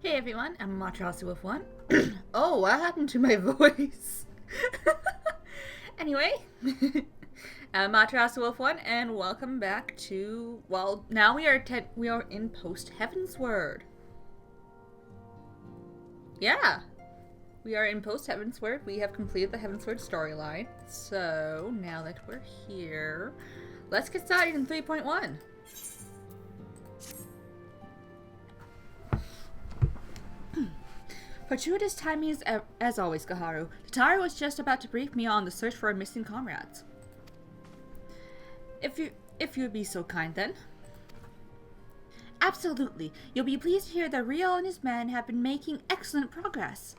Hey everyone, I'm Matrasi with one. Oh, what happened to my voice? Anyway, I'm Matrasi with one, and welcome back to. Well, now we are in post Heavensward. Yeah, we are in post Heavensward. We have completed the Heavensward storyline. So now that we're here, let's get started in 3.1. Fortuitous timing as always, Gaharu. Tataru was just about to brief me on the search for our missing comrades. If you'd be so kind, then. Absolutely. You'll be pleased to hear that Rio and his men have been making excellent progress.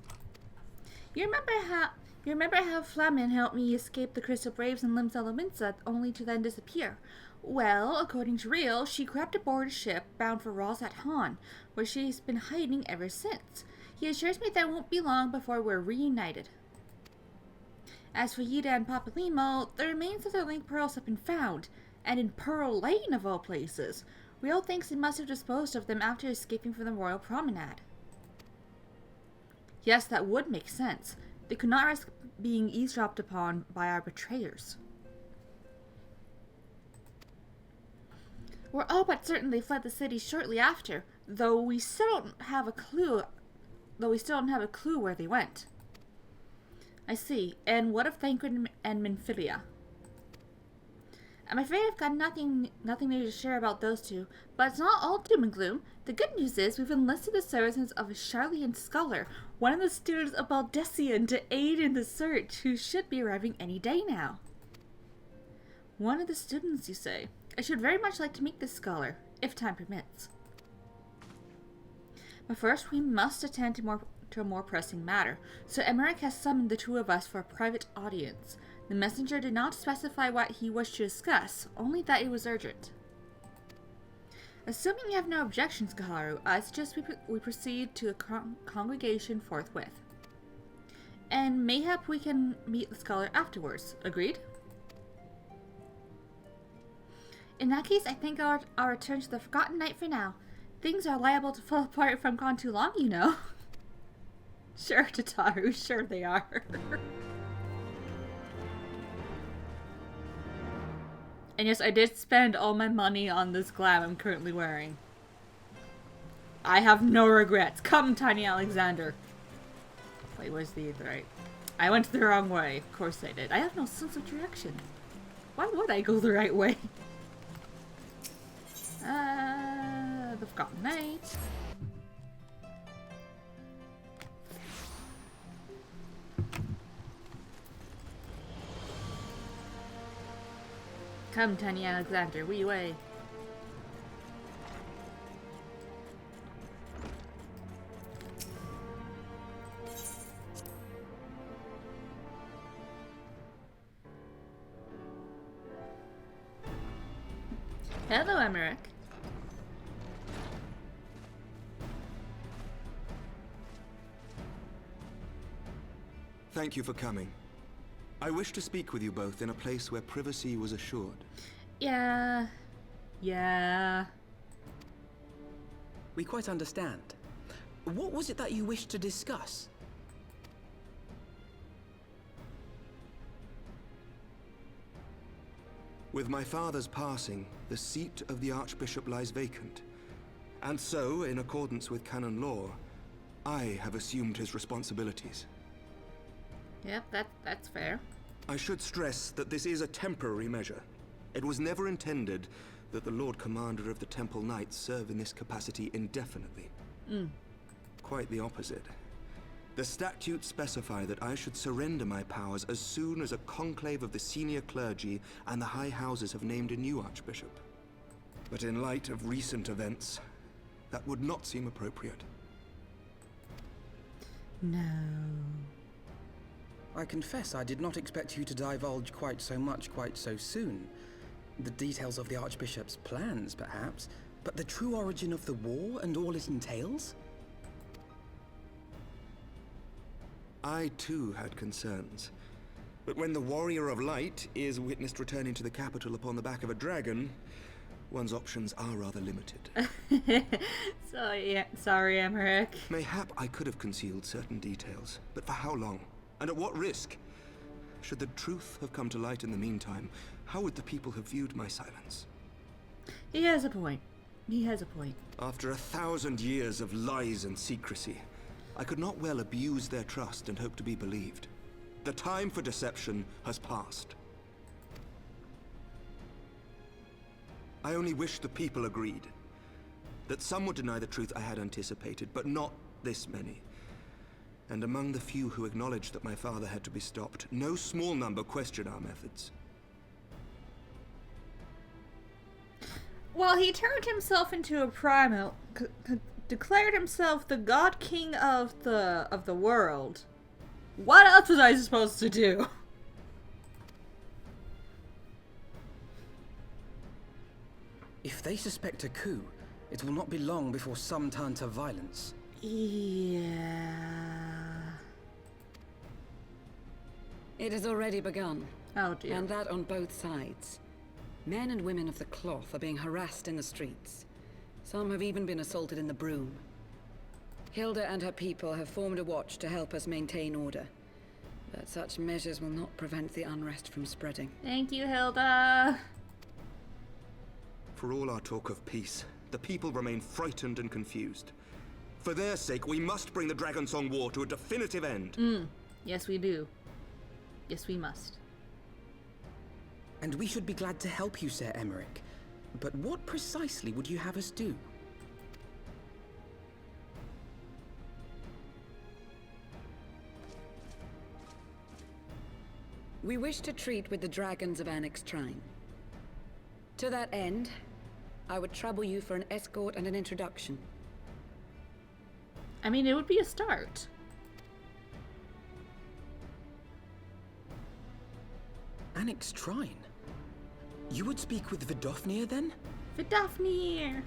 You remember how Flamin helped me escape the Crystal Braves in Limsa only to then disappear? Well, according to Rio, she crept aboard a ship bound for Rosat Han, where she's been hiding ever since. He assures me that it won't be long before we're reunited. As for Yida and Papalimo, the remains of their link pearls have been found, and in Pearl Lane of all places. Rio thinks he must have disposed of them after escaping from the Royal Promenade. Yes, that would make sense. They could not risk being eavesdropped upon by our betrayers. We're all but certain they fled the city shortly after, though we still don't have a clue where they went. I see. And what of Thancred and Minfilia? I'm afraid I've got nothing new to share about those two, but it's not all doom and gloom. The good news is we've enlisted the services of a Charlian scholar, one of the students of Baldessian, to aid in the search, who should be arriving any day now. One of the students, you say? I should very much like to meet this scholar, if time permits. But first we must attend to a more pressing matter, so Emmerich has summoned the two of us for a private audience. The messenger did not specify what he wished to discuss, only that it was urgent. Assuming you have no objections, Gaharu, I suggest we proceed to the congregation forthwith. And mayhap we can meet the scholar afterwards. Agreed? In that case, I think I'll return to the Forgotten Night for now. Things are liable to fall apart if I'm gone too long, you know. Sure, Tataru, sure they are. And yes, I did spend all my money on this glam I'm currently wearing. I have no regrets. Come, Tiny Alexander. Wait, where's the right? I went the wrong way. Of course I did. I have no sense of direction. Why would I go the right way? The Forgotten Night. Come, Tiny Alexander, we away. Hello, Emmerich. Thank you for coming. I wish to speak with you both in a place where privacy was assured. Yeah. We quite understand. What was it that you wished to discuss? With my father's passing, the seat of the Archbishop lies vacant. And so, in accordance with canon law, I have assumed his responsibilities. Yep, that's fair. I should stress that this is a temporary measure. It was never intended that the Lord Commander of the Temple Knights serve in this capacity indefinitely. Quite the opposite. The statutes specify that I should surrender my powers as soon as a conclave of the senior clergy and the high houses have named a new archbishop. But in light of recent events, that would not seem appropriate. No. I confess I did not expect you to divulge quite so much quite so soon. The details of the Archbishop's plans, perhaps, but the true origin of the war and all it entails? I too had concerns. But when the Warrior of Light is witnessed returning to the capital upon the back of a dragon, one's options are rather limited. Sorry, Emmerich. Mayhap I could have concealed certain details, but for how long? And at what risk? Should the truth have come to light in the meantime, how would the people have viewed my silence? He has a point. He has a point. After 1,000 years of lies and secrecy, I could not well abuse their trust and hope to be believed. The time for deception has passed. I only wish the people agreed. That some would deny the truth I had anticipated, but not this many. And among the few who acknowledged that my father had to be stopped, no small number question our methods. Well, he turned himself into a primal, declared himself the God King of the world. What else was I supposed to do? If they suspect a coup, it will not be long before some turn to violence. Yeah. It has already begun. Oh dear. And that on both sides. Men and women of the cloth are being harassed in the streets. Some have even been assaulted in the Broom. Hilda and her people have formed a watch to help us maintain order. But such measures will not prevent the unrest from spreading. Thank you, Hilda. For all our talk of peace, the people remain frightened and confused. For their sake, we must bring the Dragonsong War to a definitive end. Yes, we do. Yes, we must. And we should be glad to help you, Sir Emmerich. But what precisely would you have us do? We wish to treat with the dragons of Annex Trine. To that end, I would trouble you for an escort and an introduction. I mean, it would be a start. Annex Trine? You would speak with Vidofnir then? Vidofnir!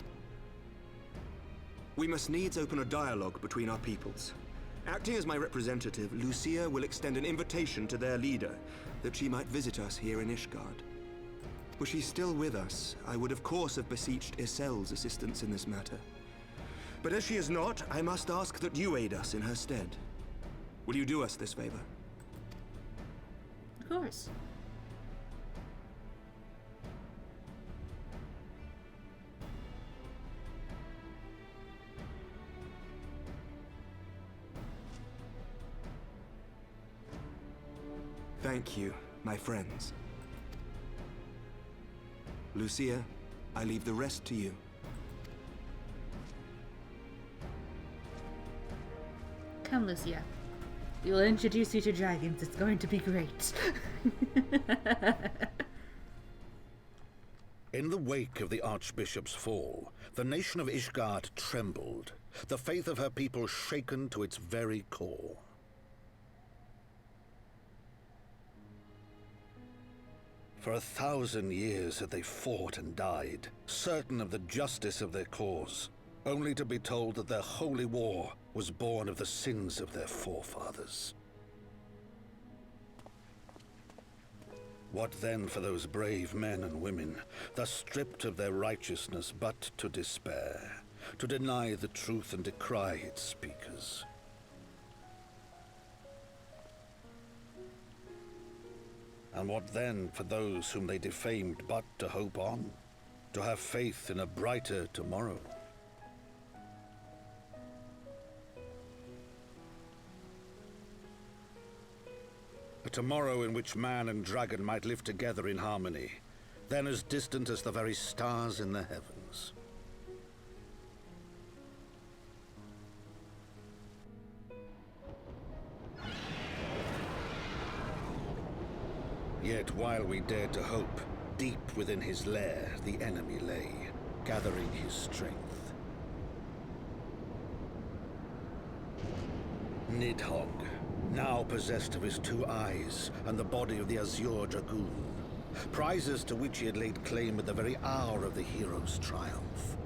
We must needs open a dialogue between our peoples. Acting as my representative, Lucia will extend an invitation to their leader, that she might visit us here in Ishgard. Were she still with us, I would of course have beseeched Isel's assistance in this matter. But as she is not, I must ask that you aid us in her stead. Will you do us this favor? Of course. Thank you, my friends. Lucia, I leave the rest to you. Come, Lucia. We will introduce you to dragons. It's going to be great. In the wake of the Archbishop's fall, the nation of Ishgard trembled, the faith of her people shaken to its very core. For 1,000 years had they fought and died, certain of the justice of their cause, only to be told that their holy war was born of the sins of their forefathers. What then for those brave men and women, thus stripped of their righteousness but to despair, to deny the truth and decry its speakers? And what then for those whom they defamed but to hope on, to have faith in a brighter tomorrow? A tomorrow in which man and dragon might live together in harmony, then as distant as the very stars in the heavens. Yet while we dared to hope, deep within his lair the enemy lay, gathering his strength. Nidhogg, now possessed of his 2 eyes and the body of the Azure Dragoon, prizes to which he had laid claim at the very hour of the hero's triumph.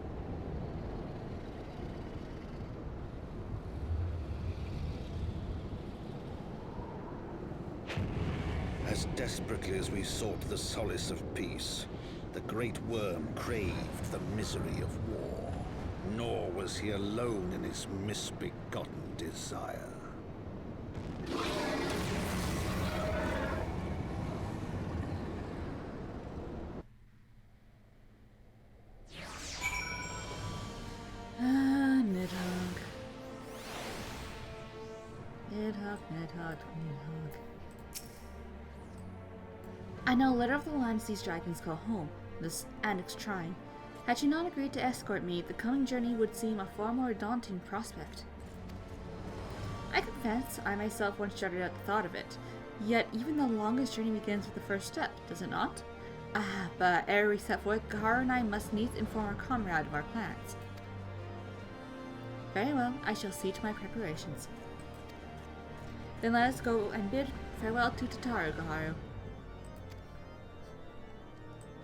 As desperately as we sought the solace of peace, the great worm craved the misery of war. Nor was he alone in his misbegotten desire. Nidhogg. Nidhogg. I know little of the lands these dragons call home, this Annex Shrine. Had she not agreed to escort me, the coming journey would seem a far more daunting prospect. I confess, I myself once shuddered at the thought of it. Yet even the longest journey begins with the first step, does it not? But ere we set forth, Gaharu and I must needs inform our comrade of our plans. Very well, I shall see to my preparations. Then let us go and bid farewell to Tataru, Gaharu.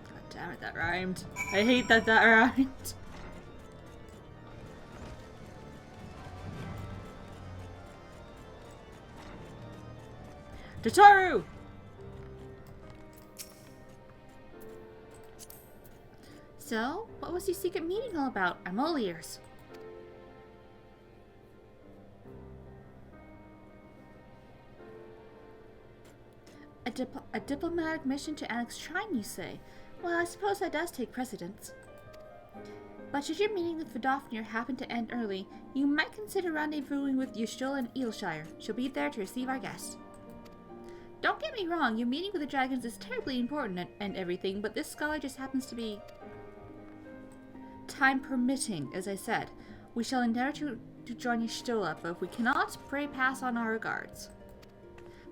God damn it, that rhymed. I hate that that rhymed. Tataru! So, what was your secret meeting all about? I'm all ears. A diplomatic mission to Annex Shrine, you say? Well, I suppose that does take precedence. But should your meeting with Vidofnir happen to end early, you might consider rendezvousing with Yashtul in Eelshire. She'll be there to receive our guest. Don't get me wrong, your meeting with the dragons is terribly important and everything, but this scholar just happens to be... time permitting, as I said. We shall endeavor to join Yashtul, but if we cannot, pray pass on our regards.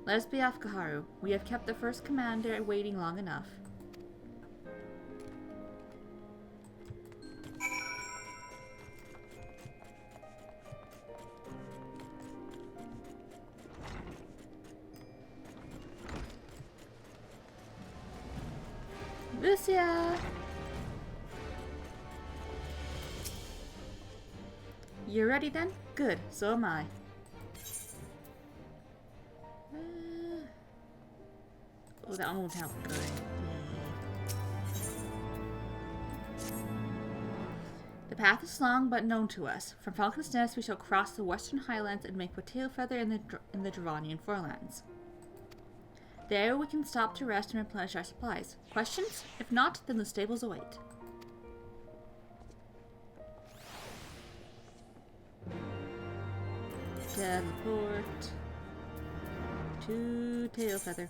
Let us be off, Gaharu. We have kept the first commander waiting long enough. Lucia! You ready then? Good, so am I. Oh, that one won't help. Good. The path is long but known to us. From Falcon's Nest we shall cross the western highlands and make for Tailfeather in the Dravanian forelands. There we can stop to rest and replenish our supplies. Questions? If not, then the stables await. Teleport to Tailfeather.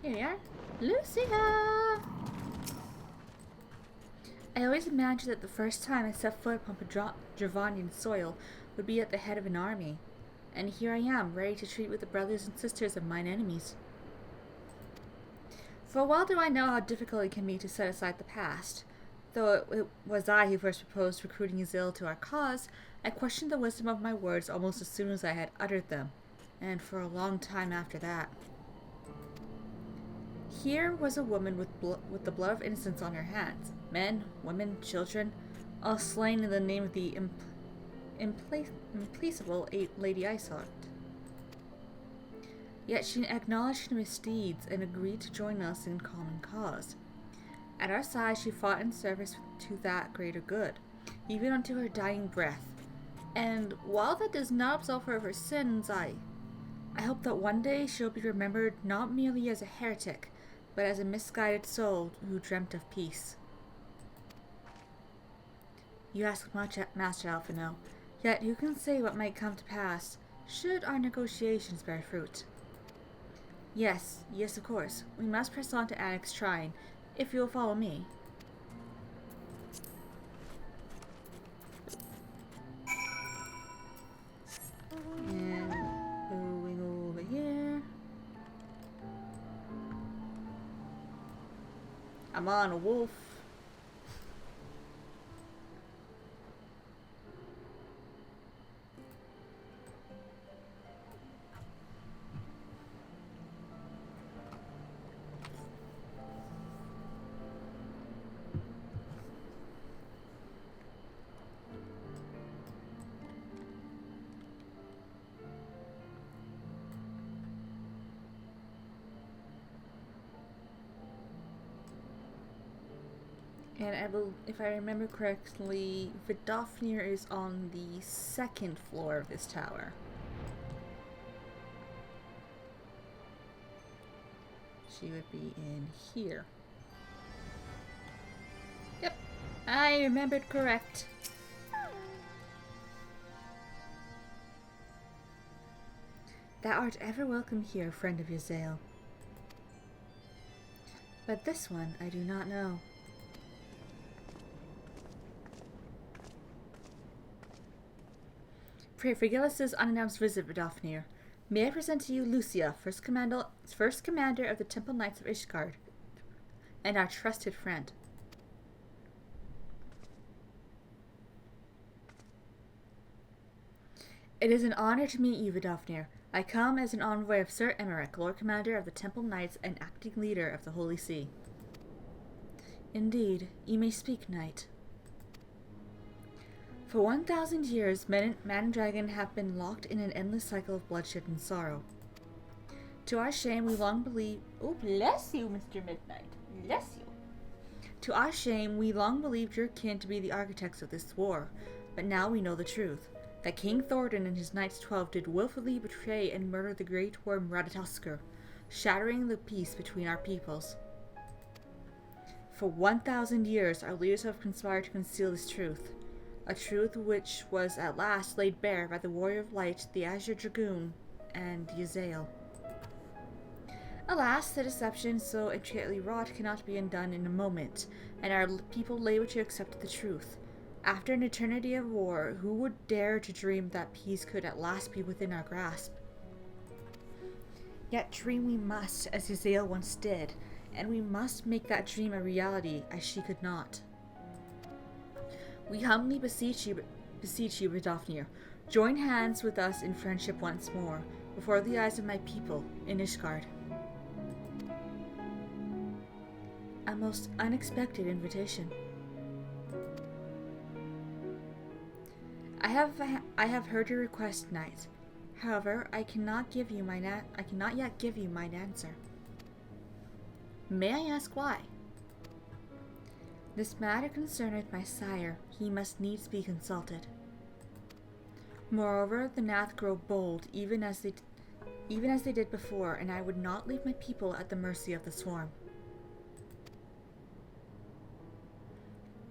Here we are. Lucia! I always imagined that the first time I set foot upon Dravanian soil would be at the head of an army. And here I am, ready to treat with the brothers and sisters of mine enemies. For well do I know how difficult it can be to set aside the past. Though it was I who first proposed recruiting Azil to our cause, I questioned the wisdom of my words almost as soon as I had uttered them, and for a long time after that. Here was a woman with the blood of innocence on her hands. Men, women, children, all slain in the name of the implacable Lady Iceheart. Yet she acknowledged her misdeeds and agreed to join us in common cause. At our side she fought in service to that greater good, even unto her dying breath. And while that does not absolve her of her sins, I hope that one day she'll be remembered not merely as a heretic, but as a misguided soul who dreamt of peace. You ask much, Master Alphino, yet who can say what might come to pass, should our negotiations bear fruit? Yes, of course. We must press on to Annex Shrine, if you will follow me. And going over here. I'm on a wolf. And if I remember correctly, Vidofnir is on the 2nd floor of this tower. She would be in here. Yep, I remembered correct. Thou art ever welcome here, friend of Yazael. But this one I do not know. Pray forgive us this unannounced visit, Vidofnir. May I present to you Lucia, first commander of the Temple Knights of Ishgard, and our trusted friend. It is an honor to meet you, Vidofnir. I come as an envoy of Sir Emmerich, Lord Commander of the Temple Knights and acting leader of the Holy See. Indeed, you may speak, Knight. For 1,000 years, man and dragon have been locked in an endless cycle of bloodshed and sorrow. To our shame, we long believed... Oh, bless you, Mr. Midnight. Bless you. To our shame, we long believed your kin to be the architects of this war, but now we know the truth. That King Thordan and his Knights 12 did willfully betray and murder the great worm Ratatoskr, shattering the peace between our peoples. For 1,000 years, our leaders have conspired to conceal this truth. A truth which was at last laid bare by the Warrior of Light, the Azure Dragoon, and Yazael. Alas, the deception so intricately wrought cannot be undone in a moment, and our people labor to accept the truth. After an eternity of war, who would dare to dream that peace could at last be within our grasp? Yet dream we must, as Yazael once did, and we must make that dream a reality, as she could not. We humbly beseech you, Vidofnir, join hands with us in friendship once more, before the eyes of my people in Ishgard. A most unexpected invitation. I have heard your request, Knight. However, I cannot yet give you mine answer. May I ask why? This matter concerneth my sire. He must needs be consulted. Moreover, the Nath grow bold, even as they did before, and I would not leave my people at the mercy of the swarm.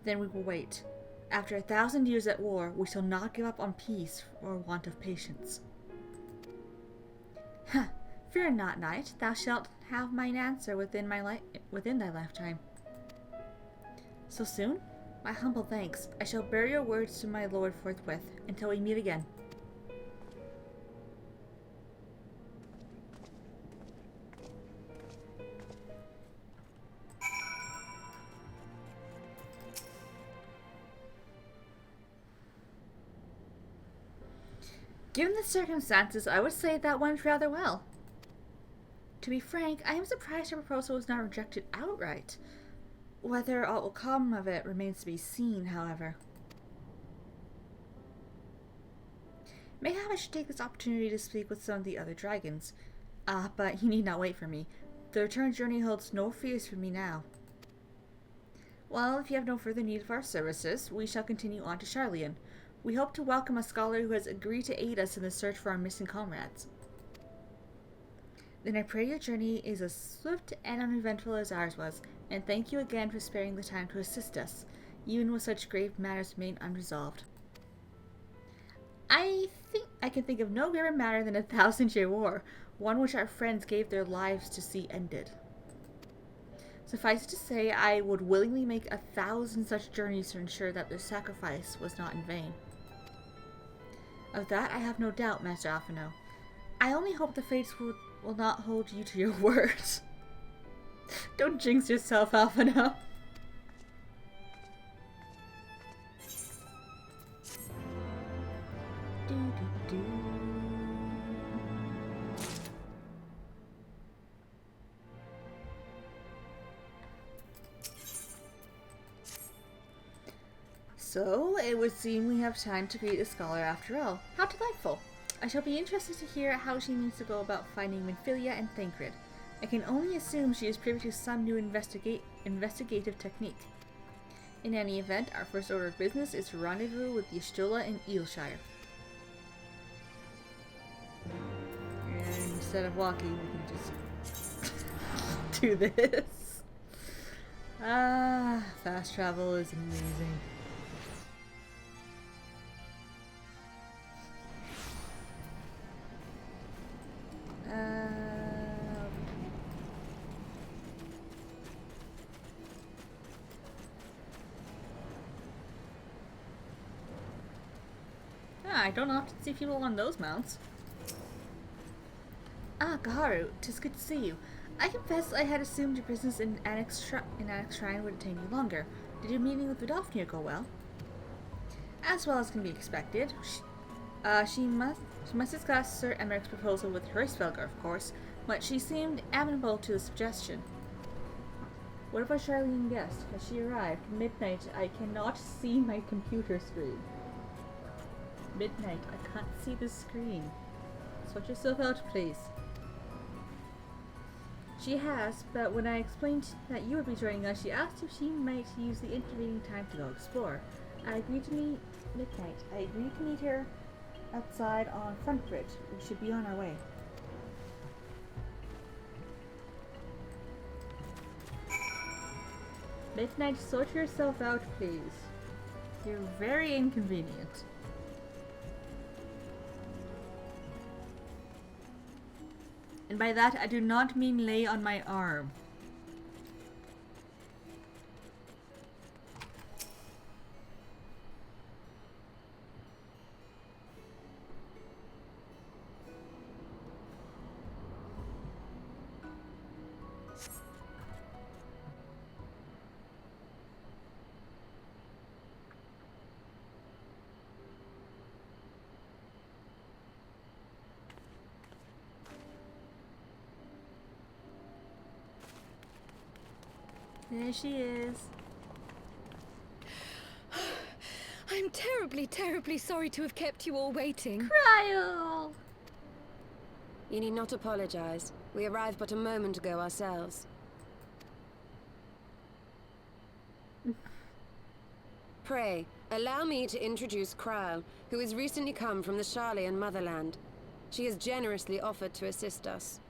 Then we will wait. After 1,000 years at war, we shall not give up on peace or want of patience. Ha! Fear not, Knight. Thou shalt have mine answer within thy lifetime. So soon? My humble thanks. I shall bear your words to my lord forthwith, until we meet again. Given the circumstances, I would say that went rather well. To be frank, I am surprised her proposal was not rejected outright. Whether aught will come of it remains to be seen, however. Mayhap I should take this opportunity to speak with some of the other dragons. But you need not wait for me. The return journey holds no fears for me now. Well, if you have no further need of our services, we shall continue on to Sharlayan. We hope to welcome a scholar who has agreed to aid us in the search for our missing comrades. Then I pray your journey is as swift and uneventful as ours was, and thank you again for sparing the time to assist us, even with such grave matters remain unresolved. I think I can think of no graver matter than a 1,000-year war, one which our friends gave their lives to see ended. Suffice it to say, I would willingly make 1,000 such journeys to ensure that their sacrifice was not in vain. Of that I have no doubt, Master Alphino. I only hope the fates will not hold you to your words. Don't jinx yourself, Alphino. So, it would seem we have time to greet the scholar after all. How delightful! I shall be interested to hear how she means to go about finding Minfilia and Thancred. I can only assume she is privy to some new investigative technique. In any event, our first order of business is to rendezvous with Y'shtola in Eelshire. And instead of walking, we can just do this. Ah, fast travel is amazing. I don't often see people on those mounts. Ah, Gaharu, 'tis good to see you. I confess I had assumed your business in Annex Shrine would take you longer. Did your meeting with Vidofnir go well? As well as can be expected. She must discuss Sir Emmerich's proposal with Hirschfelger, of course, but she seemed amenable to the suggestion. What about Charlene Guest? Has she arrived? Midnight. I cannot see my computer screen. Midnight. I can't see the screen. Sort yourself out, please. She has, but when I explained that you would be joining us, she asked if she might use the intervening time to go explore. I agreed to meet Midnight. I agreed to meet her outside on Front Bridge. We should be on our way. Midnight, sort yourself out, please. You're very inconvenient. And by that, I do not mean lay on my arm. There she is. I'm terribly, terribly sorry to have kept you all waiting. Cryo! You need not apologize. We arrived but a moment ago ourselves. Pray, allow me to introduce Kryle, who has recently come from the Sharlayan motherland. She has generously offered to assist us.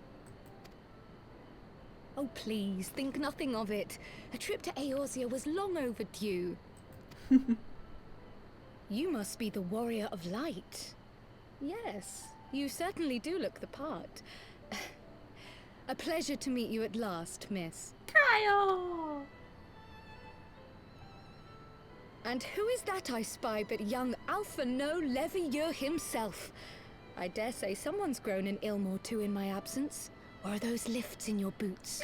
Oh, please, think nothing of it. A trip to Eorzea was long overdue. You must be the Warrior of Light. Yes, you certainly do look the part. A pleasure to meet you at last, miss. Cryo! And who is that I spy but young Alpha No Levieux himself? I dare say someone's grown an Ilmor too in my absence. Or are those lifts in your boots?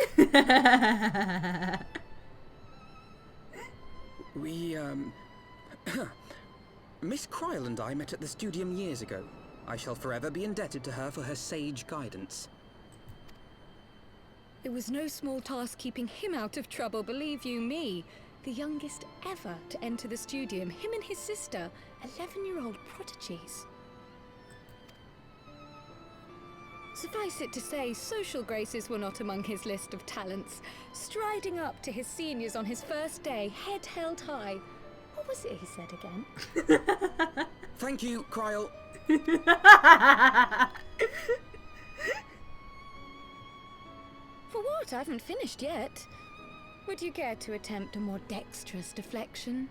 We, Miss Kryle and I met at the Studium years ago. I shall forever be indebted to her for her sage guidance. It was no small task keeping him out of trouble, believe you me. The youngest ever to enter the Studium, him and his sister, 11-year-old prodigies. Suffice it to say, social graces were not among his list of talents. Striding up to his seniors on his first day, head held high. What was it he said again? Thank you, Kryle. For what? I haven't finished yet. Would you care to attempt a more dexterous deflection?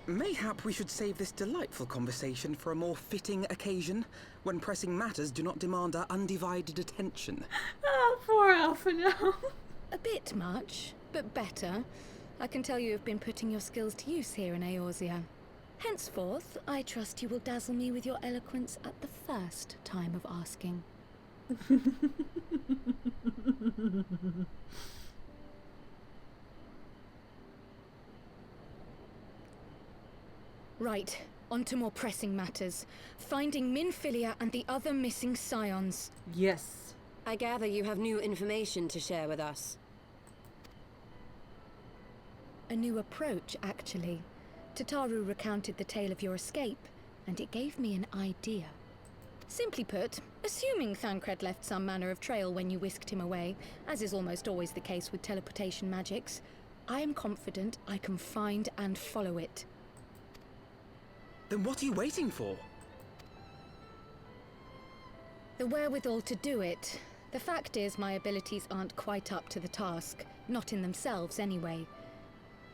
Mayhap we should save this delightful conversation for a more fitting occasion, when pressing matters do not demand our undivided attention. Oh, poor Alpha now. A bit much, but better. I can tell you have been putting your skills to use here in Eorzea. Henceforth, I trust you will dazzle me with your eloquence at the first time of asking. Right, on to more pressing matters. Finding Minfilia and the other missing scions. Yes. I gather you have new information to share with us. A new approach, actually. Tataru recounted the tale of your escape, and it gave me an idea. Simply put, assuming Thancred left some manner of trail when you whisked him away, as is almost always the case with teleportation magics, I am confident I can find and follow it. Then what are you waiting for? The wherewithal to do it. The fact is, my abilities aren't quite up to the task. Not in themselves, anyway.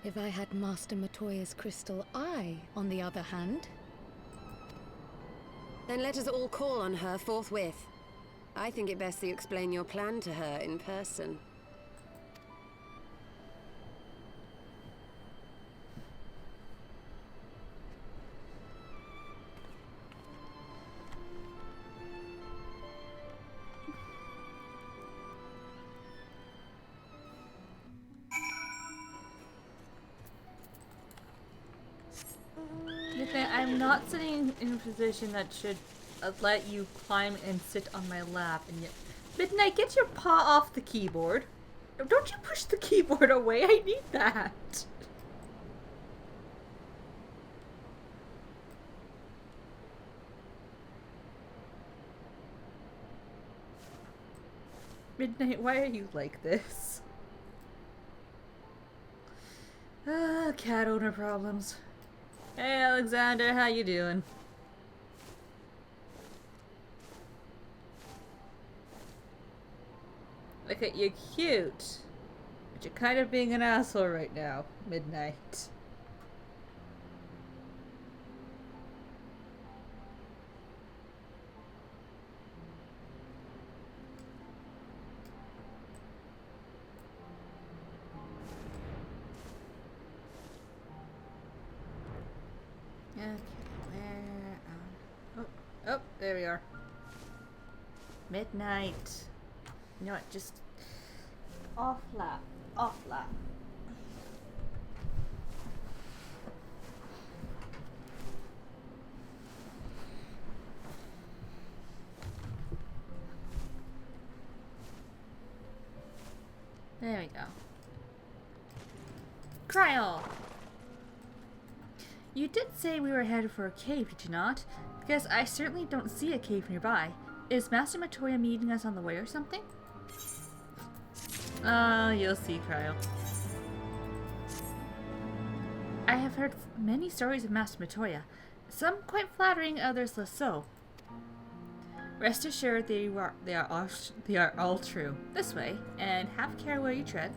If I had Master Matoya's crystal eye, on the other hand... Then let us all call on her forthwith. I think it best that you explain your plan to her in person. I'm not sitting in a position that should let you climb and sit on my lap, and yet... Midnight, get your paw off the keyboard. Don't you push the keyboard away, I need that. Midnight, why are you like this? Ah, cat owner problems. Hey Alexander, how you doing? Look at you, cute. But you're kind of being an asshole right now, Midnight. Okay, where? Oh, there we are. Midnight. You know what? Just off lap, off lap. There we go. Cryo! You did say we were headed for a cave, did you not? Because I certainly don't see a cave nearby. Is Master Matoya meeting us on the way or something? You'll see, Cryo. I have heard many stories of Master Matoya. Some quite flattering, others less so. Rest assured they are all true. This way, and have care where you tread.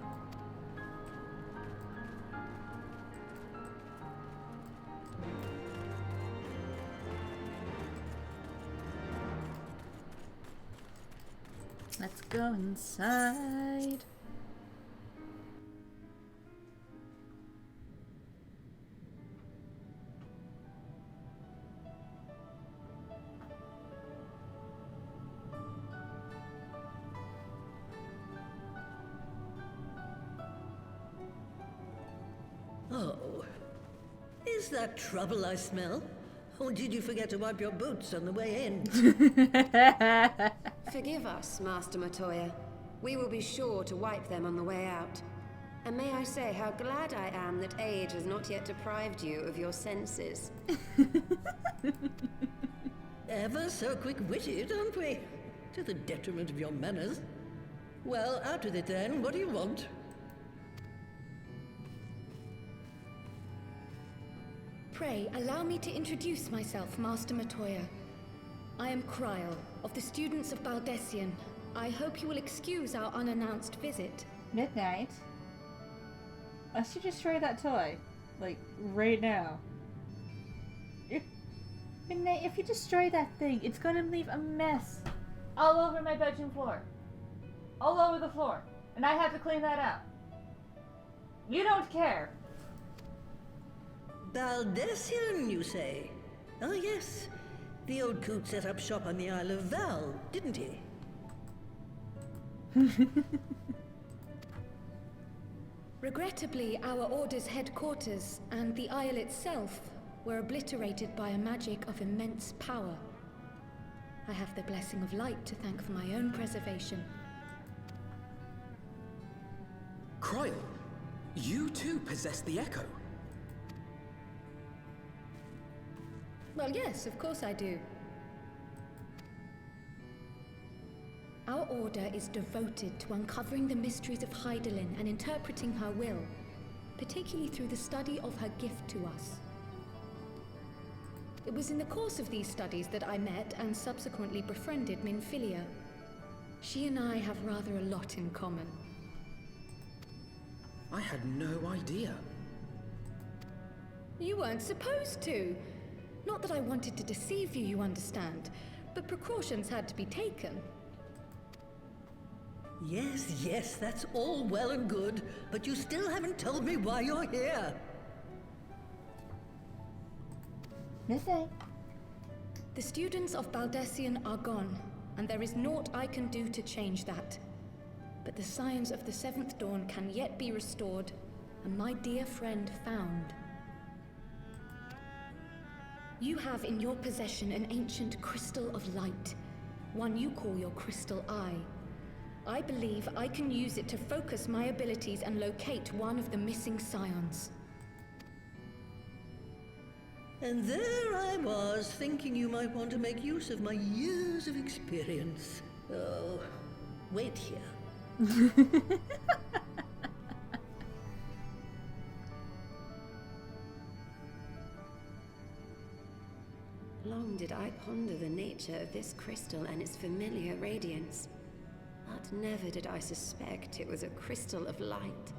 Let's go inside. Oh, is that trouble I smell? Or did you forget to wipe your boots on the way in? Forgive us, Master Matoya. We will be sure to wipe them on the way out. And may I say how glad I am that age has not yet deprived you of your senses. Ever so quick-witted, aren't we? To the detriment of your manners. Well, out with it then. What do you want? Pray, allow me to introduce myself, Master Matoya. I am Kryl, of the students of Baldessian. I hope you will excuse our unannounced visit. Midnight? Let's you destroy that toy. Like, right now. Midnight, if you destroy that thing, it's gonna leave a mess all over my bedroom floor. All over the floor. And I have to clean that up. You don't care. Baldessian, you say? Oh, yes. The old coot set up shop on the Isle of Val, didn't he? Regrettably, our order's headquarters and the isle itself were obliterated by a magic of immense power. I have the blessing of light to thank for my own preservation. Cryle, you too possess the Echo. Well, yes, of course I do. Our order is devoted to uncovering the mysteries of Hydaelyn and interpreting her will. particularly through the study of her gift to us. It was in the course of these studies that I met and subsequently befriended Minfilia. She and I have rather a lot in common. I had no idea. You weren't supposed to. Not that I wanted to deceive you, you understand, but precautions had to be taken. Yes, yes, that's all well and good, but you still haven't told me why you're here. Missy. The students of Baldessian are gone, and there is naught I can do to change that. But the scions of the Seventh Dawn can yet be restored, and my dear friend found. You have in your possession an ancient crystal of light, one you call your crystal eye. I believe I can use it to focus my abilities and locate one of the missing scions. And there I was, thinking you might want to make use of my years of experience. Oh, wait here. Long did I ponder the nature of this crystal and its familiar radiance, but never did I suspect it was a crystal of light.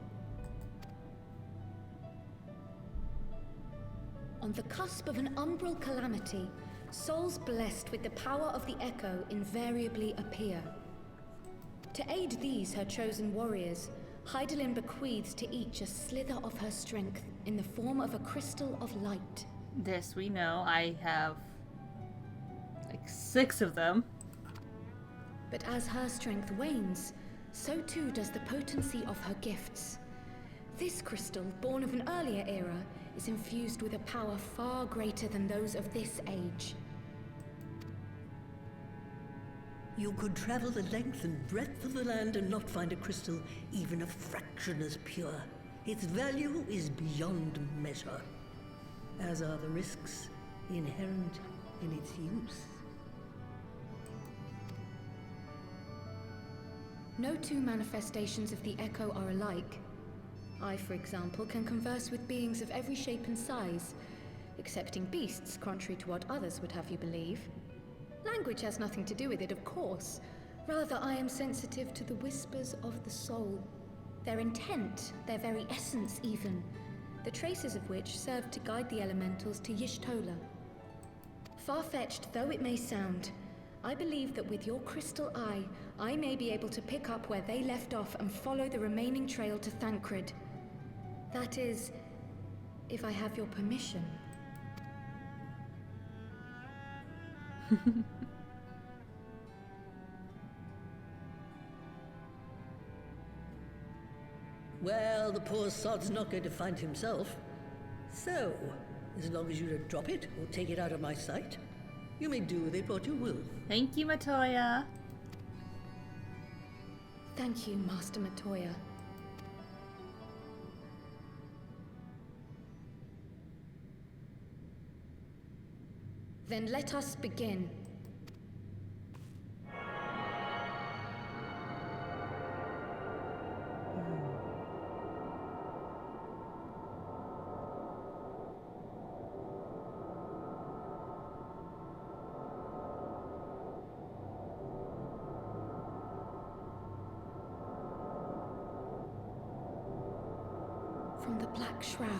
On the cusp of an umbral calamity, souls blessed with the power of the Echo invariably appear. To aid these, her chosen warriors, Hydaelyn bequeaths to each a slither of her strength in the form of a crystal of light. This we know. I have like 6 of them. But as her strength wanes, so too does the potency of her gifts. This crystal, born of an earlier era, is infused with a power far greater than those of this age. You could travel the length and breadth of the land and not find a crystal even a fraction as pure. Its value is beyond measure, as are the risks inherent in its use. No two manifestations of the Echo are alike. I, for example, can converse with beings of every shape and size, excepting beasts, contrary to what others would have you believe. Language has nothing to do with it, of course. Rather, I am sensitive to the whispers of the soul. Their intent, their very essence even, the traces of which serve to guide the elementals to Y'shtola. Far-fetched though it may sound, I believe that with your crystal eye, I may be able to pick up where they left off and follow the remaining trail to Thancred. That is, if I have your permission. Well, the poor sod's not going to find himself. So, as long as you don't drop it or take it out of my sight, you may do with it what you will. Thank you, Matoya. Thank you, Master Matoya. Then let us begin. From the Black Shroud,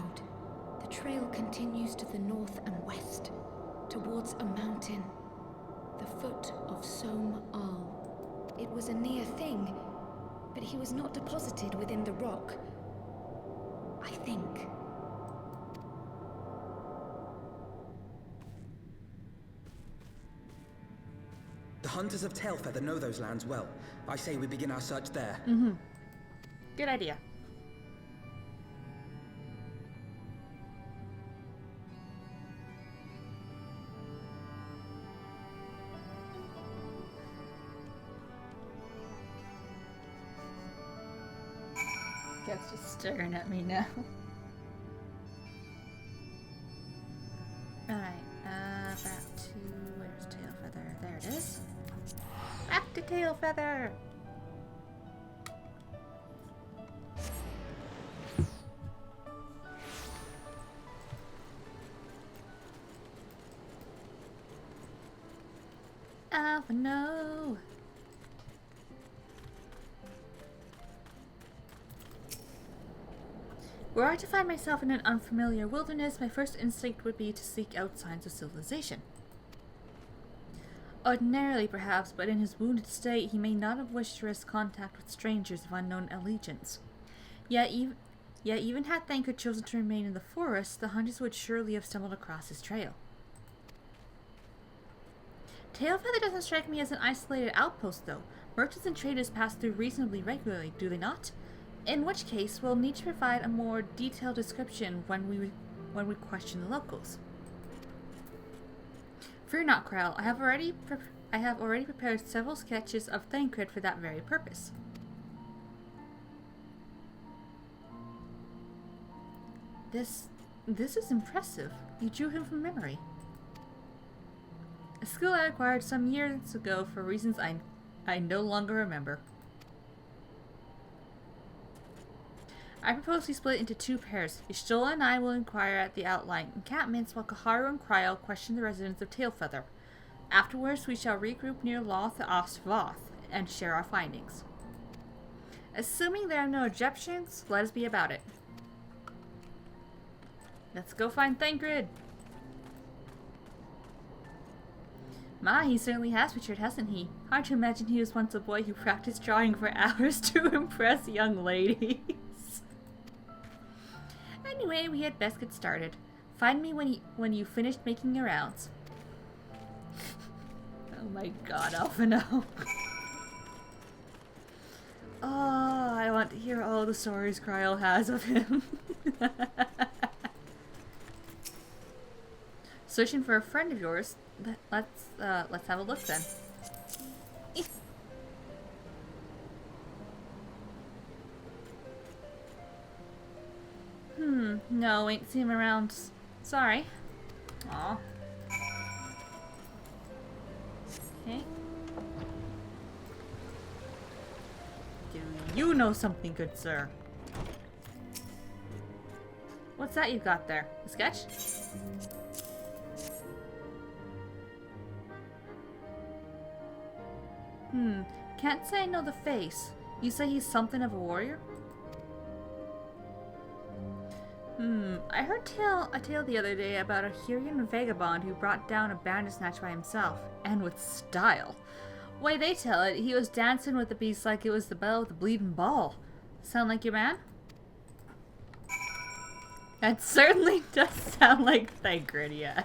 the trail continues to the north and west, towards a mountain, the foot of Som Al. It was a near thing, but he was not deposited within the rock. I think. The Hunters of Tailfeather know those lands well. I say we begin our search there. Good idea. Guy's just staring at me now. Alright, back to... where's Tailfeather? There it is. Back to Tailfeather! myself a no. Were I to find myself in an unfamiliar wilderness, my first instinct would be to seek out signs of civilization. Ordinarily, perhaps, but in his wounded state, he may not have wished to risk contact with strangers of unknown allegiance. Yet even had Thancred chosen to remain in the forest, the hunters would surely have stumbled across his trail. Tailfeather doesn't strike me as an isolated outpost, though. Merchants and traders pass through reasonably regularly, do they not? In which case, we'll need to provide a more detailed description when we question the locals. Fear not, Krell. I have already prepared several sketches of Thancred for that very purpose. This is impressive. You drew him from memory. A skill I acquired some years ago for reasons I no longer remember. I propose we split into two pairs. Y'shtola and I will inquire at the outlying encampments, while Kaharu and Cryo question the residents of Tailfeather. Afterwards, we shall regroup near Loth Ostvoth and share our findings. Assuming there are no objections, let us be about it. Let's go find Thancred! My, he certainly has matured, hasn't he? Hard to imagine he was once a boy who practiced drawing for hours to impress young ladies. Anyway, we had best get started. Find me when you finished making your rounds. Oh my god, Alphino. Oh, I want to hear all the stories Cryle has of him. Searching for a friend of yours. Let's have a look then. No, ain't seen him around. Sorry. Aw. Okay. Do you know something, good sir? What's that you got there? A sketch? Can't say I know the face. You say he's something of a warrior? I heard a tale the other day about a Hurrian vagabond who brought down a bandersnatch by himself, and with style. Way they tell it, he was dancing with the beast like it was the bell with the bleeding ball. Sound like your man? That certainly does sound like Thancred, yes.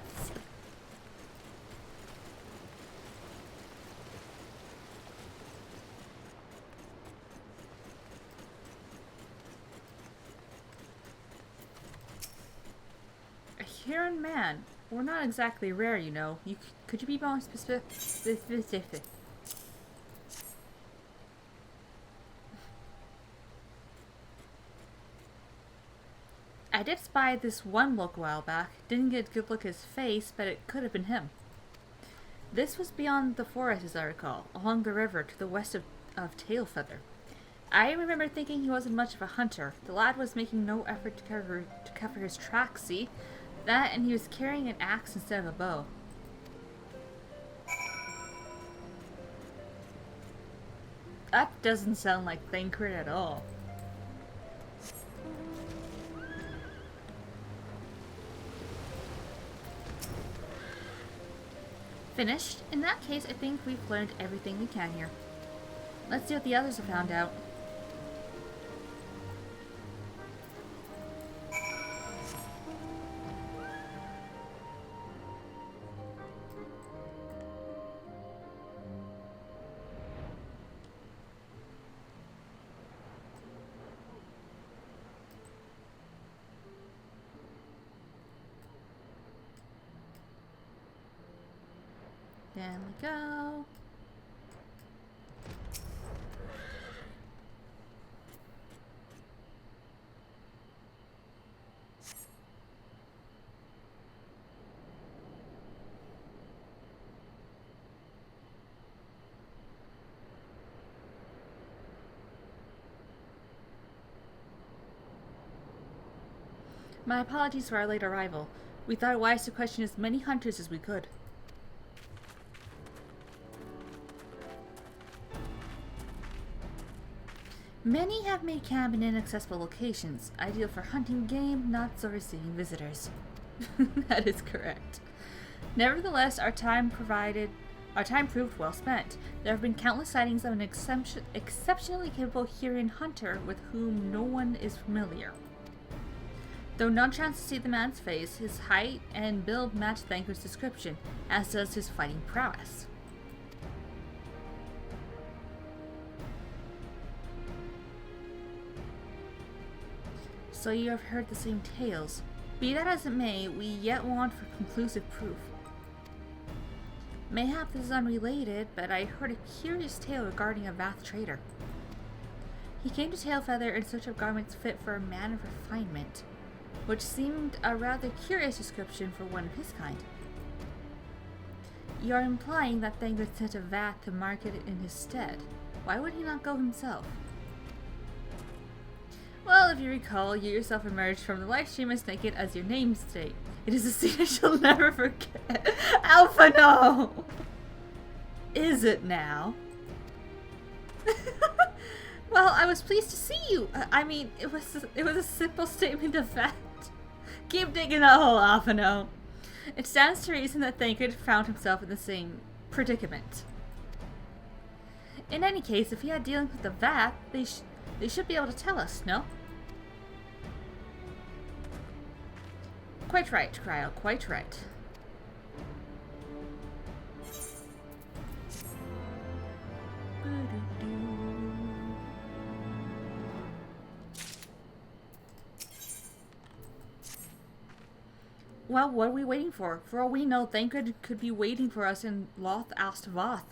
Huron man. We're not exactly rare, you know. Could you be more specific? I did spy this one bloke a while back. Didn't get a good look at his face, but it could have been him. This was beyond the forest, as I recall, along the river to the west of Tailfeather. I remember thinking he wasn't much of a hunter. The lad was making no effort to cover his tracks, see? That, and he was carrying an axe instead of a bow. That doesn't sound like Thancred at all. Finished? In that case, I think we've learned everything we can here. Let's see what the others have found out. There we go. My apologies for our late arrival. We thought it wise to question as many hunters as we could. Many have made camp in inaccessible locations, ideal for hunting game, not so receiving visitors. That is correct. Nevertheless, our time proved well spent. There have been countless sightings of an exceptionally capable Huron hunter with whom no one is familiar. Though no chance to see the man's face, his height and build match Thancred's description, as does his fighting prowess. So you have heard the same tales. Be that as it may, we yet want for conclusive proof. Mayhap this is unrelated, but I heard a curious tale regarding a Vath trader. He came to Tailfeather in search of garments fit for a man of refinement, which seemed a rather curious description for one of his kind. You are implying that Thancred sent a Vath to market it in his stead. Why would he not go himself? Well, if you recall, you yourself emerged from the livestream as naked as your namesake. It is a scene I shall never forget. Alpha, no! Is it now? Well, I was pleased to see you. I mean, it was a simple statement of fact. Keep digging that hole, Alpha, no. It stands to reason that Thancred found himself in the same predicament. In any case, if he had dealings with the Vath, they should be able to tell us, no? Quite right, Cryo, quite right. Well, what are we waiting for? For all we know, Thancred could be waiting for us in Loth Ast Vath.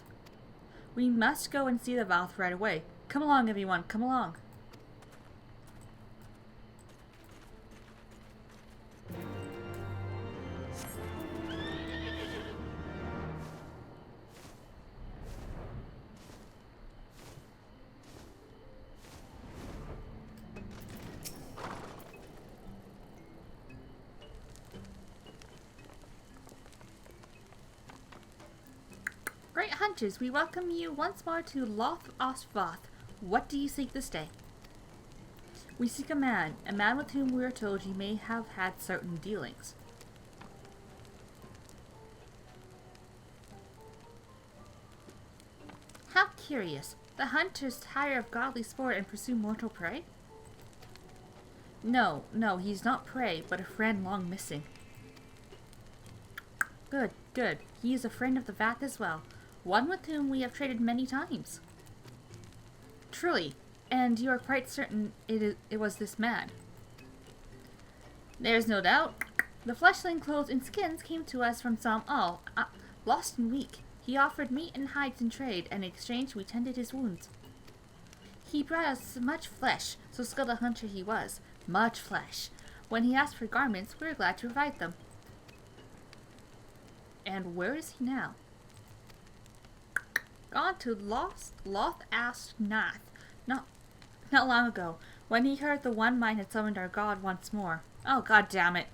We must go and see the Vath right away. Come along, everyone, come along. Great hunters, we welcome you once more to Loth Ast Vath. What do you seek this day? We seek a man with whom we are told you may have had certain dealings. How curious. The hunters tire of godly sport and pursue mortal prey? No, he's not prey, but a friend long missing. Good. He is a friend of the Vath as well. One with whom we have traded many times. Truly, and you are quite certain it was this man? There's no doubt. The fleshling clothes and skins came to us from some lost and weak. He offered meat and hides in trade, and in exchange we tended his wounds. He brought us much flesh, so skilled a hunter he was. Much flesh. When he asked for garments, we were glad to provide them. And where is he now? Gone to Loth Ast Nath, not long ago, when he heard the One Mind had summoned our god once more. Oh, god damn it.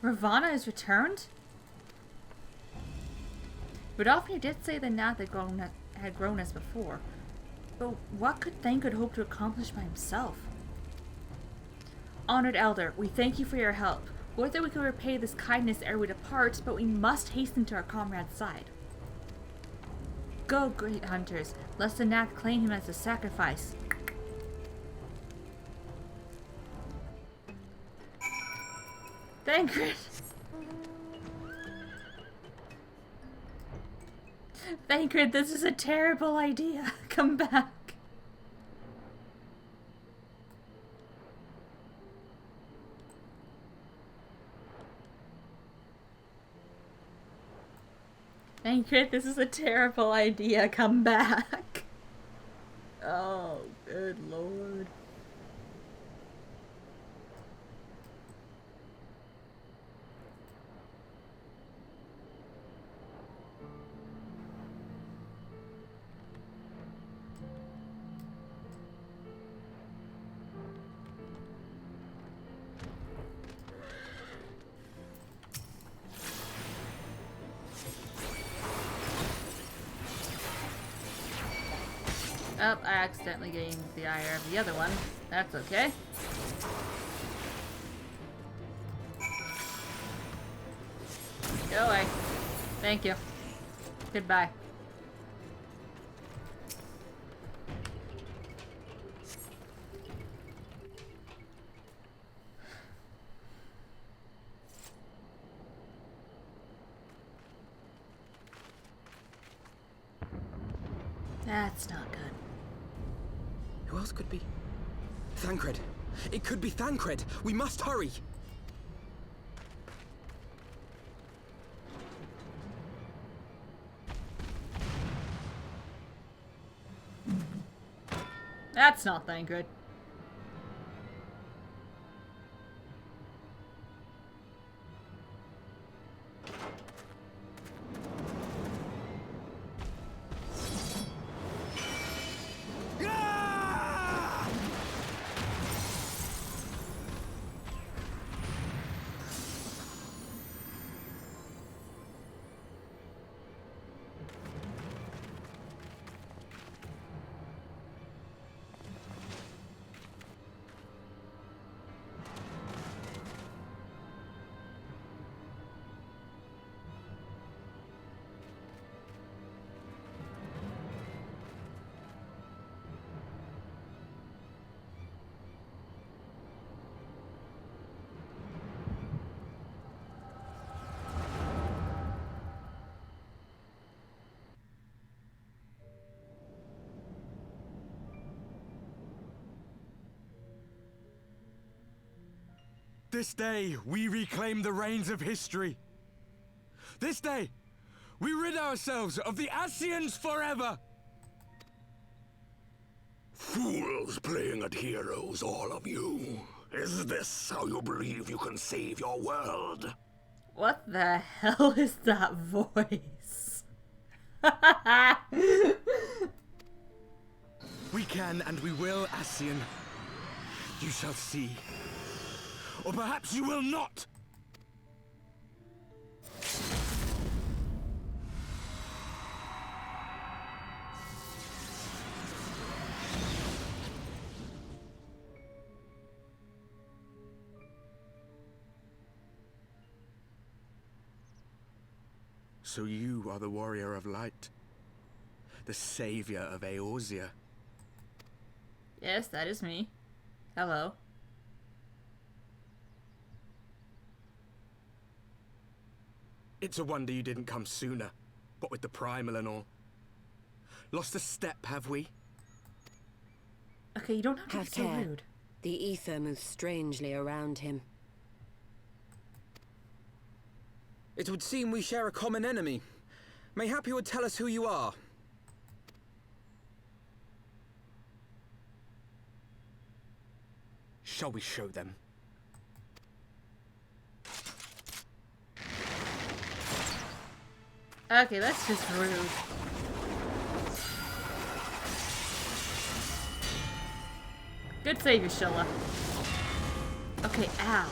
Ravana is returned? Rodolphine did say the Nath had grown as before. But what could Thancred hope to accomplish by himself? Honored Elder, we thank you for your help. Would that we could repay this kindness ere we depart, but we must hasten to our comrade's side. Go, great hunters, lest the Nath claim him as a sacrifice. Thancred! Thancred, this is a terrible idea. Come back. Thancred, this is a terrible idea. Come back. Oh, good lord. Well, I accidentally gained the ire of the other one. That's okay. Go away. Thank you. Goodbye. That's not good. Who else could be? Thancred. It could be Thancred. We must hurry. That's not Thancred. This day, we reclaim the reins of history. This day, we rid ourselves of the Ascians forever! Fools playing at heroes, all of you. Is this how you believe you can save your world? What the hell is that voice? We can and we will, Ascian. You shall see. Or perhaps you will not! So you are the warrior of light, the savior of Eorzea. Yes, that is me. Hello. It's a wonder you didn't come sooner, what with the primal and all. Lost a step, have we? Okay, you don't have to be Have so care. rude. The ether moves strangely around him. It would seem we share a common enemy. Mayhap you would tell us who you are. Shall we show them? Okay, that's just rude. Good save, Yashilla. Okay, ow.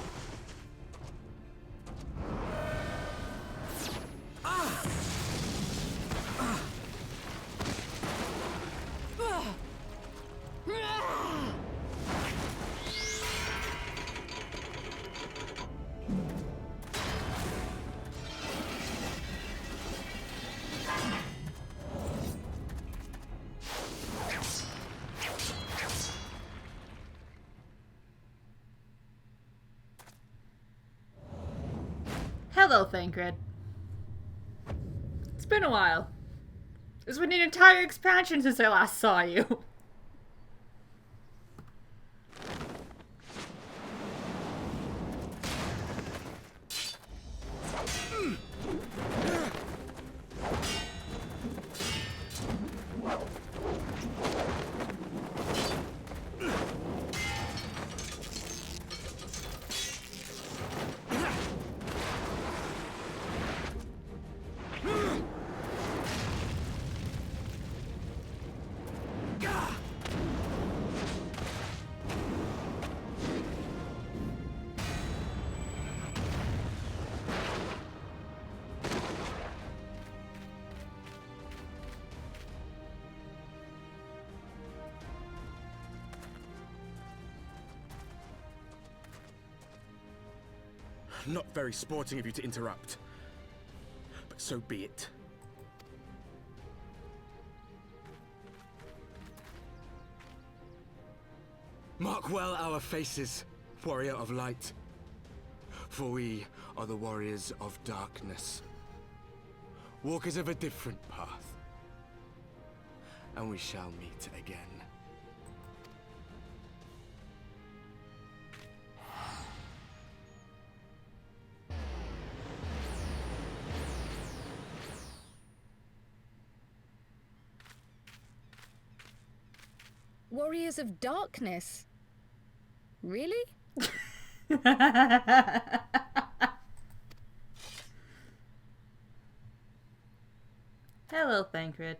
Hello, Thancred. It's been a while. It's been an entire expansion since I last saw you. Not very sporting of you to interrupt. But so be it. Mark well our faces, warrior of light. For we are the warriors of darkness. Walkers of a different path. And we shall meet again. Warriors of Darkness? Really? Hello, Thancred.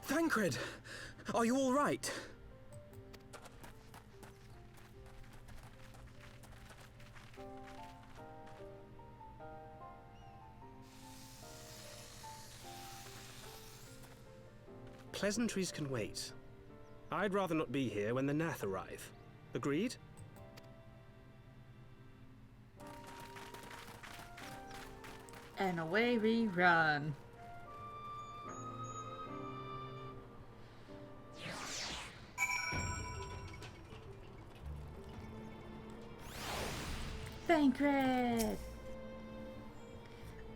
Thancred, are you all right? Pleasantries can wait. I'd rather not be here when the Nath arrive. Agreed? And away we run. Thancred!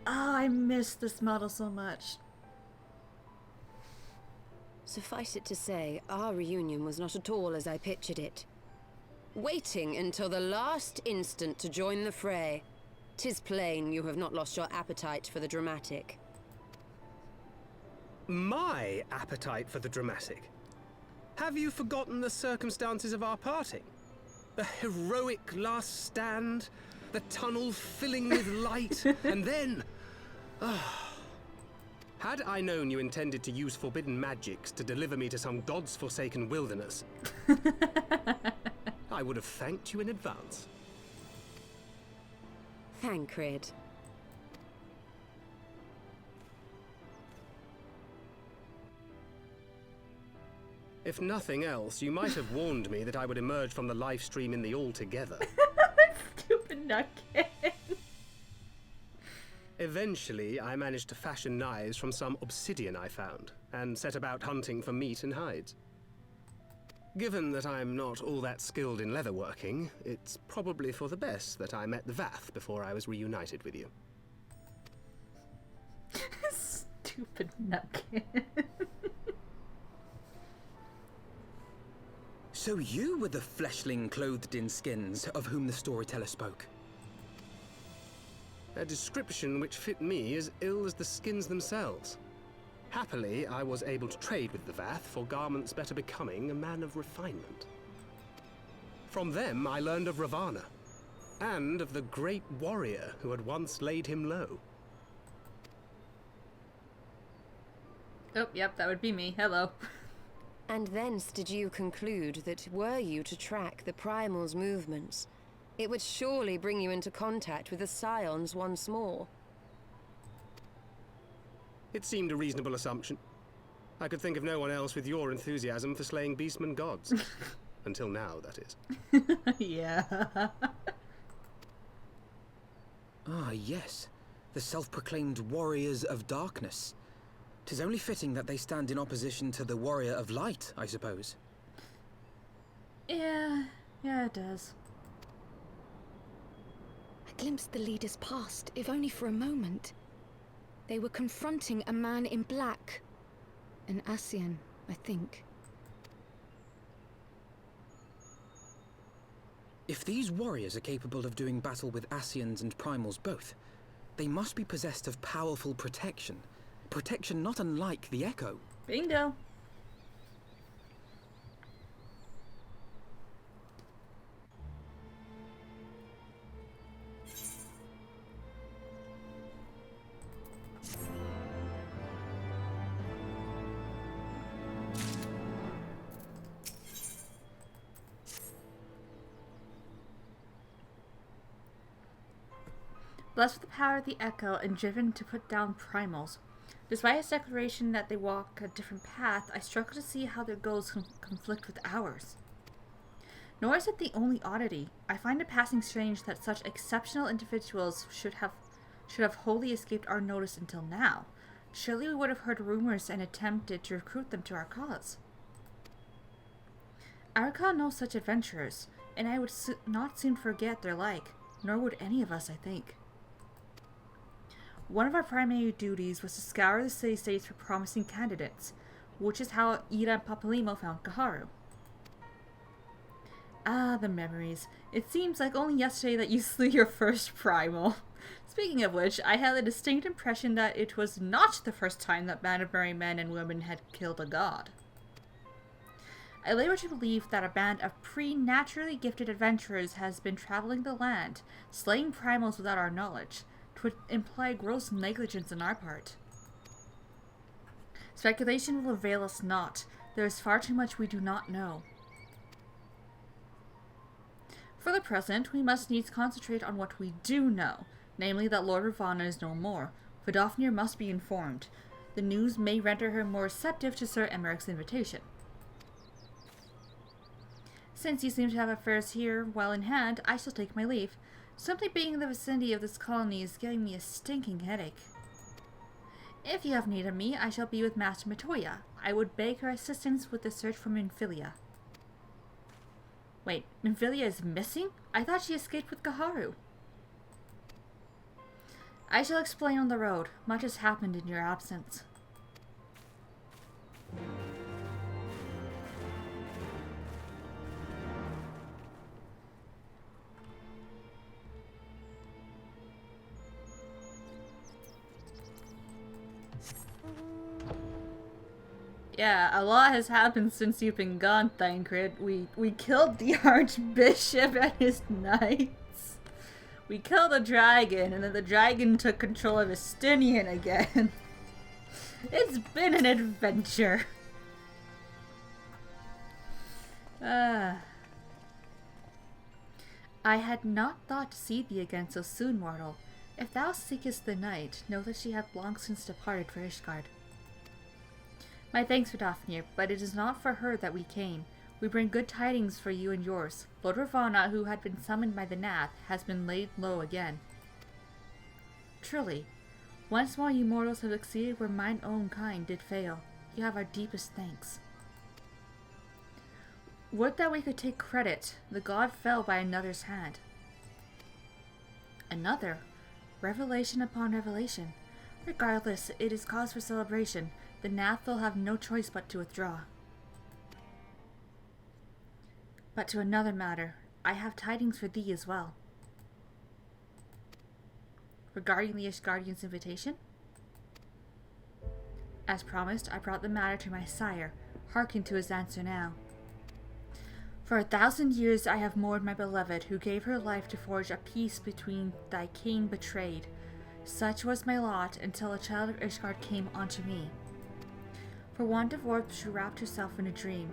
Oh, I miss this model so much. Suffice it to say, our reunion was not at all as I pictured it. Waiting until the last instant to join the fray. 'Tis plain you have not lost your appetite for the dramatic. My appetite for the dramatic? Have you forgotten the circumstances of our parting? The heroic last stand, the tunnel filling with light, and then... Had I known you intended to use forbidden magics to deliver me to some god's forsaken wilderness, I would have thanked you in advance. Thancred. If nothing else, you might have warned me that I would emerge from the live stream in the altogether. Stupid nutkin. Eventually, I managed to fashion knives from some obsidian I found, and set about hunting for meat and hides. Given that I'm not all that skilled in leatherworking, it's probably for the best that I met the Vath before I was reunited with you. Stupid nutkin. So you were the fleshling clothed in skins of whom the storyteller spoke? A description which fit me as ill as the skins themselves. Happily, I was able to trade with the Vath for garments better becoming a man of refinement. From them, I learned of Ravana, and of the great warrior who had once laid him low. Oh, yep, that would be me. Hello. And thence did you conclude that were you to track the Primal's movements, it would surely bring you into contact with the Scions once more. It seemed a reasonable assumption. I could think of no one else with your enthusiasm for slaying beastmen gods. Until now, that is. Yeah. Ah, yes. The self-proclaimed warriors of darkness. 'Tis only fitting that they stand in opposition to the warrior of light, I suppose. Yeah, it does. I glimpsed the leaders past, if only for a moment. They were confronting a man in black. An Ascian, I think. If these warriors are capable of doing battle with Ascians and Primals both, they must be possessed of powerful protection. Protection not unlike the Echo. Bingo. Blessed with the power of the Echo and driven to put down primals, Despite his declaration that they walk a different path, I struggle to see how their goals conflict with ours. Nor is it the only oddity. I find it passing strange that such exceptional individuals should have wholly escaped our notice until now. Surely we would have heard rumors and attempted to recruit them to our cause. Arca knows such adventurers, and I would not soon forget their like, nor would any of us, I think. One of our primary duties was to scour the city-states for promising candidates, which is how Ira and Papalimo found Kaharu. Ah, the memories. It seems like only yesterday that you slew your first primal. Speaking of which, I had a distinct impression that it was not the first time that Bannerbury men and women had killed a god. I labor to believe that a band of preternaturally gifted adventurers has been traveling the land, slaying primals without our knowledge. It would imply gross negligence on our part. Speculation will avail us not. There is far too much we do not know. For the present, we must needs concentrate on what we do know, namely that Lord Ravana is no more. Vidofnir must be informed. The news may render her more receptive to Sir Emeric's invitation. Since you seem to have affairs here well in hand, I shall take my leave. Simply being in the vicinity of this colony is giving me a stinking headache. If you have need of me, I shall be with Master Matoya. I would beg her assistance with the search for Minfilia. Wait, Minfilia is missing? I thought she escaped with Kaharu. I shall explain on the road. Much has happened in your absence. Yeah, a lot has happened since you've been gone, Thancred. We killed the Archbishop and his knights. We killed a dragon, and then the dragon took control of Estinian again. It's been an adventure. I had not thought to see thee again so soon, mortal. If thou seekest the night, know that she hath long since departed for Ishgard. My thanks for Daphne, but it is not for her that we came. We bring good tidings for you and yours. Lord Ravana, who had been summoned by the Nath, has been laid low again. Truly, once more you mortals have succeeded where mine own kind did fail. You have our deepest thanks. Would that we could take credit. The god fell by another's hand. Another? Revelation upon revelation. Regardless, it is cause for celebration. The Nath will have no choice but to withdraw. But to another matter, I have tidings for thee as well. Regarding the Ishgardian's invitation? As promised, I brought the matter to my sire. Hearken to his answer now. For 1,000 years I have mourned my beloved, who gave her life to forge a peace between thy king betrayed. Such was my lot until a child of Ishgard came unto me. For want of warmth she wrapped herself in a dream,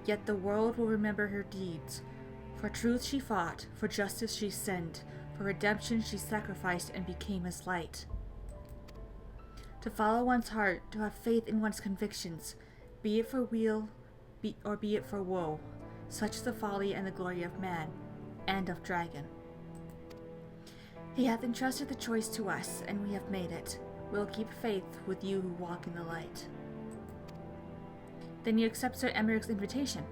yet the world will remember her deeds. For truth she fought, for justice she sinned, for redemption she sacrificed and became as light. To follow one's heart, to have faith in one's convictions, be it for weal or be it for woe, such is the folly and the glory of man, and of dragon. He hath entrusted the choice to us, and we have made it. We will keep faith with you who walk in the light. Then you accept Sir Emeric's invitation.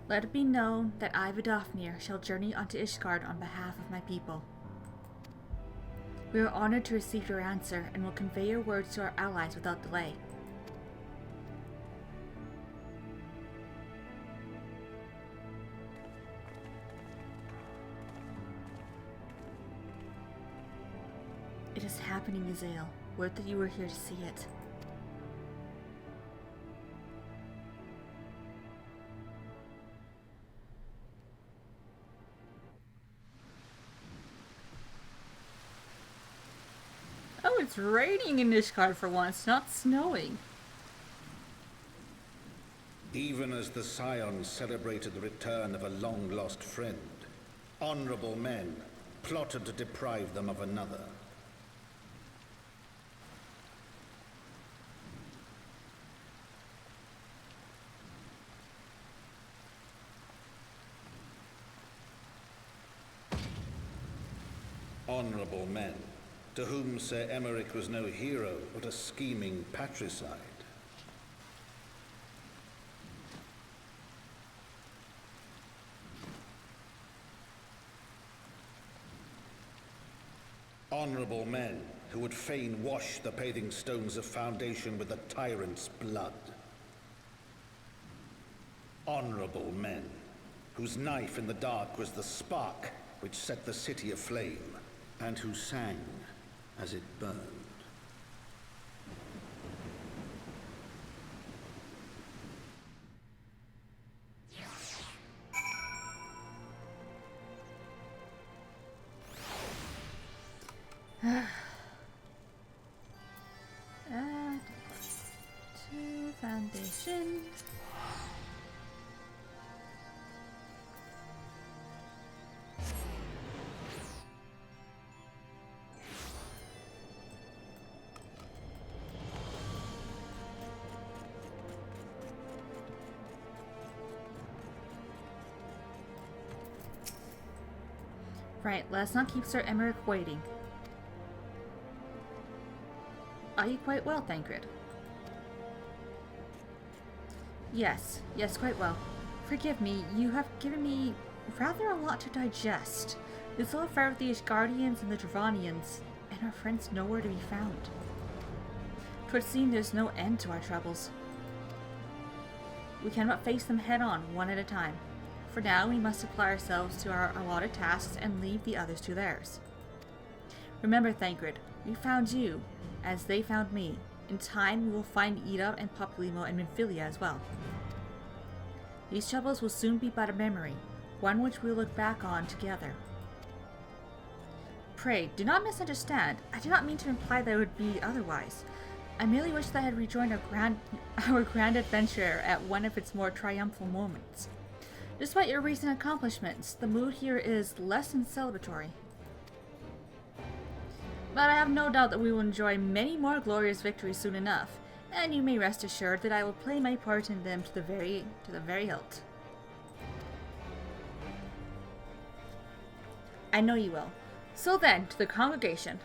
Let it be known that I, Vidofnir, shall journey onto Ishgard on behalf of my people. We are honored to receive your answer, and will convey your words to our allies without delay. It is happening, Azael. Word that you were here to see it. Oh, it's raining in Ishgard for once, not snowing. Even as the Scions celebrated the return of a long-lost friend, honorable men plotted to deprive them of another. Honorable men, to whom Sir Emmerich was no hero, but a scheming patricide. Honorable men, who would fain wash the paving stones of foundation with the tyrant's blood. Honorable men, whose knife in the dark was the spark which set the city aflame, and who sang as it burned. Add to foundation. Right, let's not keep Sir Emmerich waiting. Are you quite well, Thancred? Yes, quite well. Forgive me, you have given me rather a lot to digest. This whole affair with the Ishgardians and the Dravanians, and our friends nowhere to be found. 'Twould seem there's no end to our troubles. We cannot face them head on, one at a time. For now, we must apply ourselves to our allotted tasks and leave the others to theirs. Remember, Thancred, we found you, as they found me. In time, we will find Ida and Populimo and Minfilia as well. These troubles will soon be but a memory, one which we'll look back on together. Pray, do not misunderstand. I do not mean to imply that it would be otherwise. I merely wish that I had rejoined our grand adventure at one of its more triumphal moments. Despite your recent accomplishments, the mood here is less than celebratory. But I have no doubt that we will enjoy many more glorious victories soon enough, and you may rest assured that I will play my part in them to the very hilt. I know you will. So then, to the congregation.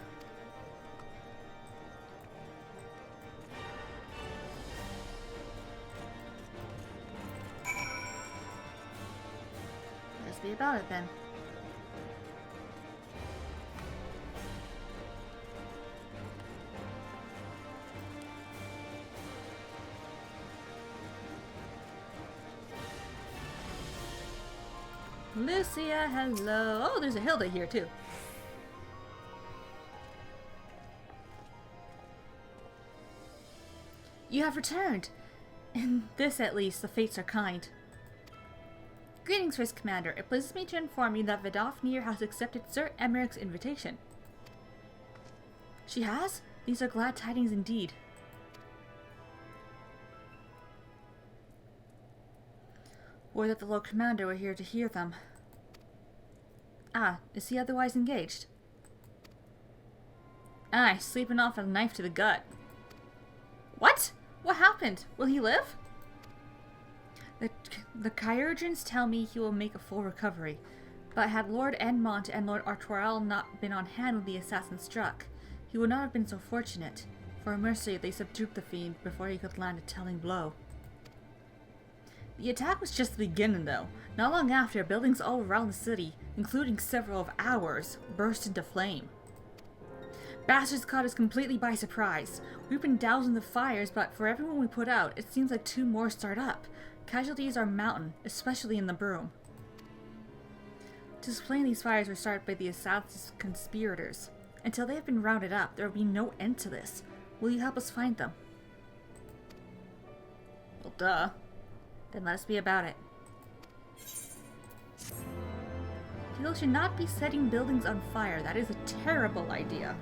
Let's be about it then. Lucia, hello. Oh, there's a Hilda here too. You have returned. In this, at least, the fates are kind. Greetings, First Commander. It pleases me to inform you that Vidofnir has accepted Sir Emmerich's invitation. She has? These are glad tidings indeed. Or that the Lord Commander were here to hear them. Ah, is he otherwise engaged? Aye, sleeping off a knife to the gut. What? What happened? Will he live? The Chirurgeons tell me he will make a full recovery, but had Lord Enmont and Lord Artoral not been on hand when the assassin struck, he would not have been so fortunate. For a mercy, they subdued the fiend before he could land a telling blow. The attack was just the beginning, though. Not long after, buildings all around the city, including several of ours, burst into flame. Bastards caught us completely by surprise. We've been dousing the fires, but for everyone we put out, it seems like 2 more start up. Casualties are mountain, especially in the Broom. To explain, these fires were started by the assassin's conspirators. Until they have been rounded up, there will be no end to this. Will you help us find them? Well, duh. Then let us be about it. People should not be setting buildings on fire. That is a terrible idea.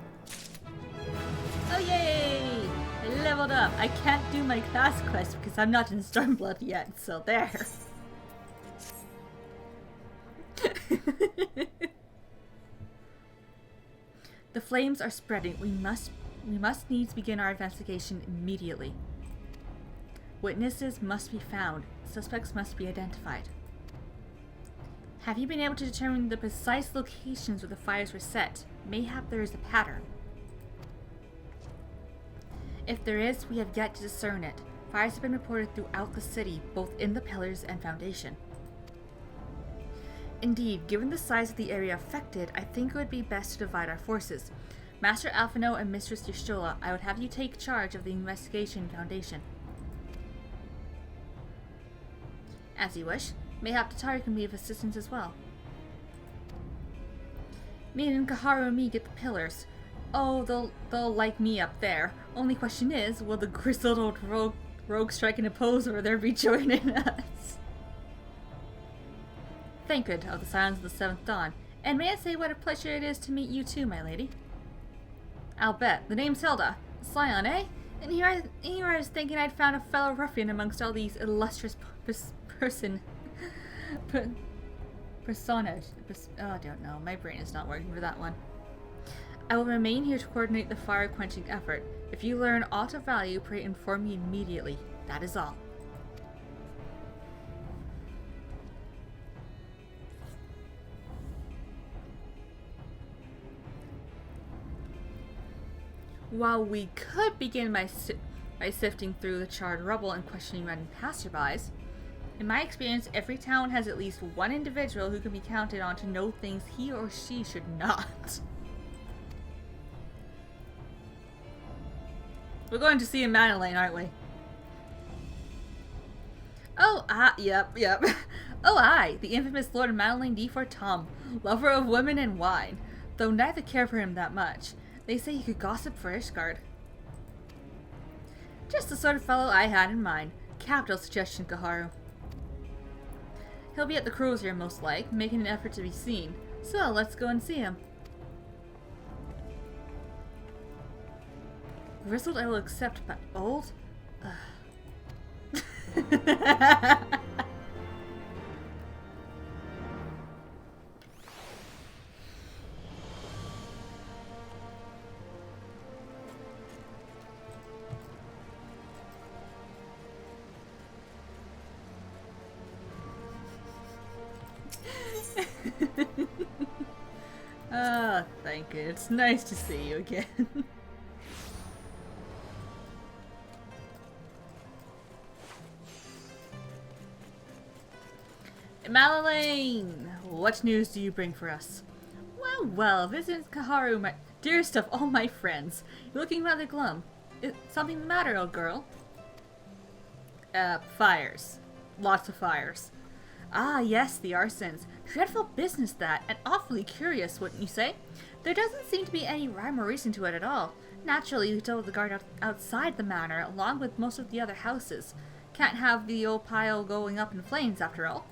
Oh yay! I leveled up. I can't do my class quest because I'm not in Stormblood yet, so there. The flames are spreading. We must needs begin our investigation immediately. Witnesses must be found. Suspects must be identified. Have you been able to determine the precise locations where the fires were set? Mayhap there is a pattern. If there is, we have yet to discern it. Fires have been reported throughout the city, both in the pillars and foundation. Indeed, given the size of the area affected, I think it would be best to divide our forces. Master Alphino and Mistress Y'shtola, I would have you take charge of the investigation foundation. As you wish. Mayhap Tatari can be of assistance as well. Me and Kaharu and me get the pillars. Oh, they'll like me up there. Only question is, will the grizzled old rogue strike and oppose, or there be joining us? Thank good of the silence of the seventh dawn. And may I say what a pleasure it is to meet you too, my lady? I'll bet. The name's Hilda. Scion, eh? And here I was thinking I'd found a fellow ruffian amongst all these illustrious personage. Oh, I don't know. My brain is not working for that one. I will remain here to coordinate the fire-quenching effort. If you learn aught of value, pray inform me immediately. That is all. While we could begin by sifting through the charred rubble and questioning random passerbys, in my experience, every town has at least one individual who can be counted on to know things he or she should not. We're going to see a Madeleine, aren't we? Oh, yep. Oh, aye, the infamous Lord Madeleine de Fortom, lover of women and wine, though neither care for him that much. They say he could gossip for Ishgard. Just the sort of fellow I had in mind. Capital suggestion, Kaharu. He'll be at the cruiser, most like, making an effort to be seen. So, let's go and see him. Grizzled I will accept, but old? Ah, thank you. It's nice to see you again. Madeleine! What news do you bring for us? Well, Visit Kaharu, my dearest of all my friends. You're looking rather glum. Is something the matter, old girl? Fires. Lots of fires. Ah, yes, the arsons. Dreadful business that, and awfully curious, wouldn't you say? There doesn't seem to be any rhyme or reason to it at all. Naturally, we told the guard outside the manor, along with most of the other houses. Can't have the old pile going up in flames, after all.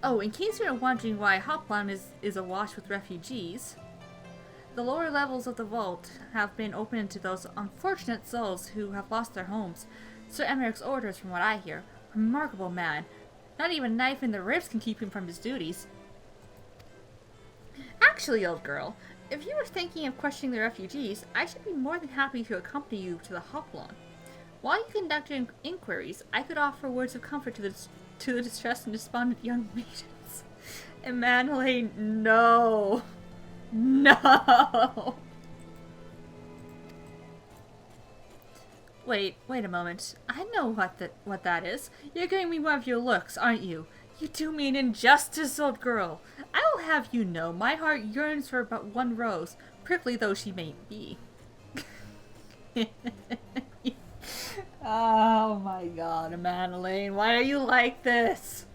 Oh, in case you're wondering why Hoplam is awash with refugees, the lower levels of the vault have been opened to those unfortunate souls who have lost their homes. Sir Emmerich's orders, from what I hear. Remarkable man. Not even a knife in the ribs can keep him from his duties. Actually, old girl, if you were thinking of questioning the refugees, I should be more than happy to accompany you to the Hoplon. While you conduct your inquiries, I could offer words of comfort to the distressed and despondent young maidens. And Madeleine, no. No! Wait a moment. I know what that is. You're giving me one of your looks, aren't you? You do me an injustice, old girl. I will have you know, my heart yearns for but one rose, prickly though she may be. Oh my god, Madeleine, why are you like this?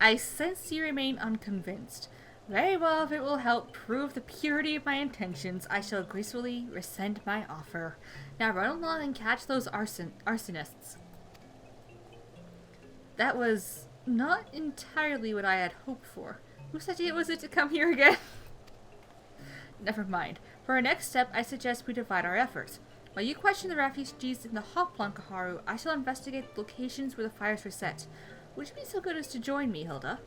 I sense you remain unconvinced. Very well, if it will help prove the purity of my intentions, I shall gracefully rescind my offer. Now run along and catch those arsonists. That was not entirely what I had hoped for. Whose idea was it to come here again? Never mind. For our next step, I suggest we divide our efforts. While you question the refugees in the Hoplon, Kaharu, I shall investigate the locations where the fires were set. Would you be so good as to join me, Hilda?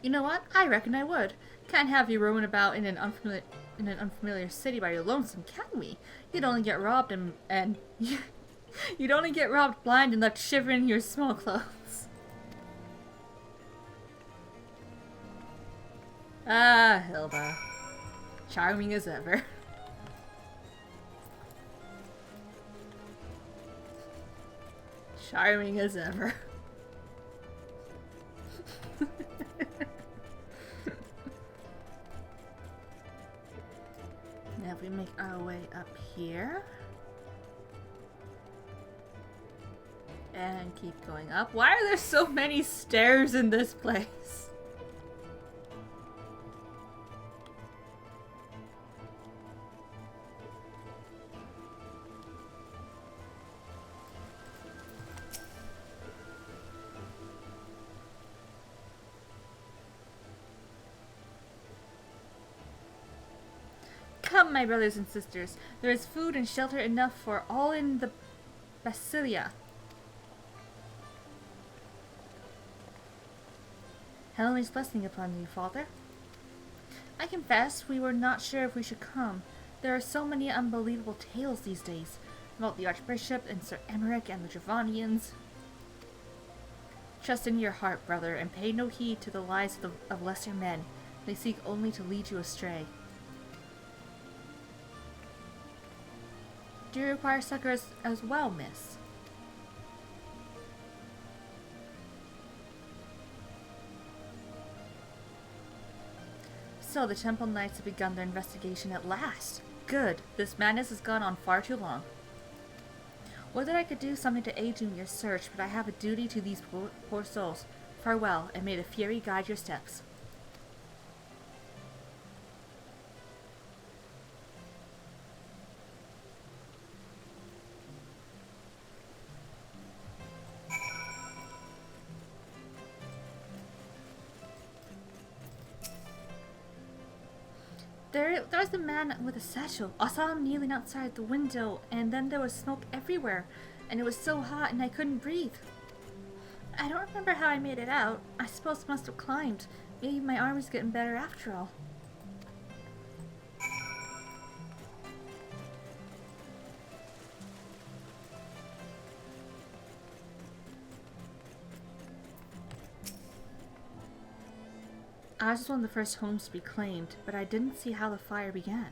You know what? I reckon I would. Can't have you roaming about in an unfamiliar city by your lonesome, can we? You'd only get robbed and you'd only get robbed blind and left shivering in your small clothes. Ah, Hilda. Charming as ever. Charming as ever. Now if we make our way up here. And keep going up. Why are there so many stairs in this place? Come, my brothers and sisters. There is food and shelter enough for all in the Basilia. Helen's blessing upon you, Father. I confess we were not sure if we should come. There are so many unbelievable tales these days about the Archbishop and Sir Emmerich and the Dravanians. Trust in your heart, brother, and pay no heed to the lies of lesser men. They seek only to lead you astray. Do you require succor as well, miss? So the Temple Knights have begun their investigation at last. Good. This madness has gone on far too long. Would that I could do something to aid you in your search, but I have a duty to these poor souls. Farewell, and may the Fury guide your steps. There's the man with a satchel. I saw him kneeling outside the window, and then there was smoke everywhere, and it was so hot and I couldn't breathe. I don't remember how I made it out. I suppose I must have climbed. Maybe my arm is getting better after all. Ours was one of the first homes to be claimed, but I didn't see how the fire began.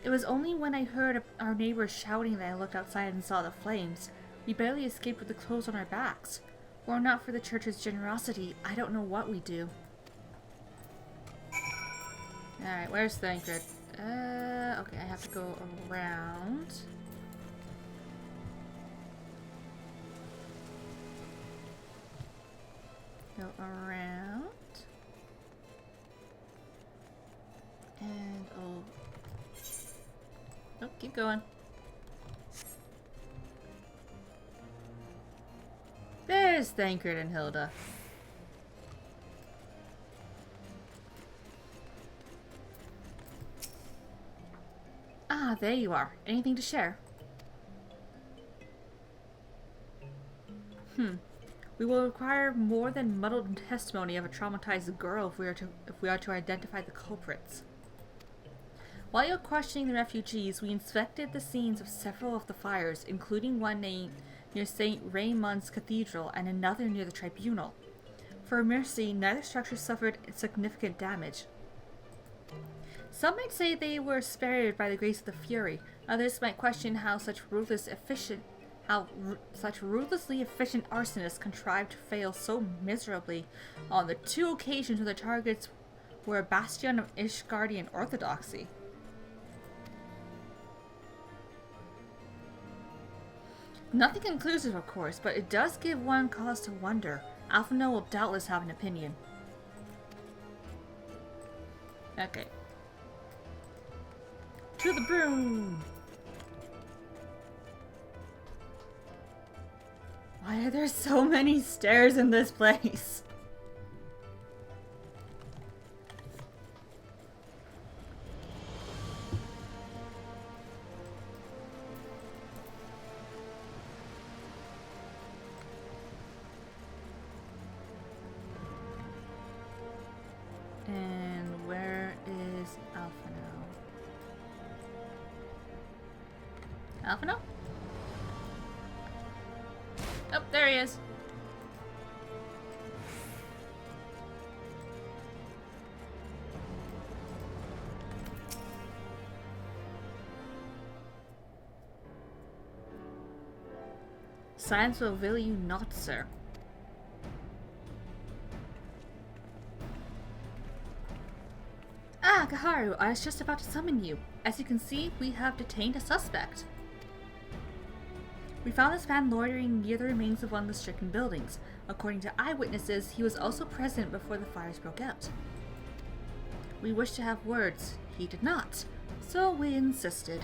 It was only when I heard our neighbors shouting that I looked outside and saw the flames. We barely escaped with the clothes on our backs. Were it not for the church's generosity, I don't know what we'd do. Alright, where's Thancred? Okay, I have to go around. Go around. And oh, keep going. There's Thancred and Hilda. Ah, there you are. Anything to share? We will require more than muddled testimony of a traumatized girl if we are to identify the culprits. While you're questioning the refugees, we inspected the scenes of several of the fires, including one near St. Raymond's Cathedral and another near the Tribunal. For mercy, neither structure suffered significant damage. Some might say they were spared by the grace of the Fury. Others might question how such ruthlessly efficient arsonists contrived to fail so miserably on the 2 occasions when the targets were a bastion of Ishgardian orthodoxy. Nothing conclusive, of course, but it does give one cause to wonder. Alphinaud will doubtless have an opinion. Okay. To the broom! Why are there so many stairs in this place? And where is Alphinaud? Alphinaud? Oh, there he is. Silence will avail you not, sir. Ah, Kaharu, I was just about to summon you. As you can see, we have detained a suspect. We found this man loitering near the remains of one of the stricken buildings. According to eyewitnesses, he was also present before the fires broke out. We wished to have words. He did not, so we insisted.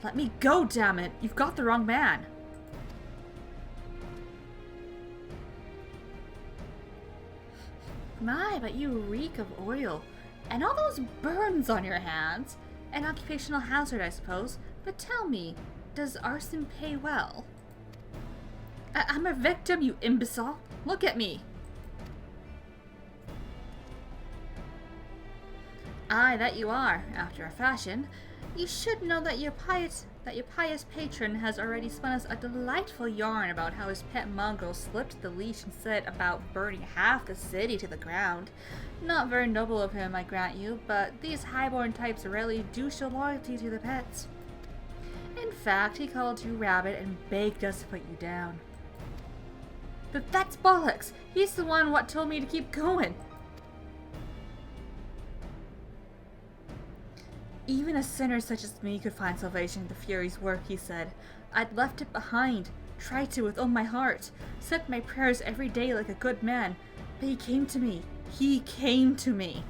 Let me go, damn it! You've got the wrong man! My, but you reek of oil. And all those burns on your hands. An occupational hazard, I suppose. But tell me, does arson pay well? I'm a victim, you imbecile. Look at me. Aye, that you are, after a fashion. You should know that your pious patron has already spun us a delightful yarn about how his pet mongrel slipped the leash and set about burning half the city to the ground. Not very noble of him, I grant you, but these highborn types rarely do show loyalty to their pets. In fact, he called you Rabbit and begged us to put you down. But that's bollocks! He's the one what told me to keep going! Even a sinner such as me could find salvation in the Fury's work, he said. I'd left it behind, tried to with all my heart, said my prayers every day like a good man, but he came to me. He came to me.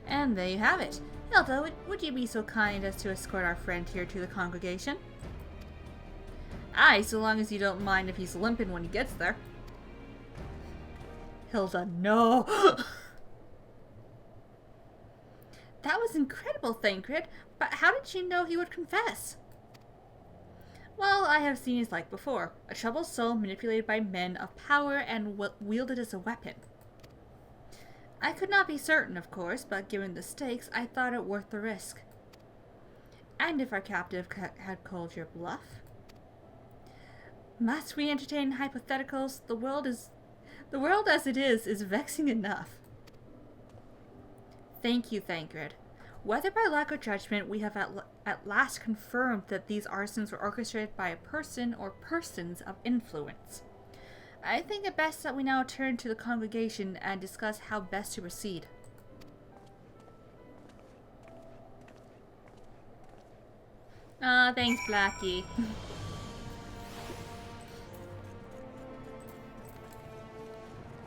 And there you have it. Hilda, would you be so kind as to escort our friend here to the congregation? Aye, so long as you don't mind if he's limping when he gets there. Hilda, no! That was incredible, Thancred, but how did you know he would confess? Well, I have seen his like before. A troubled soul manipulated by men of power and wielded as a weapon. I could not be certain, of course, but given the stakes, I thought it worth the risk. And if our captive had called your bluff? Must we entertain hypotheticals? The world as it is vexing enough. Thank you, Thancred. Whether by lack of judgment, we have at last confirmed that these arsons were orchestrated by a person or persons of influence. I think it best that we now turn to the congregation and discuss how best to proceed. Thanks, Blackie.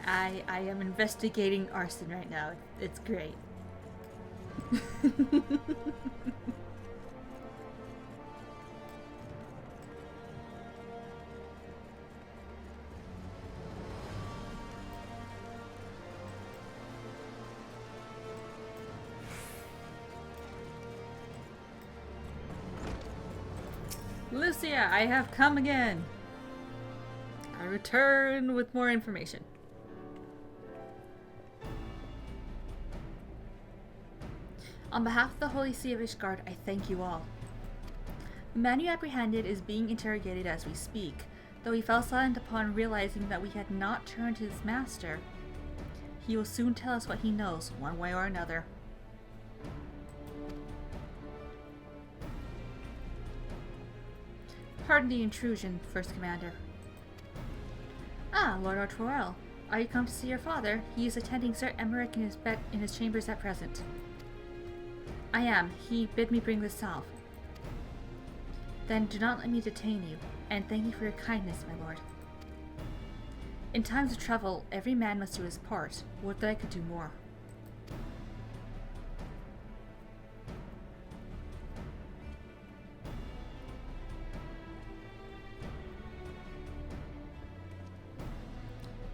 I am investigating arson right now. It's great. Lucia, I have come again. I return with more information. On behalf of the Holy See of Ishgard, I thank you all. The man you apprehended is being interrogated as we speak, though he fell silent upon realizing that we had not turned his master. He will soon tell us what he knows, one way or another. Pardon the intrusion, First Commander. Ah, Lord Artorel. Are you come to see your father? He is attending Sir Emmerich in his chambers at present. I am. He bid me bring this salve. Then do not let me detain you, and thank you for your kindness, my lord. In times of trouble, every man must do his part. Would that I could do more.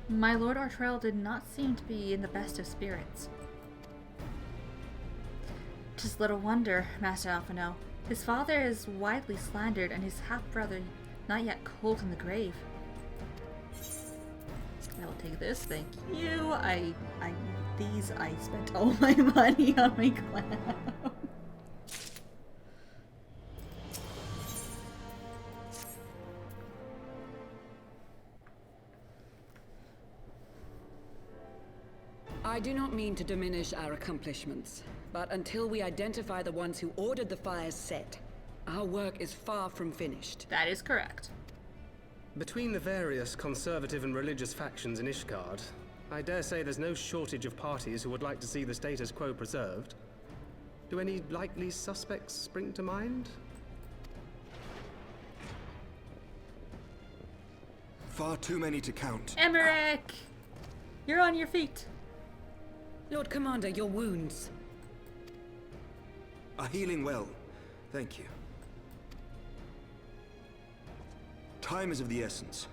My Lord Artrell did not seem to be in the best of spirits. 'Tis little wonder, Master Alphino. His father is widely slandered, and his half-brother not yet cold in the grave. I will take this, thank you. I spent all my money on my clown. I do not mean to diminish our accomplishments, but until we identify the ones who ordered the fires set, our work is far from finished. That is correct. Between the various conservative and religious factions in Ishgard, I dare say there's no shortage of parties who would like to see the status quo preserved. Do any likely suspects spring to mind? Far too many to count. Emmerich! You're on your feet. Lord Commander, your wounds. Are healing well. Thank you. Time is of the essence.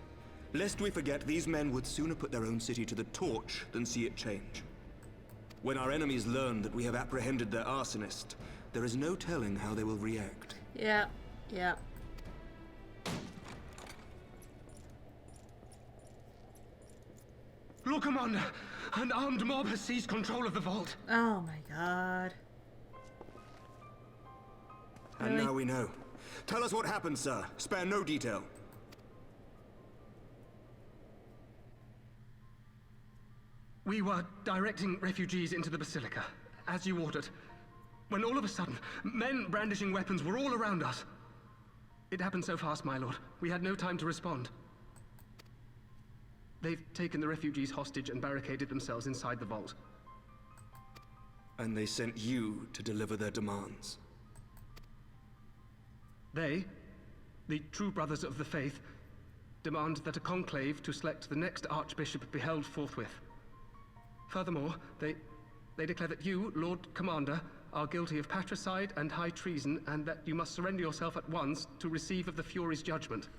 Lest we forget, these men would sooner put their own city to the torch than see it change. When our enemies learn that we have apprehended their arsonist, there is no telling how they will react. Yeah. Lord Commander, an armed mob has seized control of the vault. Oh my god. And Really? now we know. Tell us what happened, sir. Spare no detail. We were directing refugees into the Basilica, as you ordered, when all of a sudden, men brandishing weapons were all around us. It happened so fast, my lord. We had no time to respond. They've taken the refugees hostage and barricaded themselves inside the vault. And they sent you to deliver their demands. They, the true brothers of the faith, demand that a conclave to select the next archbishop be held forthwith. Furthermore, they declare that you, Lord Commander, are guilty of patricide and high treason, and that you must surrender yourself at once to receive of the Fury's judgment.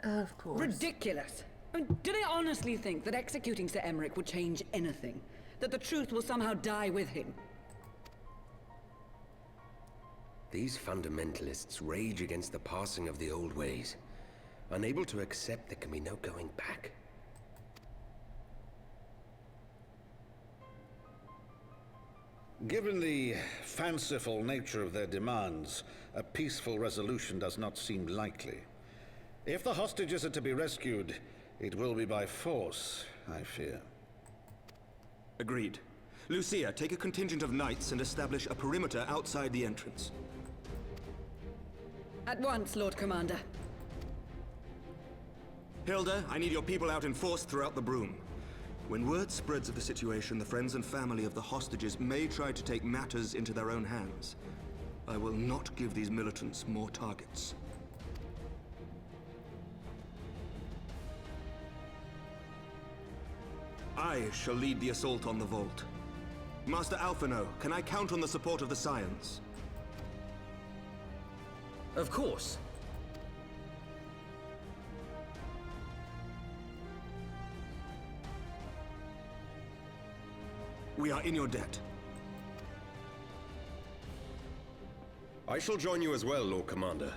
Of course. Ridiculous! I mean, do they honestly think that executing Sir Emmerich would change anything? That the truth will somehow die with him? These fundamentalists rage against the passing of the old ways, unable to accept there can be no going back. Given the fanciful nature of their demands, a peaceful resolution does not seem likely. If the hostages are to be rescued, it will be by force, I fear. Agreed. Lucia, take a contingent of knights and establish a perimeter outside the entrance. At once, Lord Commander. Hilda, I need your people out in force throughout the Broom. When word spreads of the situation, the friends and family of the hostages may try to take matters into their own hands. I will not give these militants more targets. I shall lead the assault on the vault. Master Alphino, can I count on the support of the Scions? Of course. We are in your debt. I shall join you as well, Lord Commander.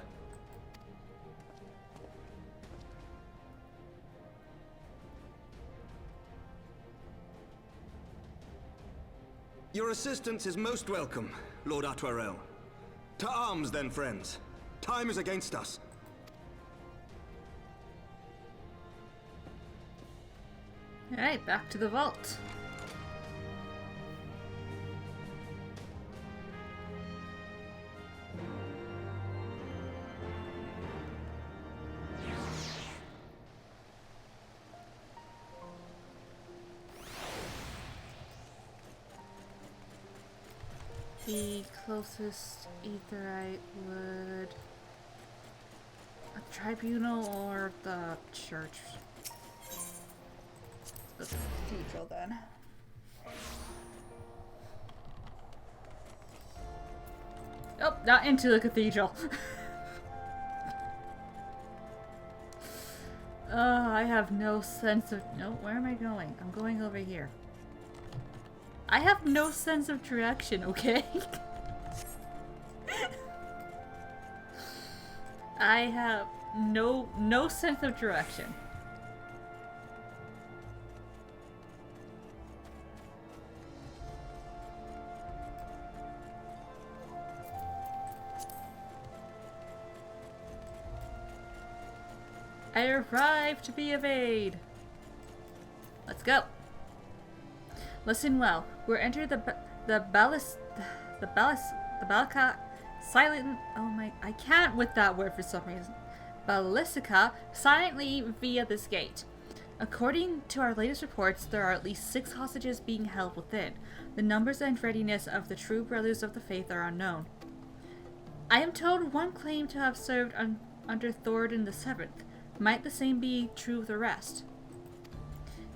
Your assistance is most welcome, Lord Atwarel. To arms, then, friends. Time is against us. Alright, back to the vault. The closest Aetherite would... a tribunal or the church? The cathedral, then. Oh, not into the cathedral. I have no sense of... No, where am I going? I'm going over here. I have no sense of direction, okay? I have no sense of direction. I arrived to be of aid. Let's go. Listen well. We're entering the Balaka silent. Oh my! I can't with that word for some reason. Ballistica silently via this gate. According to our latest reports, there are at least 6 hostages being held within. The numbers and readiness of the true brothers of the faith are unknown. I am told one claimed to have served under Thoradin the Seventh. Might the same be true of the rest?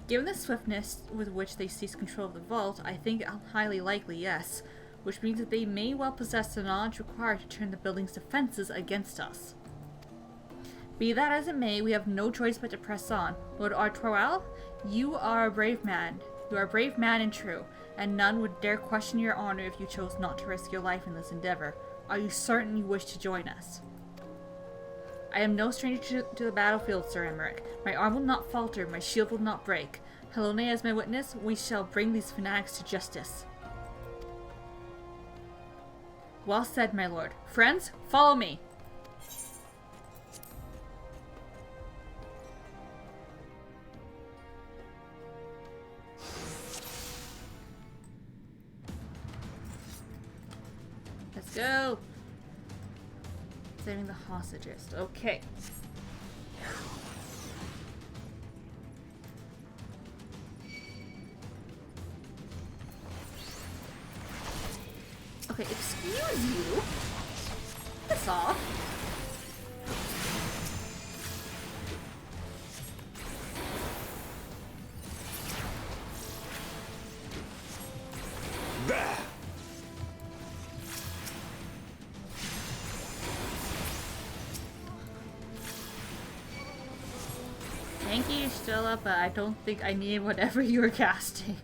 Given the swiftness with which they seize control of the vault, I think highly likely yes, which means that they may well possess the knowledge required to turn the building's defenses against us. Be that as it may, we have no choice but to press on. Lord Artois, you are a brave man. You are a brave man and true, and none would dare question your honor if you chose not to risk your life in this endeavor. Are you certain you wish to join us? I am no stranger to the battlefield, Sir Emmerich. My arm will not falter, my shield will not break. Helone as my witness, we shall bring these fanatics to justice. Well said, my lord. Friends, follow me! Let's go! Saving the hostages. Okay. Okay, excuse you. Piss off. Bah! Thank you, Stella, but I don't think I need whatever you were casting.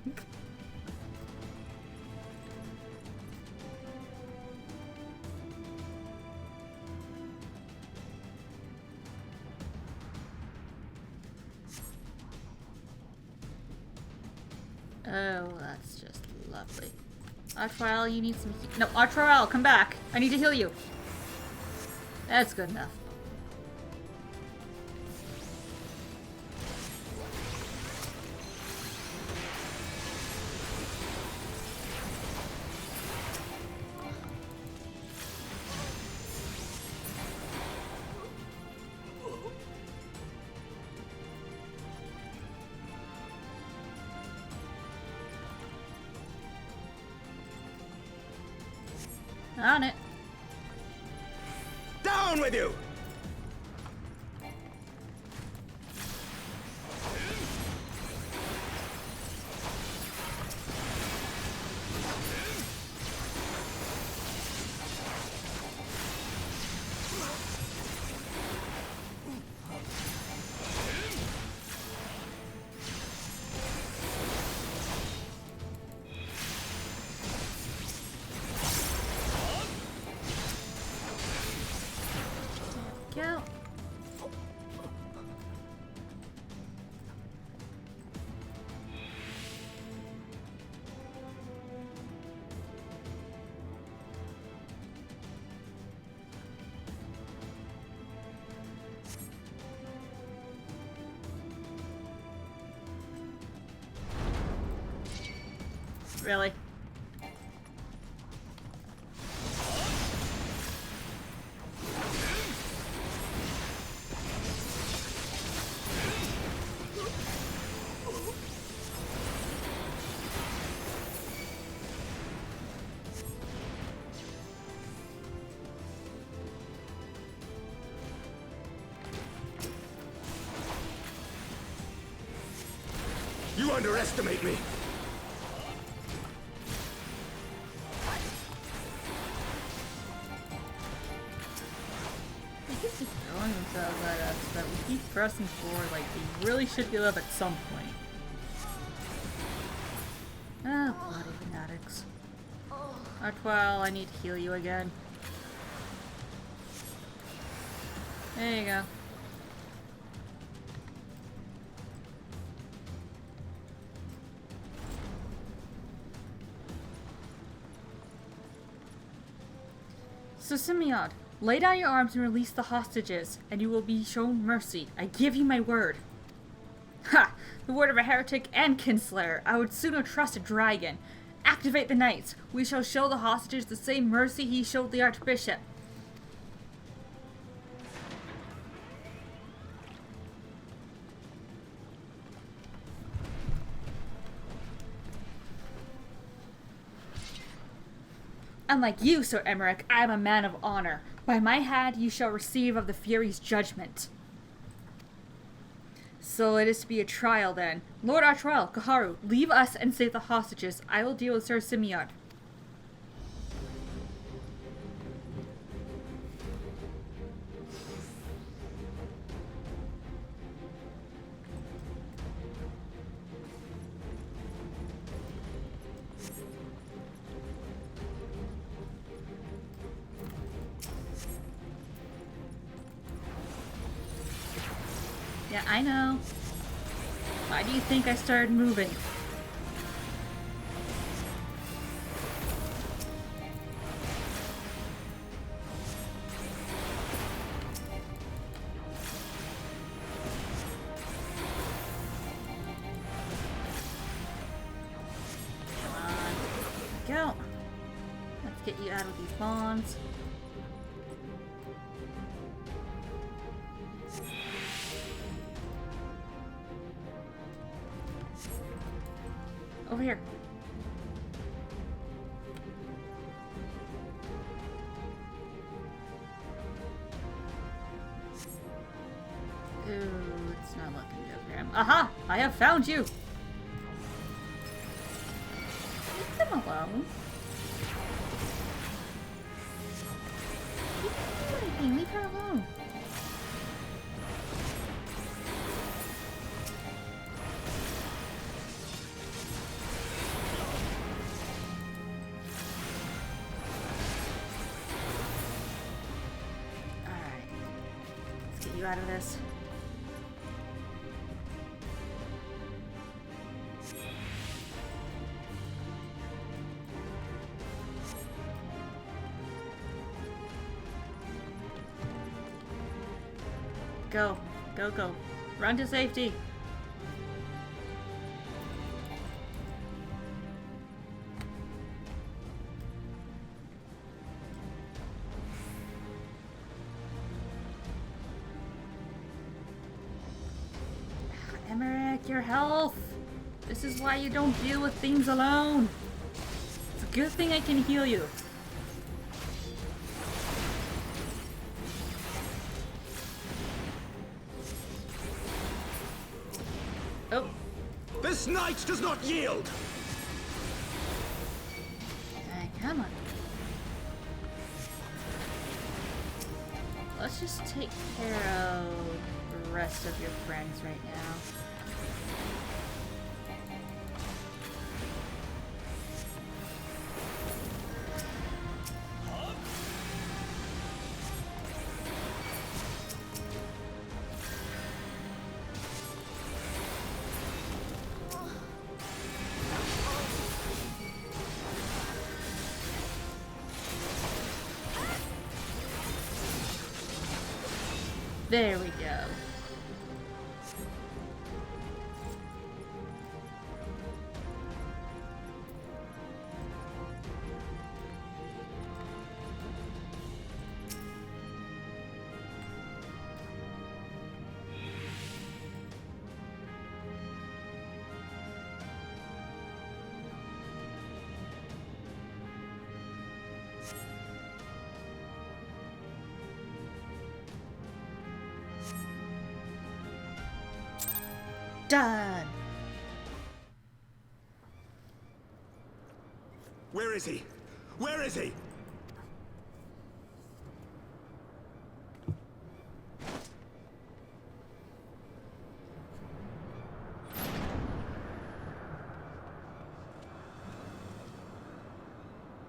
Oh, that's just lovely. Artroel, you need some no, Artroel, come back! I need to heal you! That's good enough. On it. Down with you! Go. Really? You underestimate me! They keep just throwing themselves at us, but we keep pressing forward like we really should give up at some point. Ah, bloody fanatics. Artois, I need to heal you again. There you go. So Simeon, lay down your arms and release the hostages, and you will be shown mercy. I give you my word. Ha! The word of a heretic and kinslayer. I would sooner trust a dragon. Activate the knights. We shall show the hostages the same mercy he showed the archbishop. Unlike you, Sir Emmerich, I am a man of honor. By my hand you shall receive of the Fury's judgment. So it is to be a trial then. Lord Artrell, Kaharu, leave us and save the hostages. I will deal with Sir Simeon. Yeah, I know. Why do you think I started moving? Come on. Go. Let's get you out of these bonds. Over here. Ooh, it's not looking good for him. Aha! I have found you! Leave them alone. She didn't do anything. Leave her alone. You out of this. Go. Go, go. Run to safety. Emmerich, your health. This is why you don't deal with things alone. It's a good thing I can heal you. Oh. This knight does not yield! Come on. Let's just take care of the rest of your friends right now. There we go. Done. Where is he? Where is he?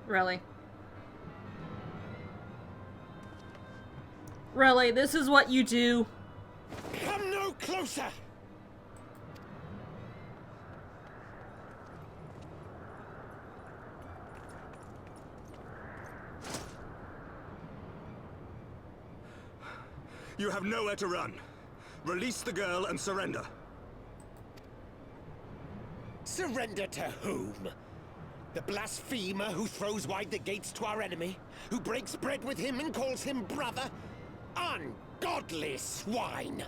Really? Really? This is what you do? Come no closer! You have nowhere to run. Release the girl and surrender. Surrender to whom? The blasphemer who throws wide the gates to our enemy? Who breaks bread with him and calls him brother? Ungodly swine!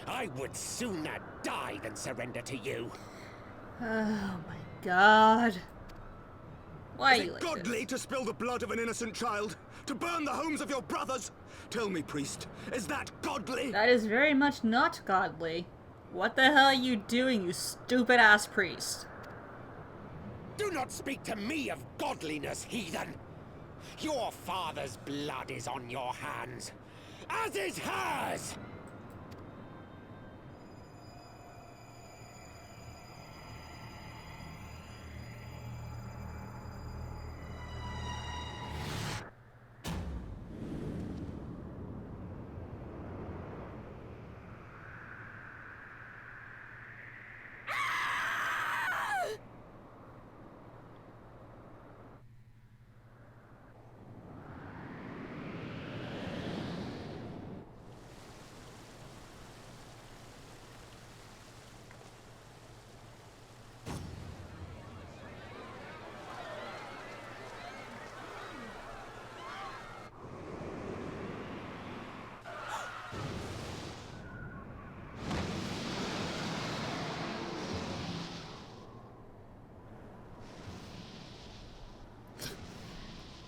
I would sooner die than surrender to you. Oh my god. Why Is are you it like godly to spill the blood of an innocent child? To burn the homes of your brothers? Tell me, priest, is that godly? That is very much not godly. What the hell are you doing, you stupid ass priest? Do not speak to me of godliness, heathen! Your father's blood is on your hands, as is hers!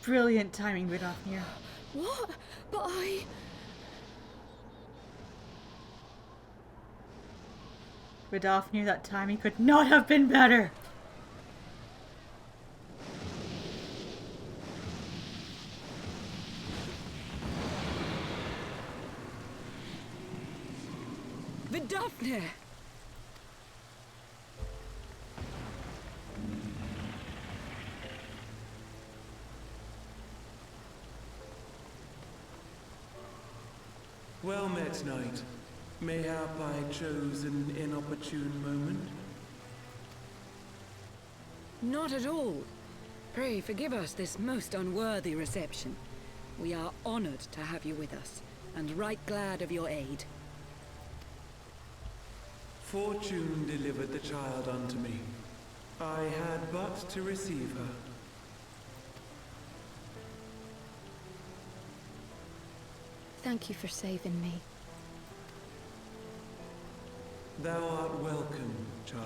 Brilliant timing, Vidofnir. What? But I... Vidofnir, that timing could not have been better. Vidofnir! Well met, knight. Mayhap I chose an inopportune moment? Not at all. Pray forgive us this most unworthy reception. We are honored to have you with us, and right glad of your aid. Fortune delivered the child unto me. I had but to receive her. Thank you for saving me. Thou art welcome, child.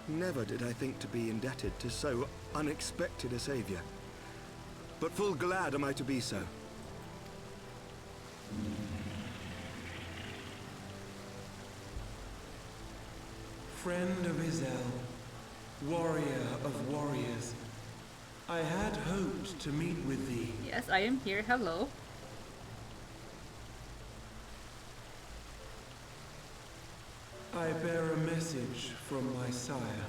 Never did I think to be indebted to so unexpected a savior. But full glad am I to be so. Friend of Izel, warrior of warriors, I had hoped to meet with thee. Yes, I am here. Hello. I bear a message from my sire.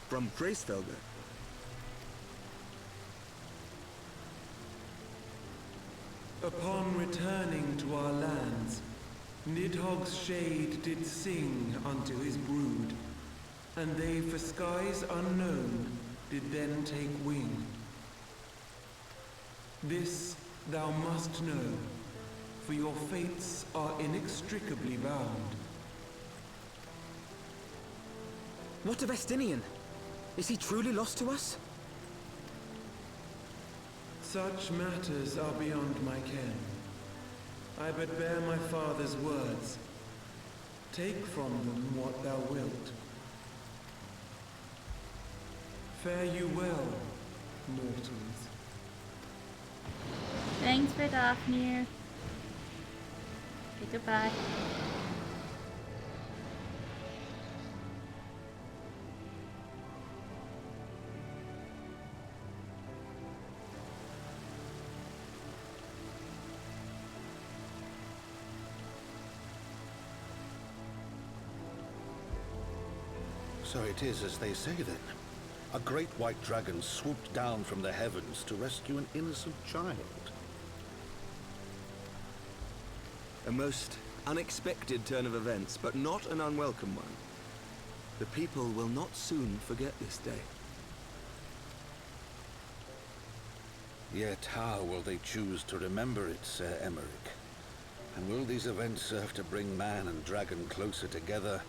From Gracefelder? Upon returning to our lands, Nidhogg's shade did sing unto his brood, and they for skies unknown did then take wing. This thou must know, for your fates are inextricably bound. What of Estinian? Is he truly lost to us? Such matters are beyond my ken. I but bear my father's words. Take from them what thou wilt. Fare you well, mortals. Thanks, Vidofnir. Okay, goodbye. So it is as they say then. A great white dragon swooped down from the heavens to rescue an innocent child. A most unexpected turn of events, but not an unwelcome one. The people will not soon forget this day. Yet how will they choose to remember it, Sir Emmerich? And will these events serve to bring man and dragon closer together,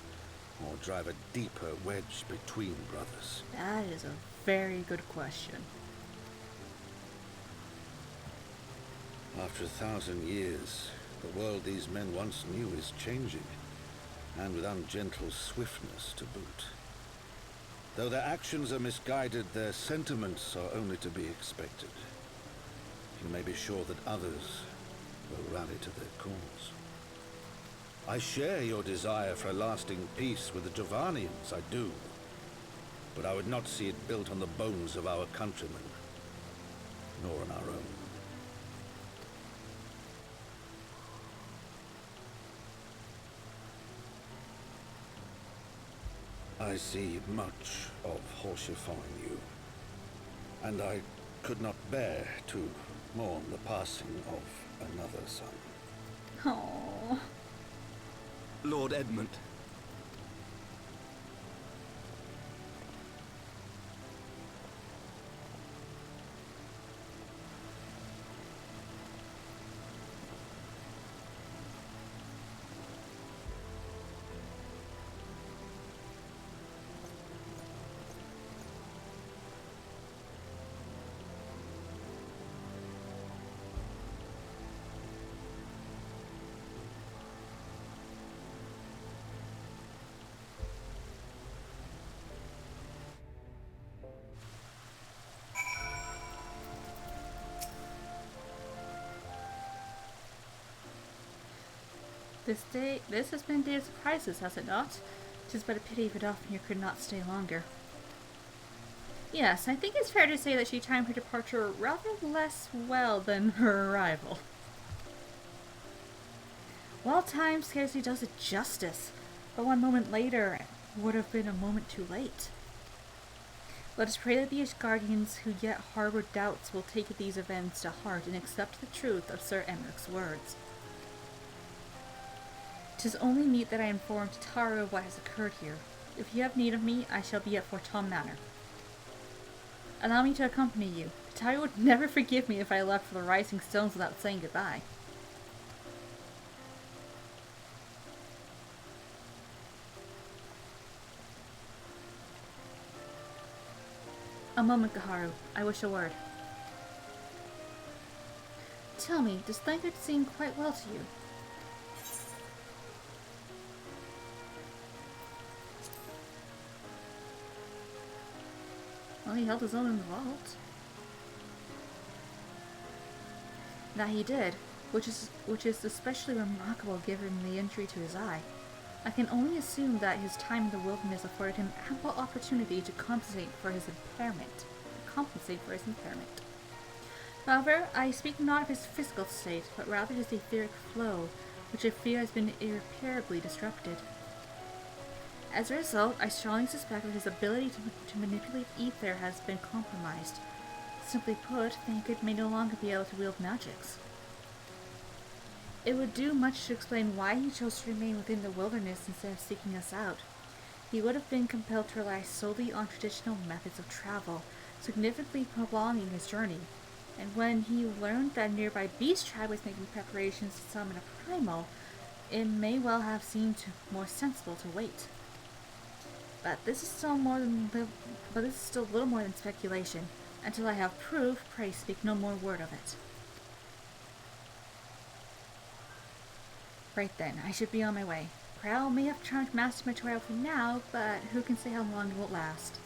or drive a deeper wedge between brothers? That is a very good question. After 1,000 years, the world these men once knew is changing, and with ungentle swiftness to boot. Though their actions are misguided, their sentiments are only to be expected. You may be sure that others will rally to their cause. I share your desire for a lasting peace with the Jovanians, I do. But I would not see it built on the bones of our countrymen, nor on our own. I see much of Horsefon in you, and I could not bear to mourn the passing of another son. Aww. Lord Edmund. This has been a day of surprises, has it not? 'Tis but a pity Vidofnir could not stay longer. Yes, I think it's fair to say that she timed her departure rather less well than her arrival. Well, time scarcely does it justice, but 1 moment later would have been a moment too late. Let us pray that the Guardians who yet harbor doubts will take these events to heart and accept the truth of Sir Emmerich's words. 'Tis only meet that I inform Tataru of what has occurred here. If you have need of me, I shall be at Forton Manor. Allow me to accompany you. Tataru would never forgive me if I left for the Rising Stones without saying goodbye. A moment, Gaharu. I wish a word. Tell me, does Thancred seem quite well to you? Well, he held his own in the vault. That he did, which is especially remarkable given the injury to his eye. I can only assume that his time in the wilderness afforded him ample opportunity to compensate for his impairment. However, I speak not of his physical state, but rather his etheric flow, which I fear has been irreparably disrupted. As a result, I strongly suspect that his ability to manipulate ether has been compromised. Simply put, Thancred may no longer be able to wield magics. It would do much to explain why he chose to remain within the wilderness instead of seeking us out. He would have been compelled to rely solely on traditional methods of travel, significantly prolonging his journey. And when he learned that a nearby beast tribe was making preparations to summon a primal, it may well have seemed more sensible to wait. But this is still little more than speculation. Until I have proof, pray speak no more word of it. Right then, I should be on my way. Prowl may have charmed Master Matorial for now, but who can say how long it will last?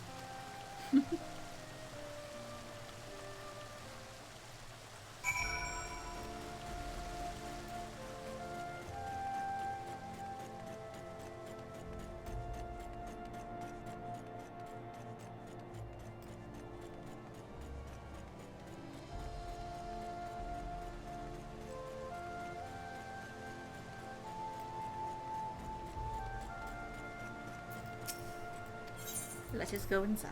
Let's just go inside.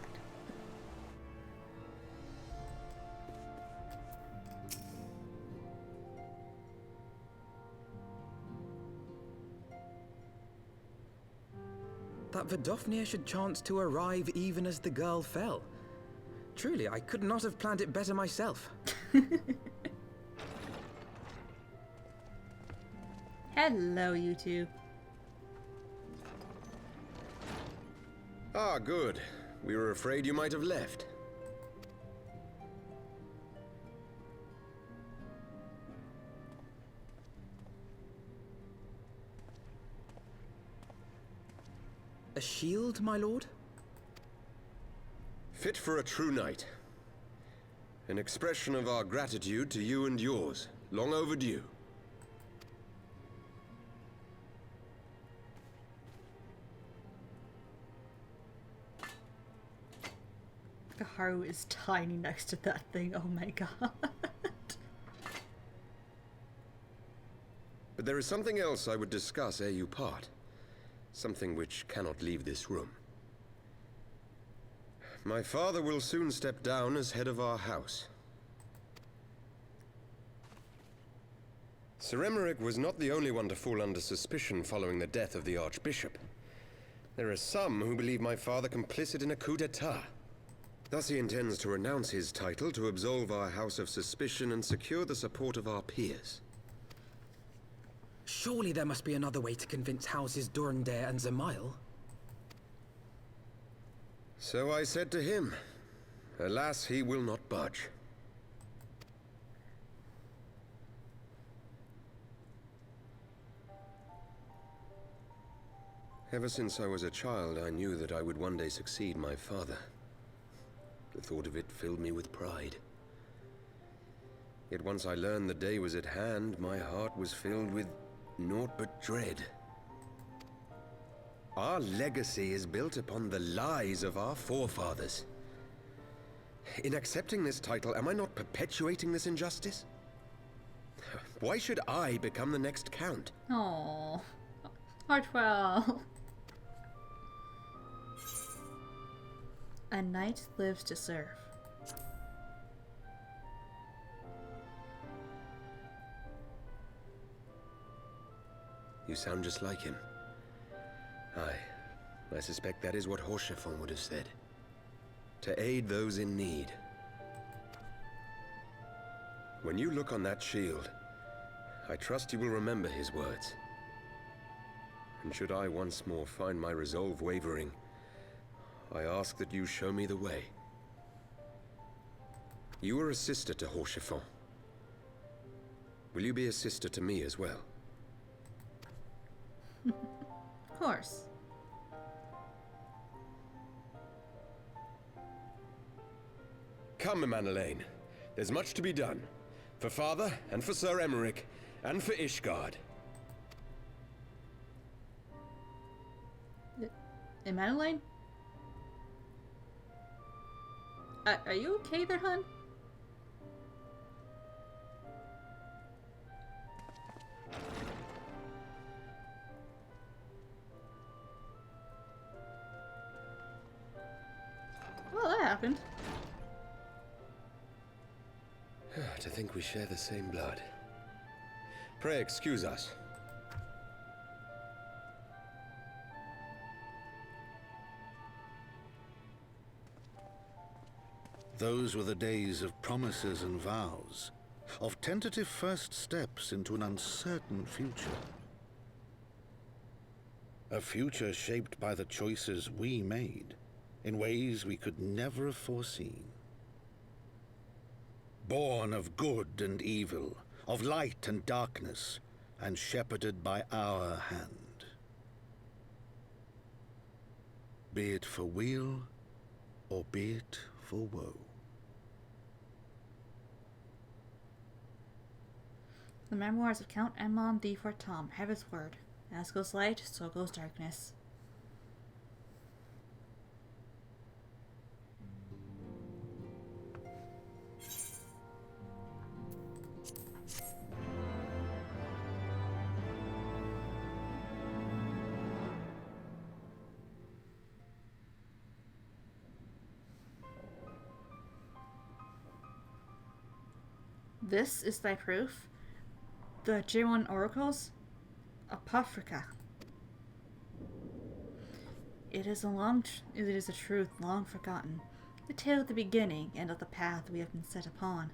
That Vidofnir should chance to arrive even as the girl fell. Truly, I could not have planned it better myself. Hello, you two. Ah, good. We were afraid you might have left. A shield, my lord? Fit for a true knight. An expression of our gratitude to you and yours. Long overdue. The Haru is tiny next to that thing. Oh my god. But there is something else I would discuss ere you part. Something which cannot leave this room. My father will soon step down as head of our house. Sir Emmerich was not the only one to fall under suspicion following the death of the Archbishop. There are some who believe my father complicit in a coup d'etat. Thus he intends to renounce his title to absolve our house of suspicion and secure the support of our peers. Surely there must be another way to convince houses Durandare and Zemail. So I said to him. Alas, he will not budge. Ever since I was a child, I knew that I would one day succeed my father. The thought of it filled me with pride. Yet once I learned the day was at hand, my heart was filled with naught but dread. Our legacy is built upon the lies of our forefathers. In accepting this title, am I not perpetuating this injustice? Why should I become the next count? Oh, Hartwell. A knight lives to serve. You sound just like him. Aye, I suspect that is what Horschiffon would have said. To aid those in need. When you look on that shield, I trust you will remember his words. And should I once more find my resolve wavering, I ask that you show me the way. You are a sister to Horschiffon. Will you be a sister to me as well? Of course. Come, Emanelaine. There's much to be done. For father, and for Sir Emmerich, and for Ishgard. Emanelaine? Are you okay there, hon? Well, that happened. To think we share the same blood. Pray excuse us. Those were the days of promises and vows, of tentative first steps into an uncertain future. A future shaped by the choices we made, in ways we could never have foreseen. Born of good and evil, of light and darkness, and shepherded by our hand. Be it for weal, or be it for woe. The Memoirs of Count Aemon D. Fortom, Heavensward. As goes light, so goes darkness. This is thy proof? The J1 oracles? Apocrypha. It is a truth long forgotten, the tale of the beginning and of the path we have been set upon.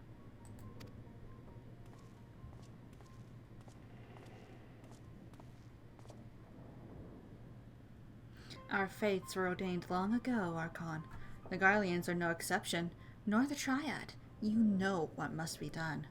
Our fates were ordained long ago, Archon. The Garleans are no exception, nor the Triad. You know what must be done.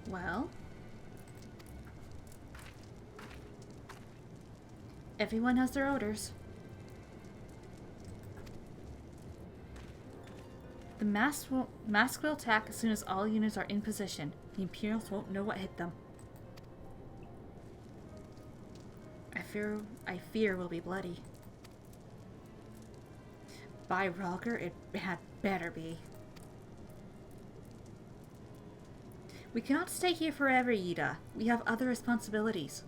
Well, everyone has their orders. The mask will attack as soon as all units are in position. The Imperials won't know what hit them. I fear will be bloody. By Roger, it had better be. We cannot stay here forever, Ida. We have other responsibilities.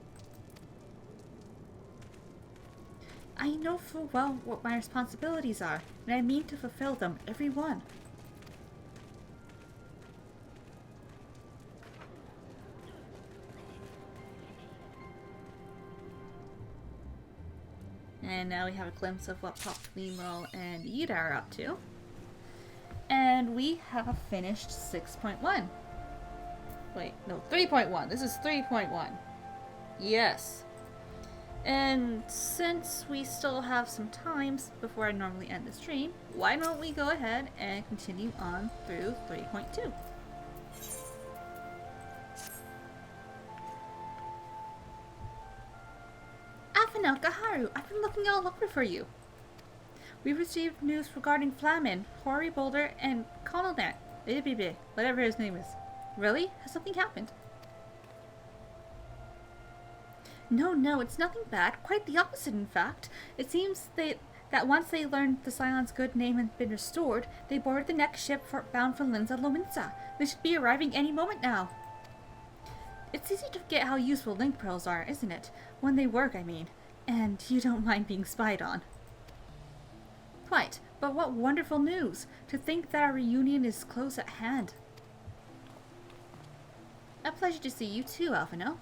I know full well what my responsibilities are, and I mean to fulfill them, every one. And now we have a glimpse of what Pop Limo and Ida are up to. And we have finished 6.1. Wait, no, 3.1. This is 3.1. Yes. And since we still have some times before I normally end the stream, why don't we go ahead and continue on through 3.2. Afanel Gaharu, I've been looking all over for you. We received news regarding Flamin, Hori Boulder, and Conaldan, whatever his name is. Really? Has something happened? No, it's nothing bad. Quite the opposite, in fact. It seems that once they learned the Scion's good name had been restored, they boarded the next ship bound for Linza Lominsa. They should be arriving any moment now. It's easy to forget how useful link pearls are, isn't it? When they work, I mean. And you don't mind being spied on. Quite. But what wonderful news! To think that our reunion is close at hand. A pleasure to see you too, Alphino.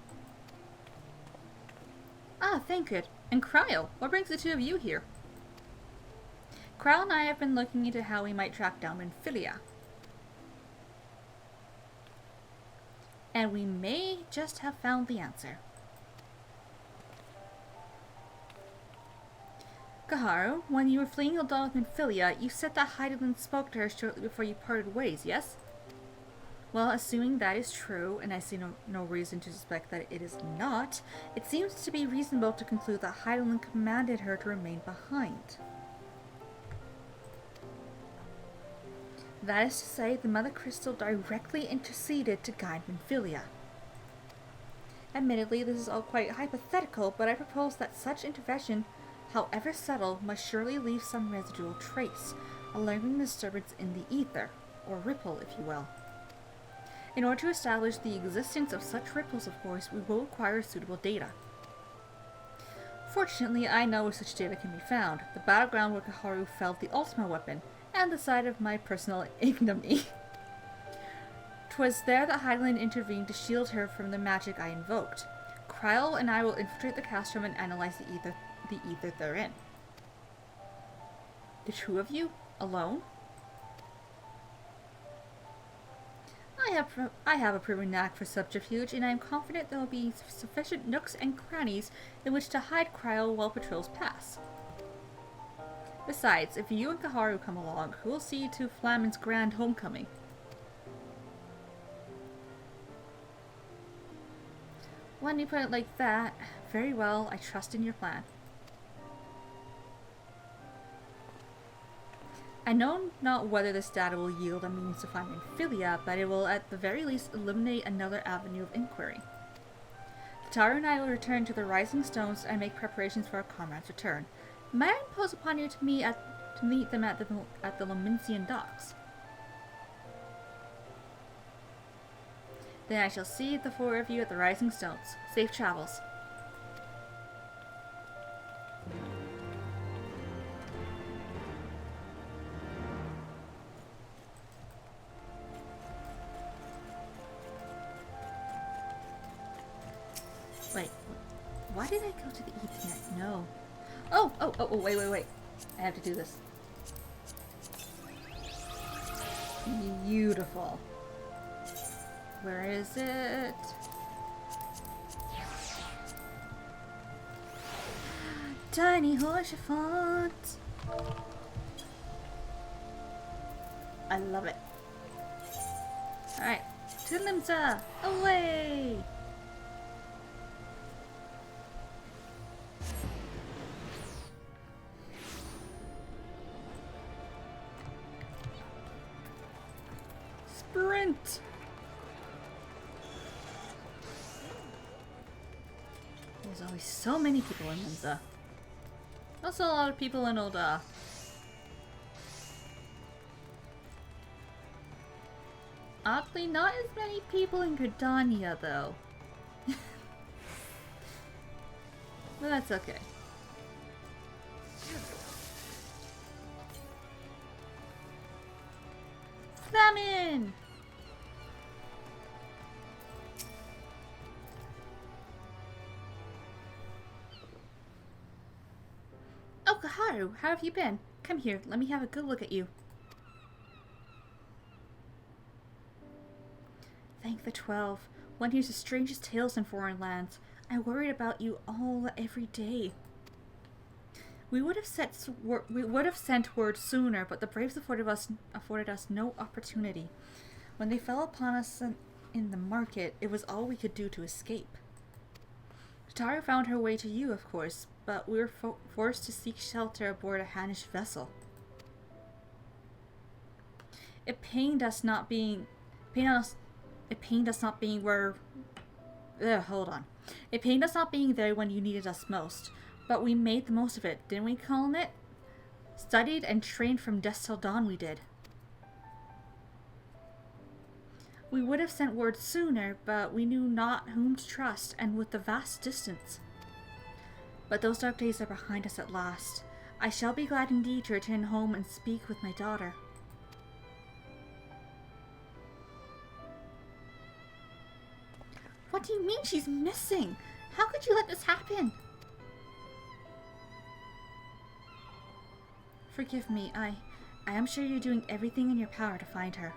Ah, thank you. And Cryo, what brings the two of you here? Cryo and I have been looking into how we might track down Minfilia. And we may just have found the answer. Gaharu, when you were fleeing Eldon with Minfilia, you said that Heidelin spoke to her shortly before you parted ways, yes? Well, assuming that is true, and I see no reason to suspect that it is not, it seems to be reasonable to conclude that Heidelin commanded her to remain behind. That is to say, the Mother Crystal directly interceded to guide Minfilia. Admittedly, this is all quite hypothetical, but I propose that such intervention, however subtle, must surely leave some residual trace, a lingering disturbance in the ether, or ripple, if you will. In order to establish the existence of such ripples, of course, we will require suitable data. Fortunately, I know where such data can be found, the battleground where Gaharu felled the Ultima weapon, and the site of my personal ignominy. 'Twas there that Heidelin intervened to shield her from the magic I invoked. Kryl and I will infiltrate the castrum and analyze the ether therein. The two of you? Alone? I have a proven knack for subterfuge, and I am confident there will be sufficient nooks and crannies in which to hide Kryl while patrols pass. Besides, if you and Gaharu come along, who will see to Flamin's grand homecoming? When you put it like that, very well, I trust in your plan. I know not whether this data will yield a means to finding Philia, but it will at the very least illuminate another avenue of inquiry. Tataru and I will return to the Rising Stones and make preparations for our comrade's return. May I impose upon you to meet them at the Lomincian docks? Then I shall see the four of you at the Rising Stones. Safe travels. Wait, why did I go to the Ethernet? No. Oh, wait. I have to do this. Beautiful. Where is it? Tiny horse font. I love it. Alright, to Limsa! Away! Sprint! There's always so many people in Limsa. Also a lot of people in Ul'dah. Oddly, not as many people in Gridania, though. But that's okay. Flamin! Oh, Kaharu, how have you been? Come here, let me have a good look at you. Thank the 12. One hears the strangest tales in foreign lands. I worried about you all every day. We would have sent word sooner, but the Braves afforded us no opportunity. When they fell upon us in the market, it was all we could do to escape. Tataru found her way to you, of course, but we were forced to seek shelter aboard a Hannish vessel. It pained us not being where. It pained us not being there when you needed us most. But we made the most of it, didn't we, Colonel? Studied and trained from dusk till dawn, we did. We would have sent word sooner, but we knew not whom to trust, and with the vast distance. But those dark days are behind us at last. I shall be glad indeed to return home and speak with my daughter. What do you mean she's missing? How could you let this happen? Forgive me, I am sure you're doing everything in your power to find her.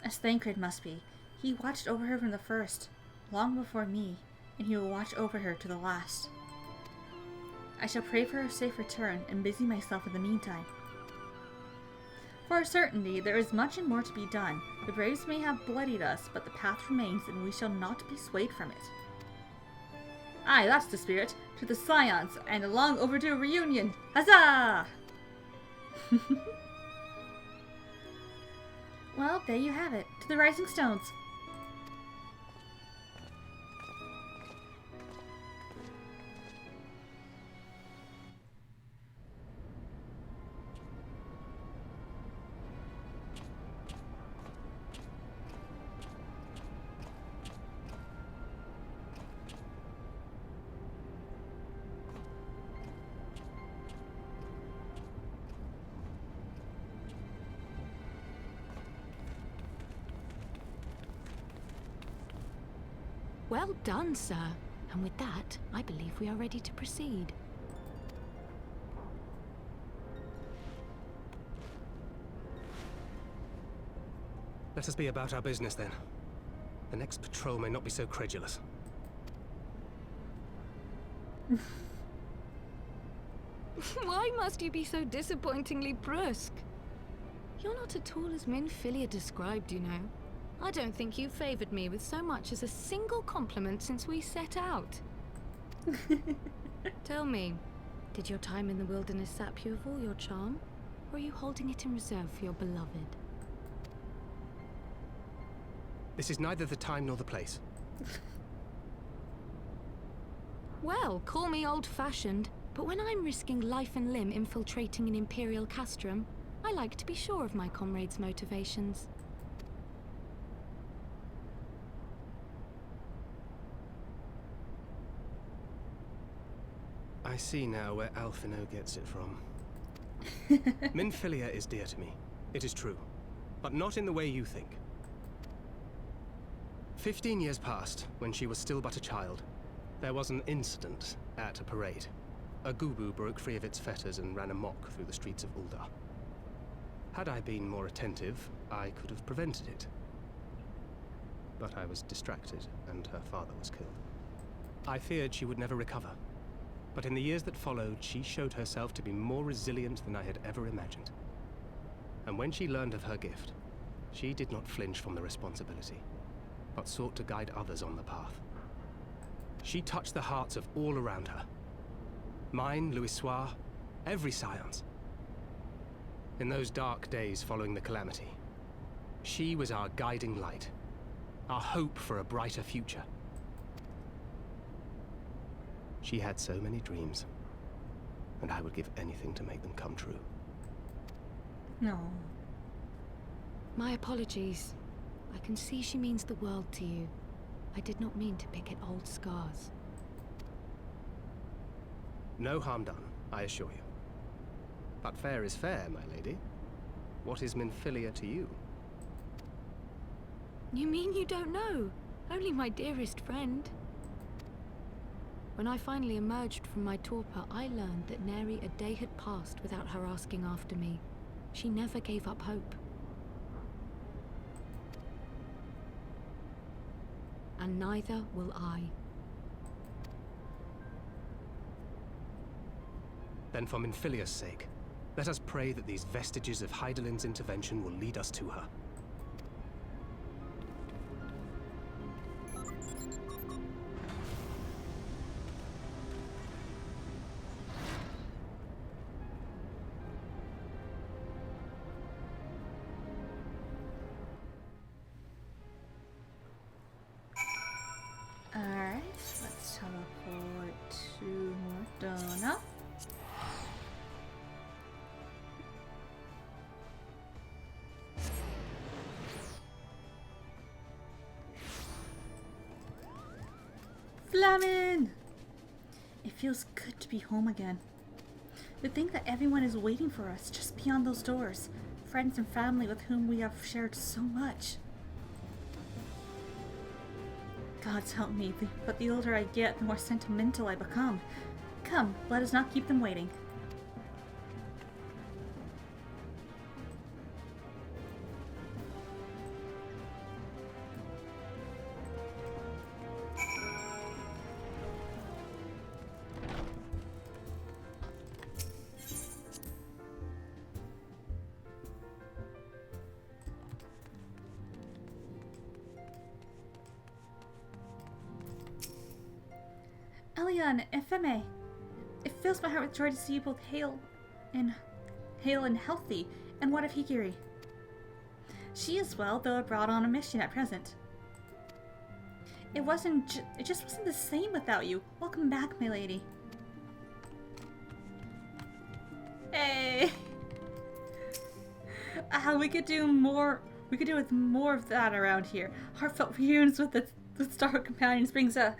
As Thancred must be. He watched over her from the first, long before me, and he will watch over her to the last. I shall pray for her safe return and busy myself in the meantime. For a certainty, there is much and more to be done. The Braves may have bloodied us, but the path remains, and we shall not be swayed from it. Aye, that's the spirit. To the Scions, and a long overdue reunion. Huzzah! Well, there you have it. To the Rising Stones. Well done, sir. And with that, I believe we are ready to proceed. Let us be about our business then. The next patrol may not be so credulous. Why must you be so disappointingly brusque? You're not at all as Min Philia described, you know. I don't think you favored me with so much as a single compliment since we set out. Tell me, did your time in the wilderness sap you of all your charm? Or are you holding it in reserve for your beloved? This is neither the time nor the place. Well, call me old-fashioned, but when I'm risking life and limb infiltrating an Imperial castrum, I like to be sure of my comrades' motivations. I see now where Alphino gets it from. Minfilia is dear to me. It is true. But not in the way you think. 15 years passed, when she was still but a child. There was an incident at a parade. A Gubu broke free of its fetters and ran amok through the streets of Ul'dah. Had I been more attentive, I could have prevented it. But I was distracted, and her father was killed. I feared she would never recover. But in the years that followed, she showed herself to be more resilient than I had ever imagined. And when she learned of her gift, she did not flinch from the responsibility, but sought to guide others on the path. She touched the hearts of all around her. Mine, Louisoix, every science. In those dark days following the calamity, she was our guiding light, our hope for a brighter future. She had so many dreams, and I would give anything to make them come true. No. My apologies. I can see she means the world to you. I did not mean to pick at old scars. No harm done, I assure you. But fair is fair, my lady. What is Minfilia to you? You mean you don't know? Only my dearest friend. When I finally emerged from my torpor, I learned that nary a day had passed without her asking after me. She never gave up hope. And neither will I. Then for Minfilia's sake, let us pray that these vestiges of Hydaelyn's intervention will lead us to her. Alright, let's teleport to Mordona. Flamin! It feels good to be home again. To think that everyone is waiting for us just beyond those doors. Friends and family with whom we have shared so much. God's help me, but the older I get, the more sentimental I become. Come, let us not keep them waiting. Elian, Efeme, it fills my heart with joy to see you both hale and healthy. And what of Hikiri? She is well, though abroad on a mission at present. It just wasn't the same without you. Welcome back, my lady. Hey! We could do more. We could do with more of that around here. Heartfelt reunions with Star Companions brings a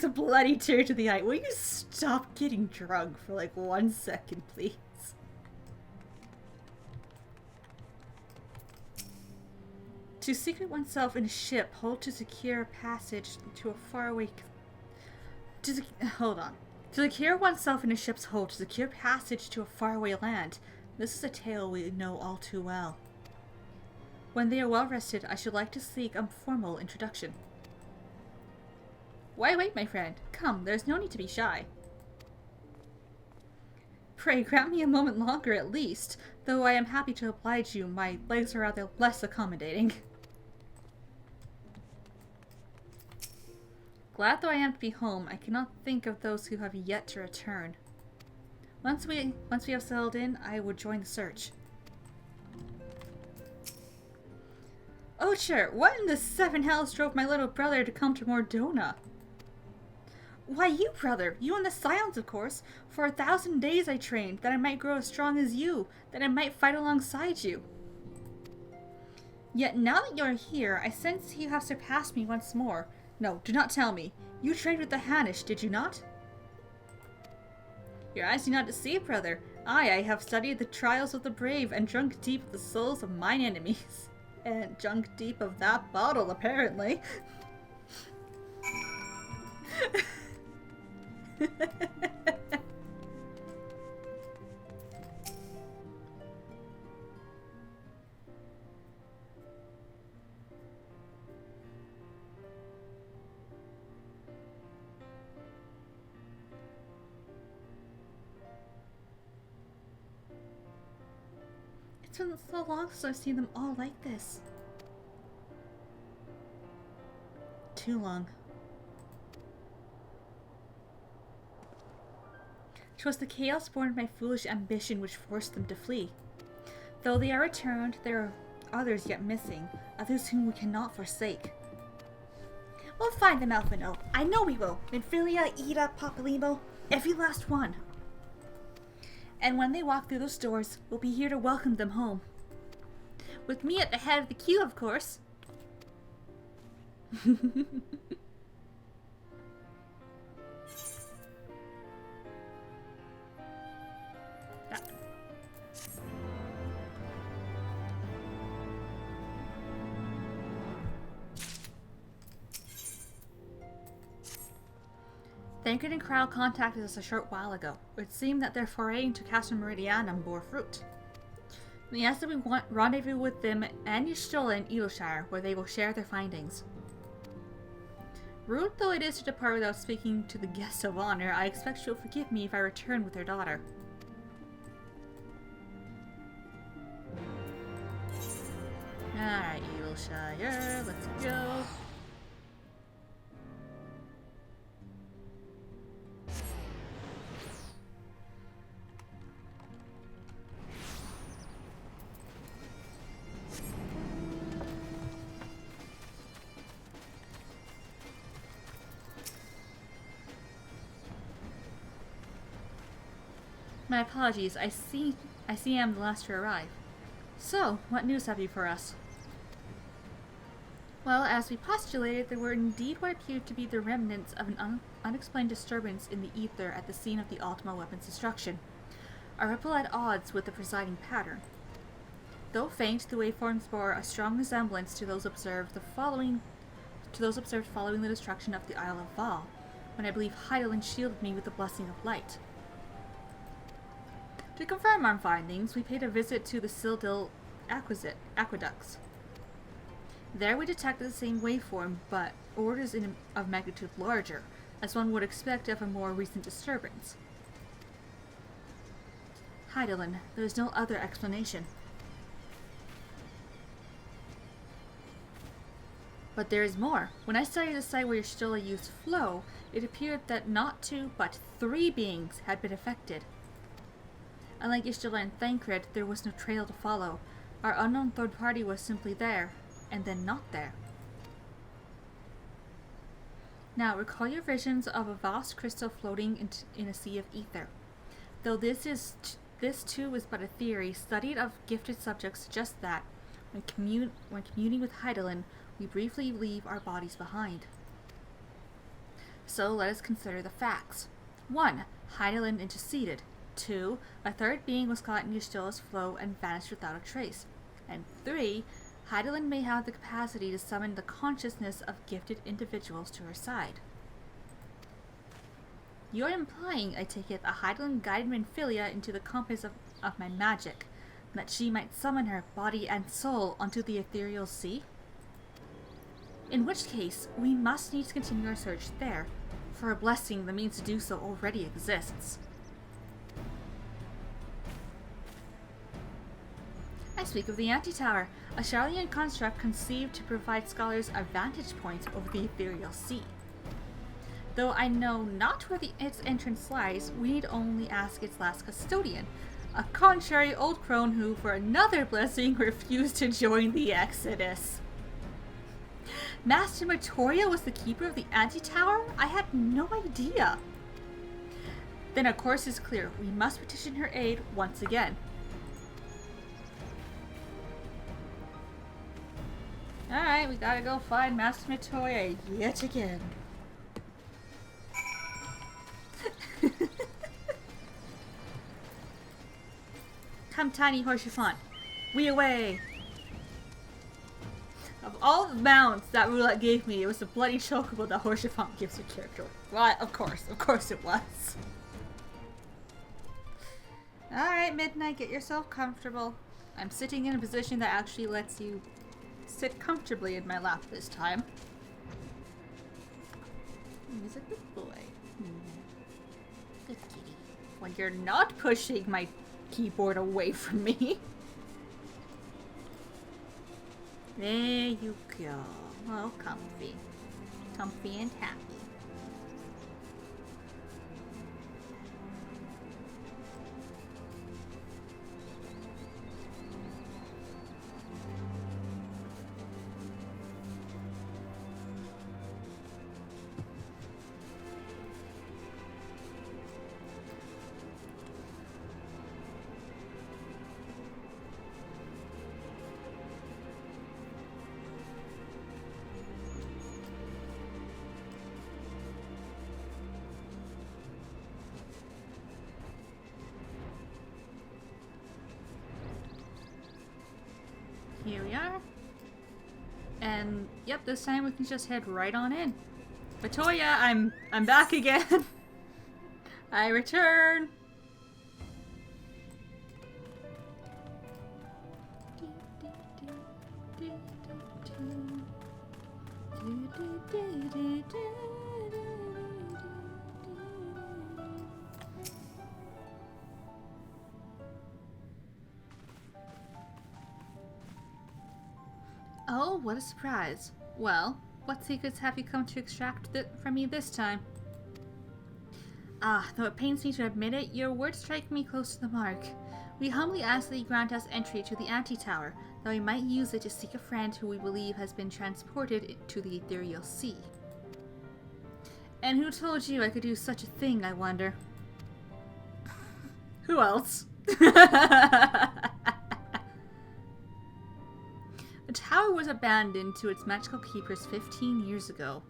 bloody tear to the eye. Will you stop getting drunk for like 1 second, please? To secret oneself in a ship, hold to secure passage to a faraway... Hold on. To secure oneself in a ship's hold to secure passage to a faraway land. This is a tale we know all too well. When they are well rested, I should like to seek a formal introduction. Why wait, my friend? Come, there's no need to be shy. Pray, grant me a moment longer at least, though I am happy to oblige you. My legs are rather less accommodating. Glad though I am to be home, I cannot think of those who have yet to return. Once we have settled in, I would join the search. Oh sure, what in the seven hells drove my little brother to come to Mordona? Why you, brother, you and the Scions, of course. For 1,000 days I trained, that I might grow as strong as you, that I might fight alongside you. Yet now that you are here, I sense you have surpassed me once more. No, do not tell me. You trained with the Hanish, did you not? Your eyes do not deceive, brother. I have studied the trials of the brave and drunk deep of the souls of mine enemies. And drunk deep of that bottle, apparently. It's been so long since I've seen them all like this. Too long. 'Twas the chaos born of my foolish ambition which forced them to flee. Though they are returned, there are others yet missing, others whom we cannot forsake. We'll find them, Alphino. I know we will. Minfilia, Ida, Papalimo, every last one. And when they walk through those doors, we'll be here to welcome them home. With me at the head of the queue, of course. Thancred and Krau contacted us a short while ago. It seemed that their foray into Castle Meridianum bore fruit. They asked that we rendezvous with them and Y'shtola in Edelshire, where they will share their findings. Rude though it is to depart without speaking to the guest of honor, I expect she'll forgive me if I return with her daughter. Alright, Edelshire, let's go. My apologies, I see I'm the last to arrive. So, what news have you for us? Well, as we postulated, there were indeed what appeared to be the remnants of an unexplained disturbance in the ether at the scene of the Ultima weapon's destruction. A ripple at odds with the presiding pattern. Though faint, the waveforms bore a strong resemblance to those observed following the destruction of the Isle of Val, when I believe Hydaelyn shielded me with the blessing of light. To confirm our findings, we paid a visit to the Sildil aqueducts. There we detected the same waveform, but orders of magnitude larger, as one would expect of a more recent disturbance. Hydaelyn, there is no other explanation. But there is more. When I studied the site where Y'shtola used flow, it appeared that not 2, but 3 beings had been affected. Unlike Y'shtola and Thancred, there was no trail to follow. Our unknown third party was simply there, and then not there. Now, recall your visions of a vast crystal floating in a sea of ether. Though this too is but a theory, studied of gifted subjects suggests that, when communing with Hydaelyn, we briefly leave our bodies behind. So let us consider the facts. 1. Hydaelyn interceded. 2. A third being was caught in Y'shtola's flow and vanished without a trace. And 3. Hydaelyn may have the capacity to summon the consciousness of gifted individuals to her side. You're implying, I take it, that Hydaelyn guided Minfilia into the compass of my magic, and that she might summon her body and soul onto the ethereal sea? In which case, we must needs continue our search there. For a blessing, the means to do so already exists. I speak of the Antitower, a Charlian construct conceived to provide scholars a vantage point over the ethereal sea. Though I know not where its entrance lies, we need only ask its last custodian, a contrary old crone who, for another blessing, refused to join the Exodus. Master Matoria was the keeper of the Antitower? I had no idea. Then our course is clear. We must petition her aid once again. Alright, we gotta go find Master Matoria yet again. Come, tiny horsefant. We away! Of all the mounts that roulette gave me, it was the bloody chocobo that horsefant gives your character. Well, of course it was. Alright, Midnight, get yourself comfortable. I'm sitting in a position that actually lets you sit comfortably in my lap this time. He's a good boy. Good kitty. When you're not pushing my keyboard away from me. There you go. Oh, comfy. Comfy and happy. Here we are. And yep, this time we can just head right on in. Matoya, I'm back again. I return. Oh, what a surprise. Well, what secrets have you come to extract from me this time? Ah, though it pains me to admit it, your words strike me close to the mark. We humbly ask that you grant us entry to the Antitower, that we might use it to seek a friend who we believe has been transported to the Ethereal Sea. And who told you I could do such a thing, I wonder? Who else? The tower was abandoned to its magical keepers 15 years ago.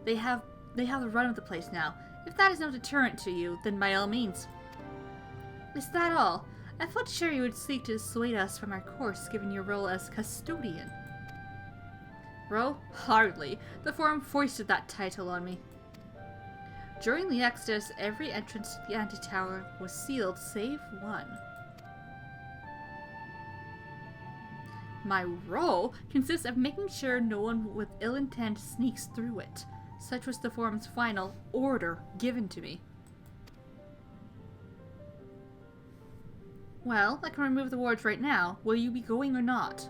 They have the run of the place now. If that is no deterrent to you, then by all means. Is that all? I felt sure you would seek to dissuade us from our course, given your role as custodian. Role? Hardly. The Forum foisted that title on me. During the Exodus, every entrance to the Antitower was sealed save one. My role consists of making sure no one with ill intent sneaks through it. Such was the Forum's final order given to me. Well, I can remove the wards right now. Will you be going or not?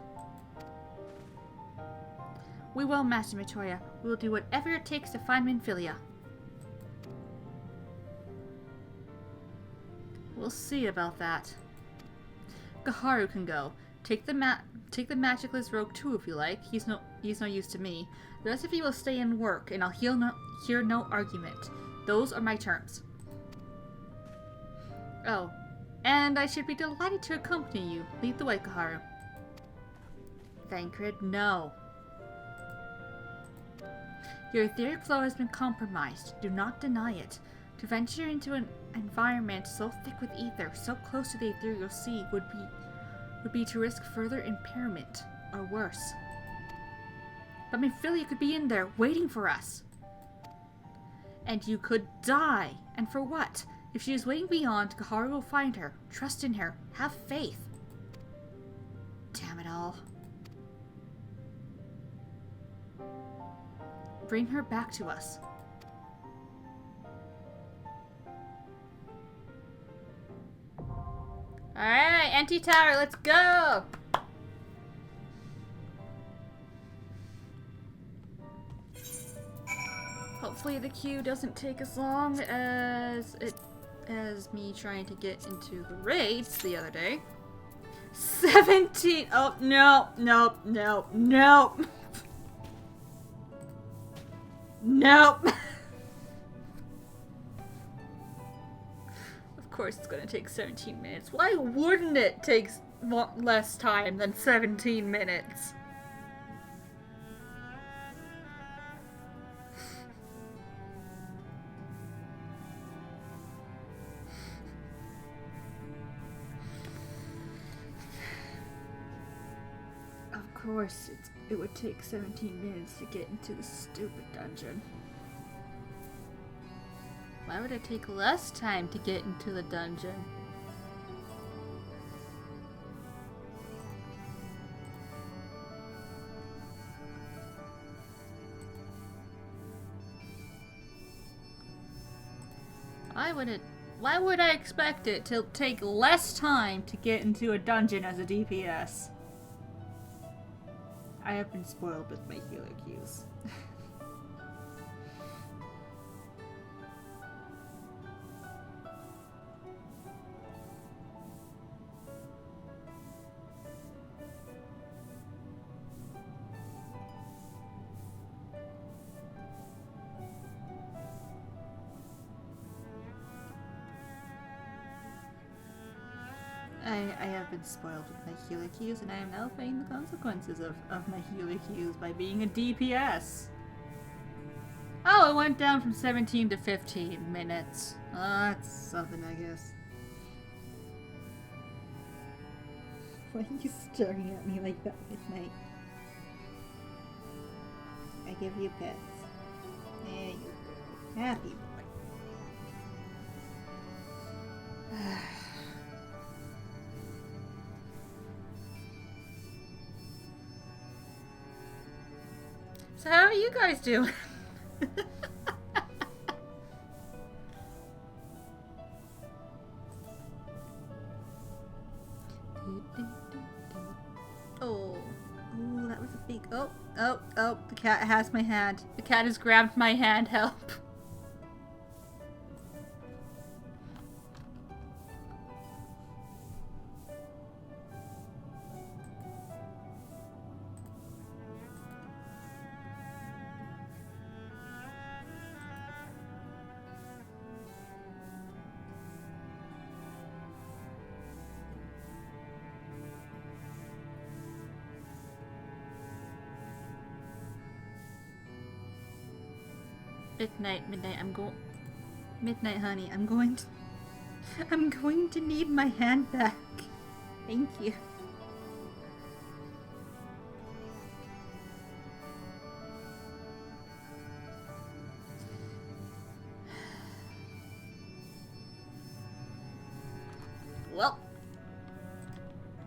We will, Master Matoya. We will do whatever it takes to find Minfilia. We'll see about that. Gaharu can go. Take the magicless rogue too if you like. He's no use to me. The rest of you will stay and work, and I'll hear no argument. Those are my terms. Oh, and I should be delighted to accompany you. Lead the way, Gaharu. Thancred, no. Your etheric flow has been compromised. Do not deny it. To venture into an environment so thick with ether, so close to the ethereal sea, would be to risk further impairment, or worse. But Minfilia could be in there, waiting for us. And you could die. And for what? If she is waiting beyond, Gaharu will find her. Trust in her. Have faith. Damn it all. Bring her back to us. Alright, Antitower, let's go! Hopefully the queue doesn't take as long as me trying to get into the raids the other day. 17. Oh, no, no, no, no. Nope. Of course it's gonna take 17 minutes. Why wouldn't it take less time than 17 minutes? Of course it would take 17 minutes to get into the stupid dungeon. Why would it take less time to get into the dungeon? Why would I expect it to take less time to get into a dungeon as a DPS? I have been spoiled with my healer queues. I have been spoiled with my healer queues, and I am now paying the consequences of my healer queues by being a DPS. Oh, it went down from 17 to 15 minutes. That's something, I guess. Why are you staring at me like that, Midnight? I give you pets. There you go. Happy boy. So how are you guys doing? Oh, that was a big. Oh, the cat has my hand. The cat has grabbed my hand. Help. Midnight, Midnight, honey, I'm going to need my hand back. Thank you. Well,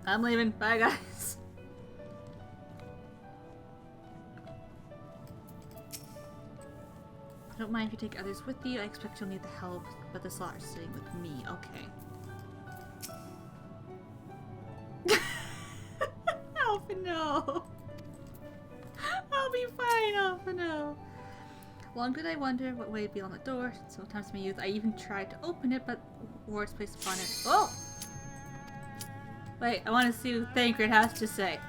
I'm leaving. Bye, guys. Don't mind if you take others with you. I expect you'll need the help, but the slot is staying with me. Okay. Alpha, no. I'll be fine, Alpha, no. Long did I wonder what way it'd be on the door. Sometimes in my youth, I even tried to open it, but wards placed upon it. Oh! Wait, I want to see what Thancred has to say.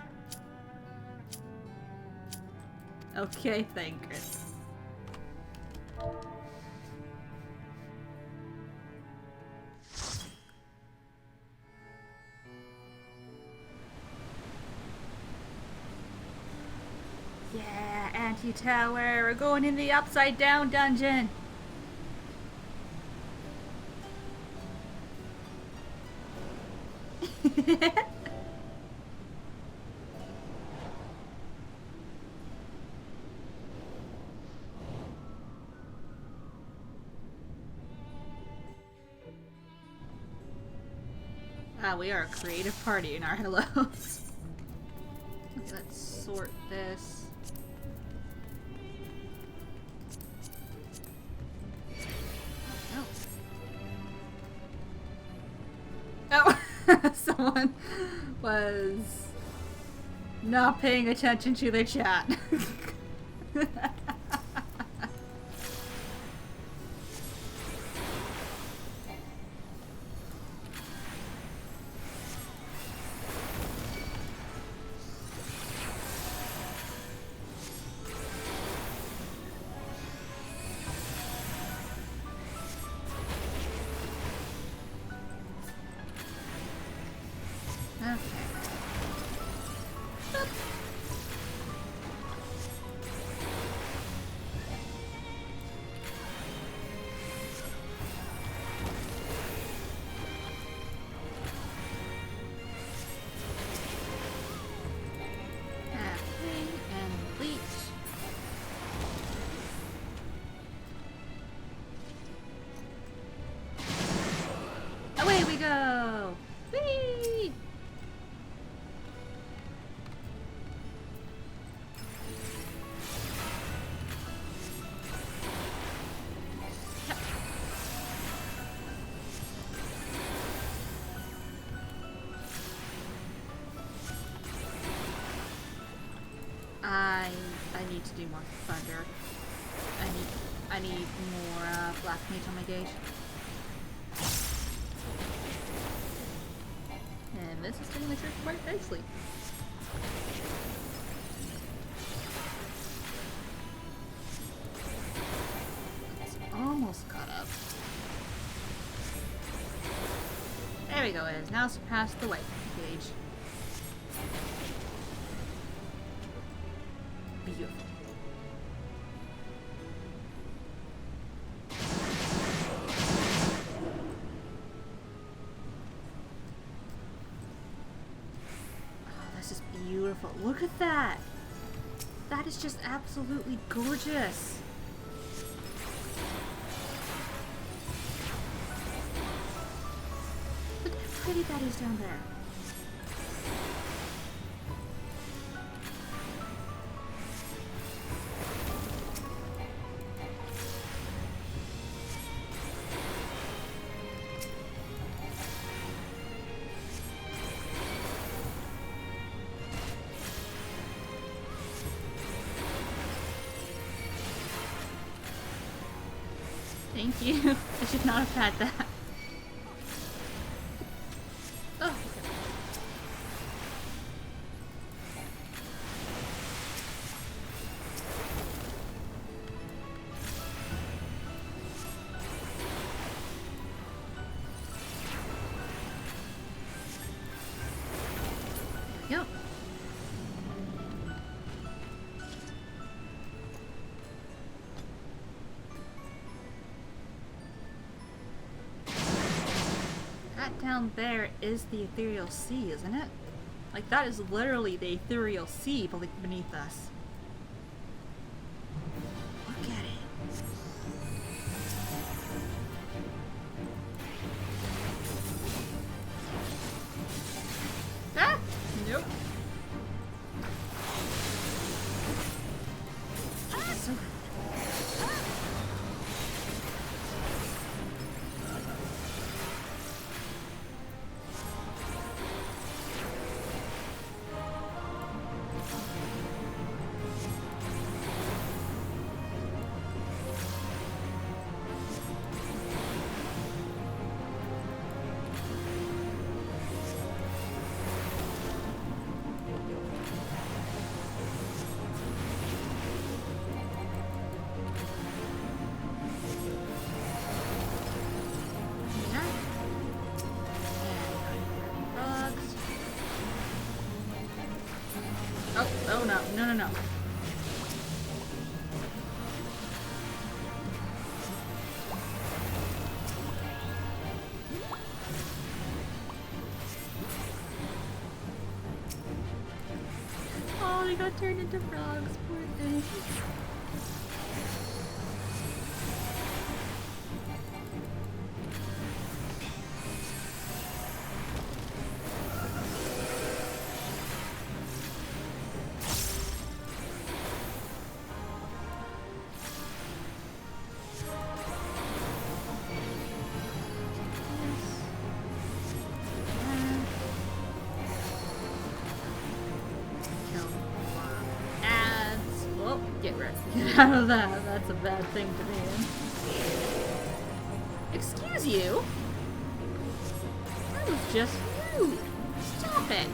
Okay, Thancred. Yeah, anti-tower. We're going in the upside down dungeon. We are a creative party in our hellos. Okay, let's sort this. Oh. Someone was not paying attention to their chat. need to do more thunder. I need more black meat on my gauge. And this is doing the trick quite nicely. It's almost caught up. There we go, it has now surpassed the white gauge. Beautiful. Oh, this is beautiful. Look at that! That is just absolutely gorgeous. Look how pretty that is down there. Thank you. I should not have had that. Oh, okay. Yep. That down there is the ethereal sea, isn't it? Like, that is literally the ethereal sea beneath us. Look at it. Ah! Nope. So oh no, no, no, no. Oh, they got turned into frogs, poor thing. Get out of that. That's a bad thing to be in. Excuse you? That was just rude. Stop it.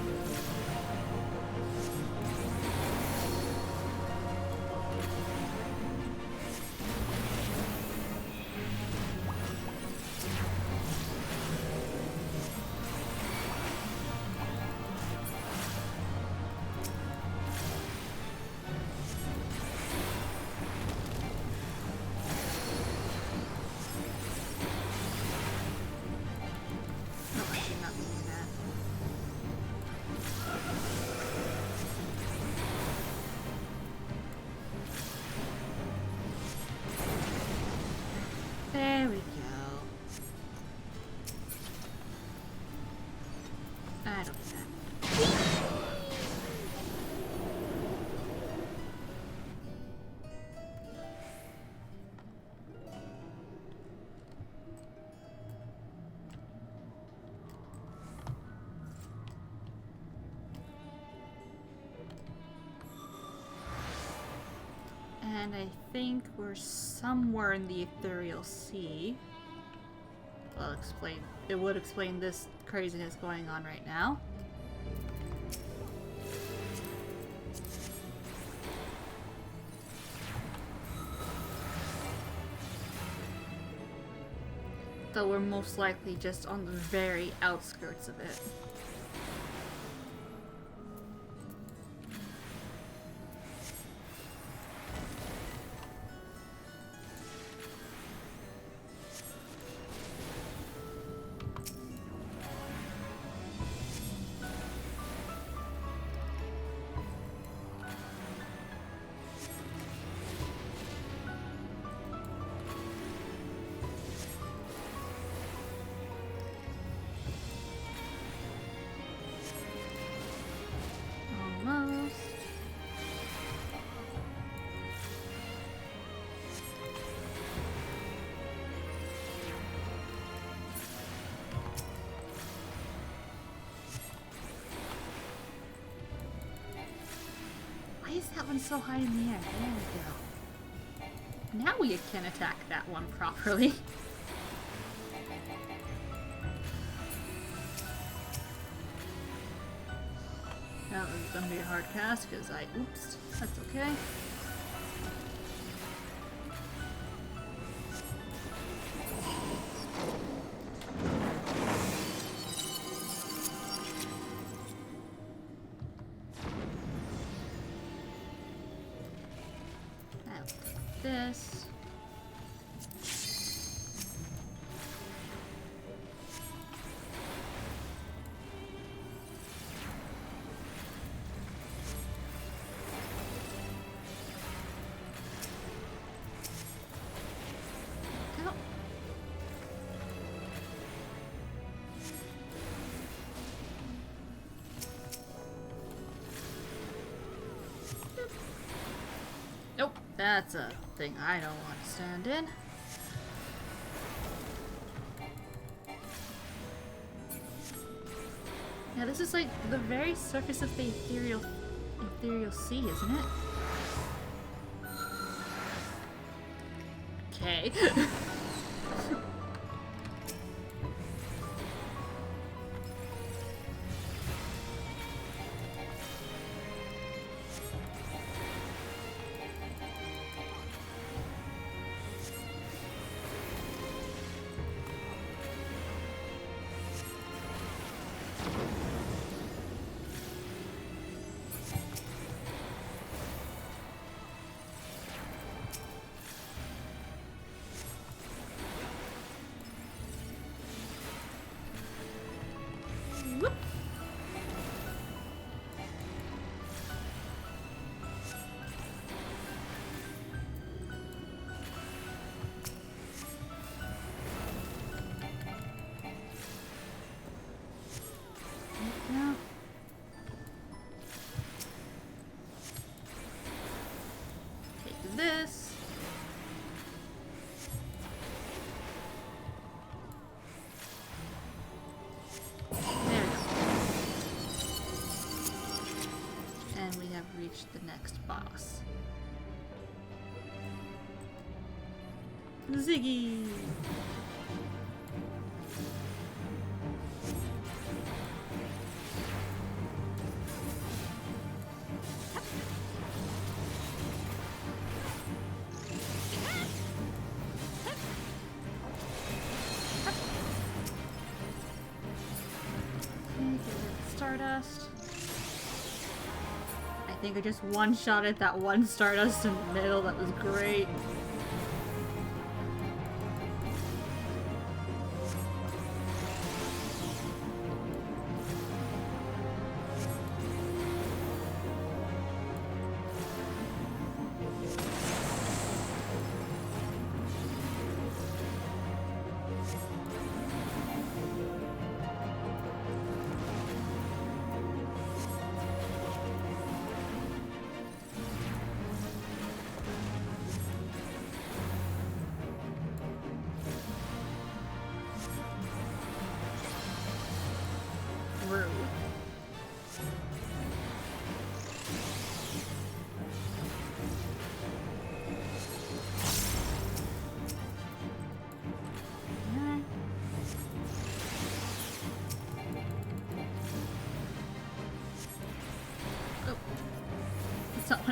There we go. I don't know. And I think we're somewhere in the Ethereal Sea. Well, it would explain this craziness going on right now. Though we're most likely just on the very outskirts of it. Almost. Why is that one so high in the air? There we go. Now we can attack that one properly. That was gonna be a hard cast because oops, that's okay. Now, this. Nope, that's a thing I don't want to stand in. Yeah, this is like the very surface of the ethereal sea, isn't it? Okay. Whoop. Now. Take this. Reach the next boss. Ziggy! Okay, get Stardust. I think I just one-shotted that one Stardust in the middle. That was great.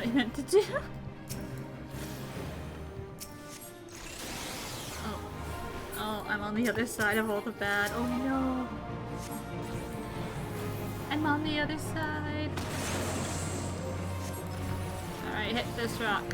meant to do. Oh. Oh, I'm on the other side of all the bad. Oh no. I'm on the other side. Alright, hit this rock.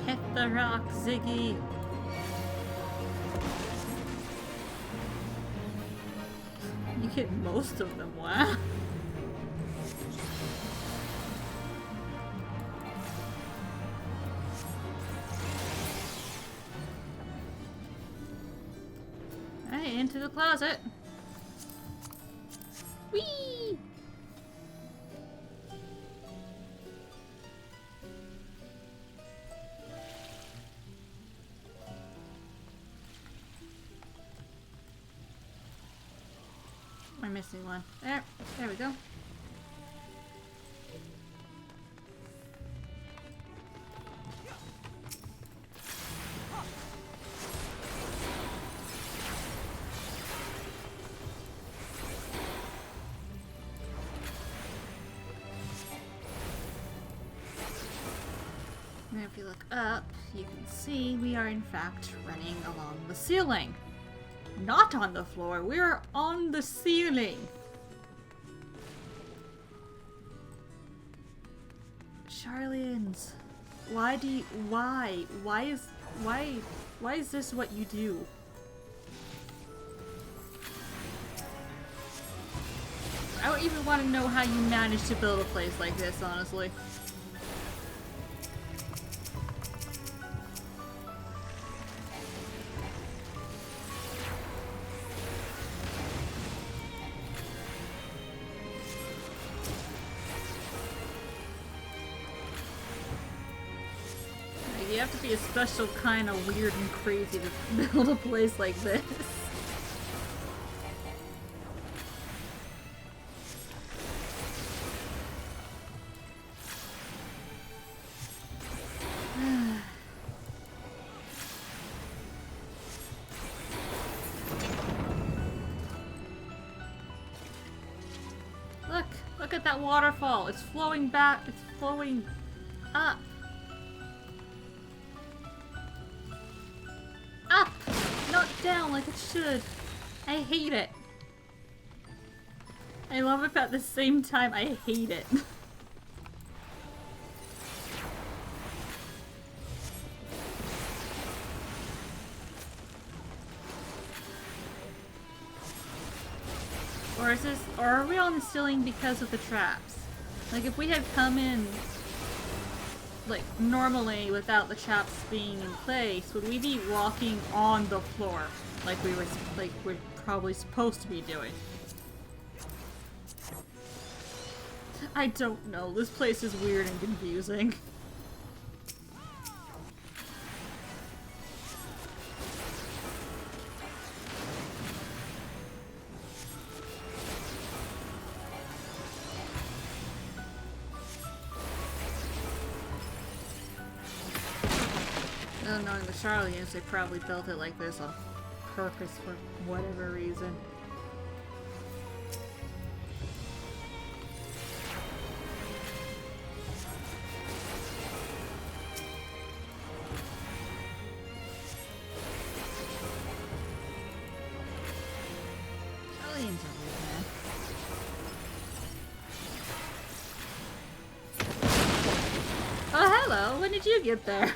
Hit the rock, Ziggy. You hit most of them, wow. Alright, into the closet. Whee! We're missing one. There we go. And if you look up, you can see we are in fact running along the ceiling. Not on the floor, we're on the ceiling. Charlians, why is this what you do? I don't even want to know how you managed to build a place like this, honestly. You have to be a special kind of weird and crazy to build a place like this. Look at that waterfall. It's flowing back. It's flowing up. Up! Not down like it should. I hate it. I love it, but at the same time, I hate it. Or are we on the ceiling because of the traps? Like, if we had come in like normally without the traps being in place, would we be walking on the floor like we're probably supposed to be doing? I don't know. This place is weird and confusing. Knowing the Charlians, they probably built it like this on purpose for whatever reason. Charlians are weird, man. Oh, hello! When did you get there?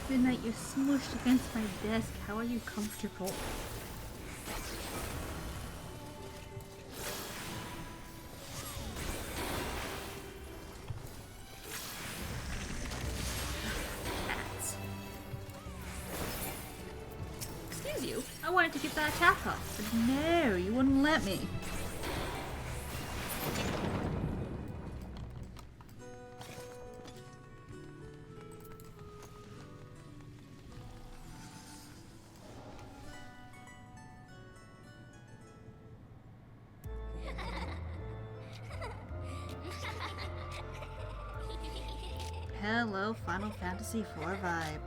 Midnight, you're smushed against my desk. How are you comfortable? with you. I wanted to get that attack off, but no, you wouldn't let me. Hello, Final Fantasy IV vibes.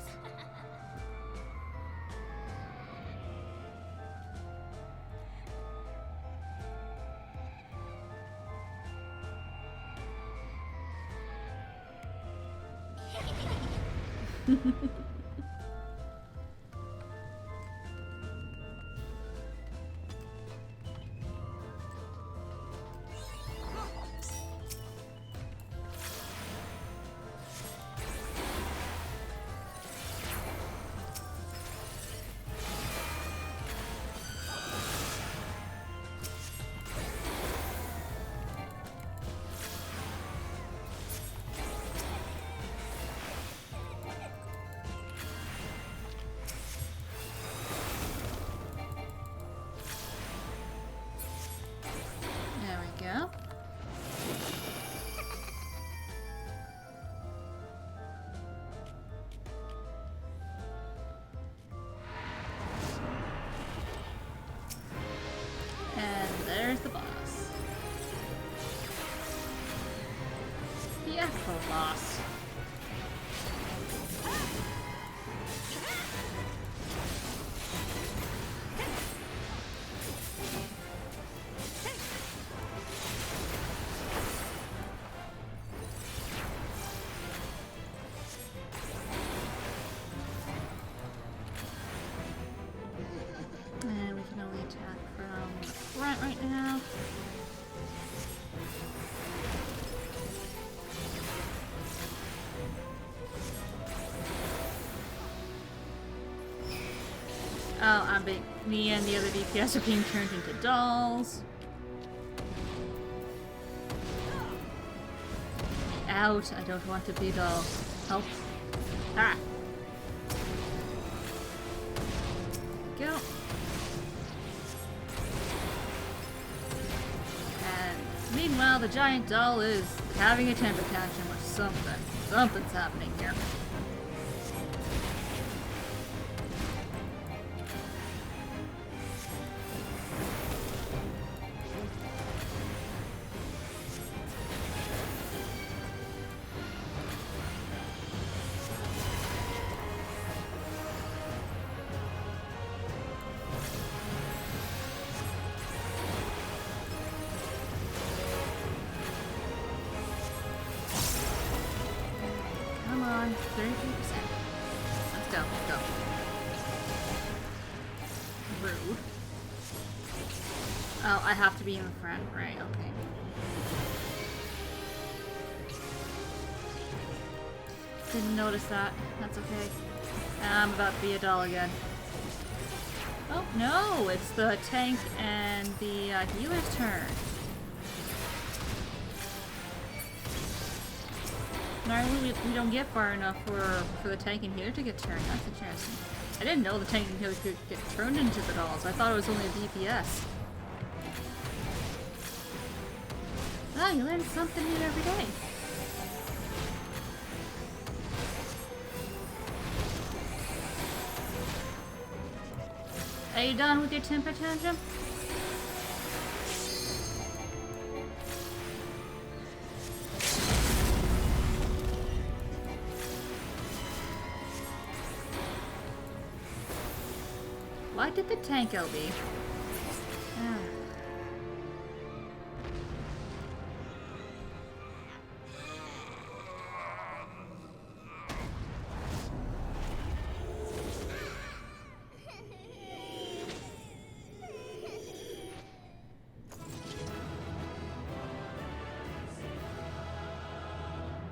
Go. And there's the boss. The actual boss. Right now. Oh, me and the other DPS are being turned into dolls. Out! I don't want to be a doll. Help! Ah! Go. Meanwhile, the giant doll is having a temper tantrum or something. Something's happening here. Come on, 33%. Let's go, let's go. Rude. Oh, I have to be in the front, right, okay. Didn't notice that. That's okay. I'm about to be a doll again. Oh, no! It's the tank and the healer's turn. Normally we don't get far enough for the tank and healer to get turned. That's interesting. I didn't know the tank and healer could get turned into the dolls. I thought it was only a DPS. Ah, you learn something new every day. Are you done with your temper tantrum? Why did the tank LB? Ah.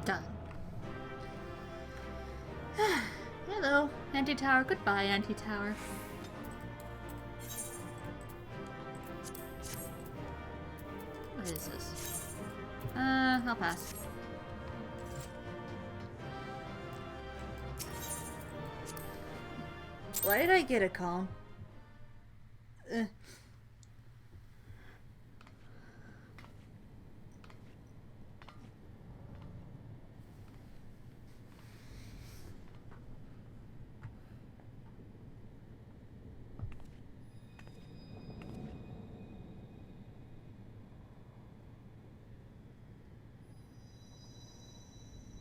Done. Hello, anti-tower. Goodbye, anti-tower. What is this? I'll pass. Why did I get a calm?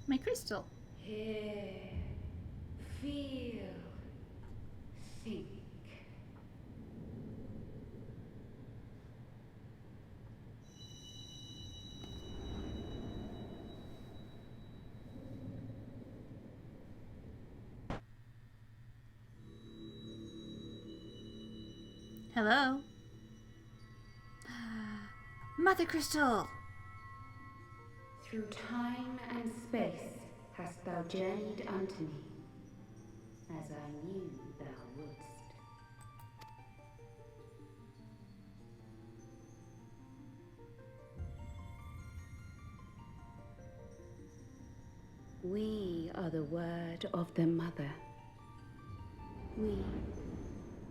My crystal. Hear, feel, think. Hello? Mother Crystal! Through time and space hast thou journeyed unto me, as I knew thou wouldst. We are the word of the Mother. We,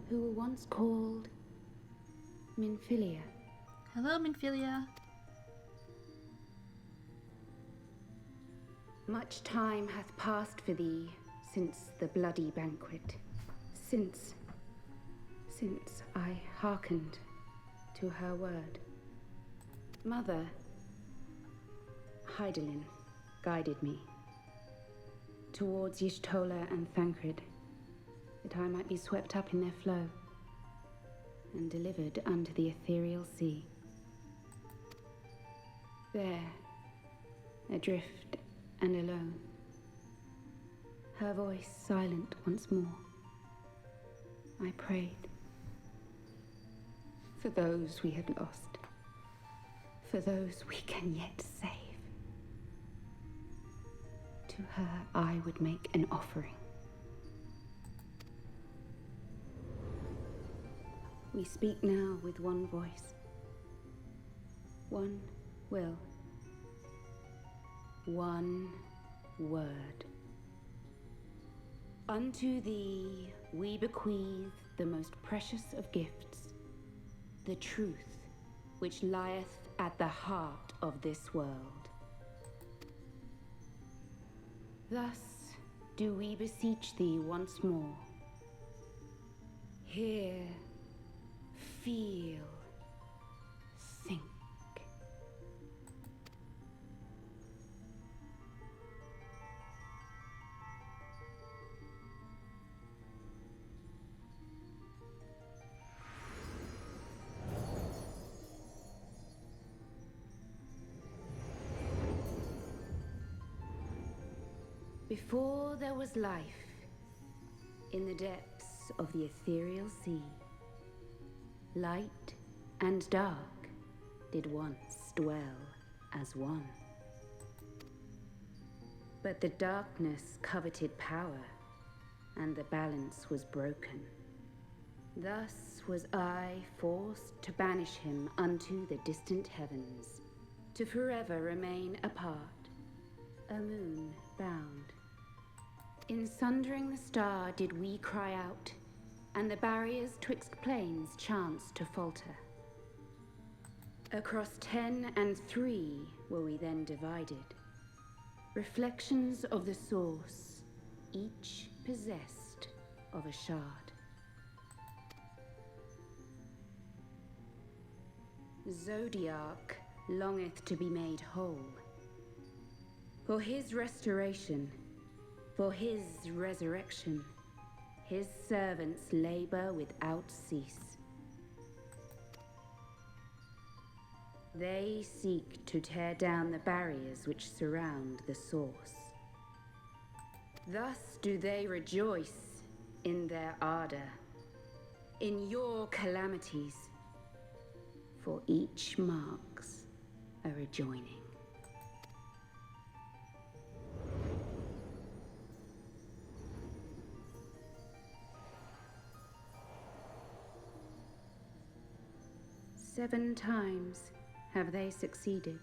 who were once called Minfilia. Hello, Minfilia. Much time hath passed for thee since the bloody banquet, since I hearkened to her word. Mother, Hydaelyn guided me towards Y'shtola and Thancred, that I might be swept up in their flow and delivered unto the ethereal sea. There, adrift and alone, her voice silent once more, I prayed for those we had lost, for those we can yet save. To her I would make an offering. We speak now with one voice, one will, one word. Unto thee we bequeath the most precious of gifts, the truth which lieth at the heart of this world. Thus do we beseech thee once more. Hear, feel, think. Before there was life, in the depths of the ethereal sea, light and dark did once dwell as one. But the darkness coveted power, and the balance was broken. Thus was I forced to banish him unto the distant heavens, to forever remain apart, a moon bound. In sundering the star did we cry out, and the barriers twixt planes chanced to falter. Across 10 and 3 were we then divided, reflections of the source, each possessed of a shard. Zodiac longeth to be made whole. For his restoration, for his resurrection, his servants labor without cease. They seek to tear down the barriers which surround the source. Thus do they rejoice in their ardor, in your calamities, for each marks a rejoining. Seven times have they succeeded.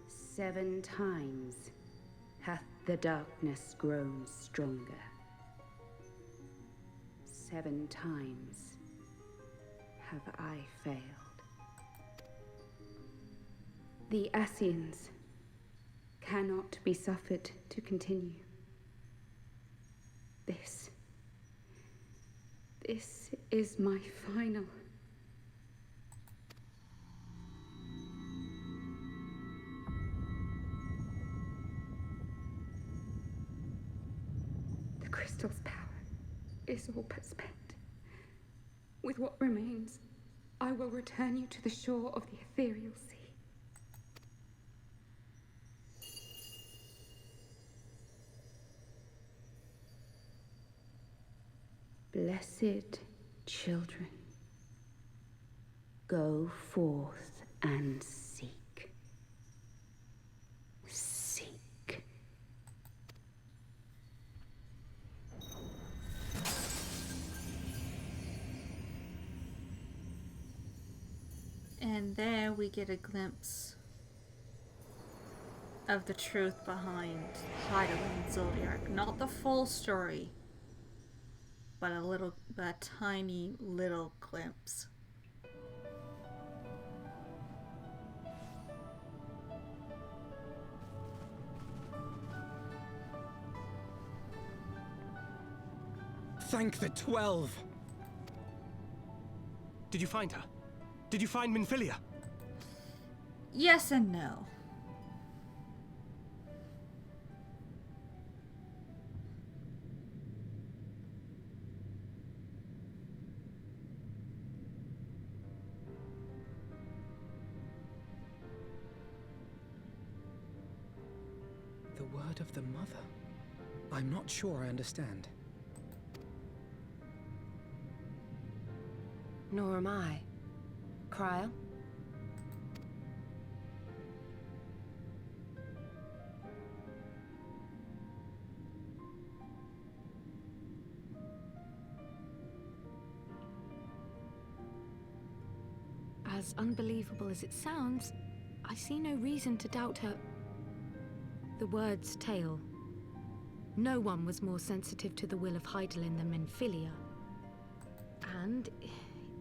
7 times hath the darkness grown stronger. 7 times have I failed. The Ascians cannot be suffered to continue. This is my final. The crystal's power is all but spent. With what remains, I will return you to the shore of the ethereal sea. Blessed children, go forth and seek. Seek. And there we get a glimpse of the truth behind Heidelin Zodiac. Not the full story, but a tiny little glimpse. Thank the 12! Did you find her? Did you find Minfilia? Yes and no. The word of the mother? I'm not sure I understand. Nor am I. Cryle? As unbelievable as it sounds, I see no reason to doubt her. The word's tale. No one was more sensitive to the will of Heidelin than Minfilia. And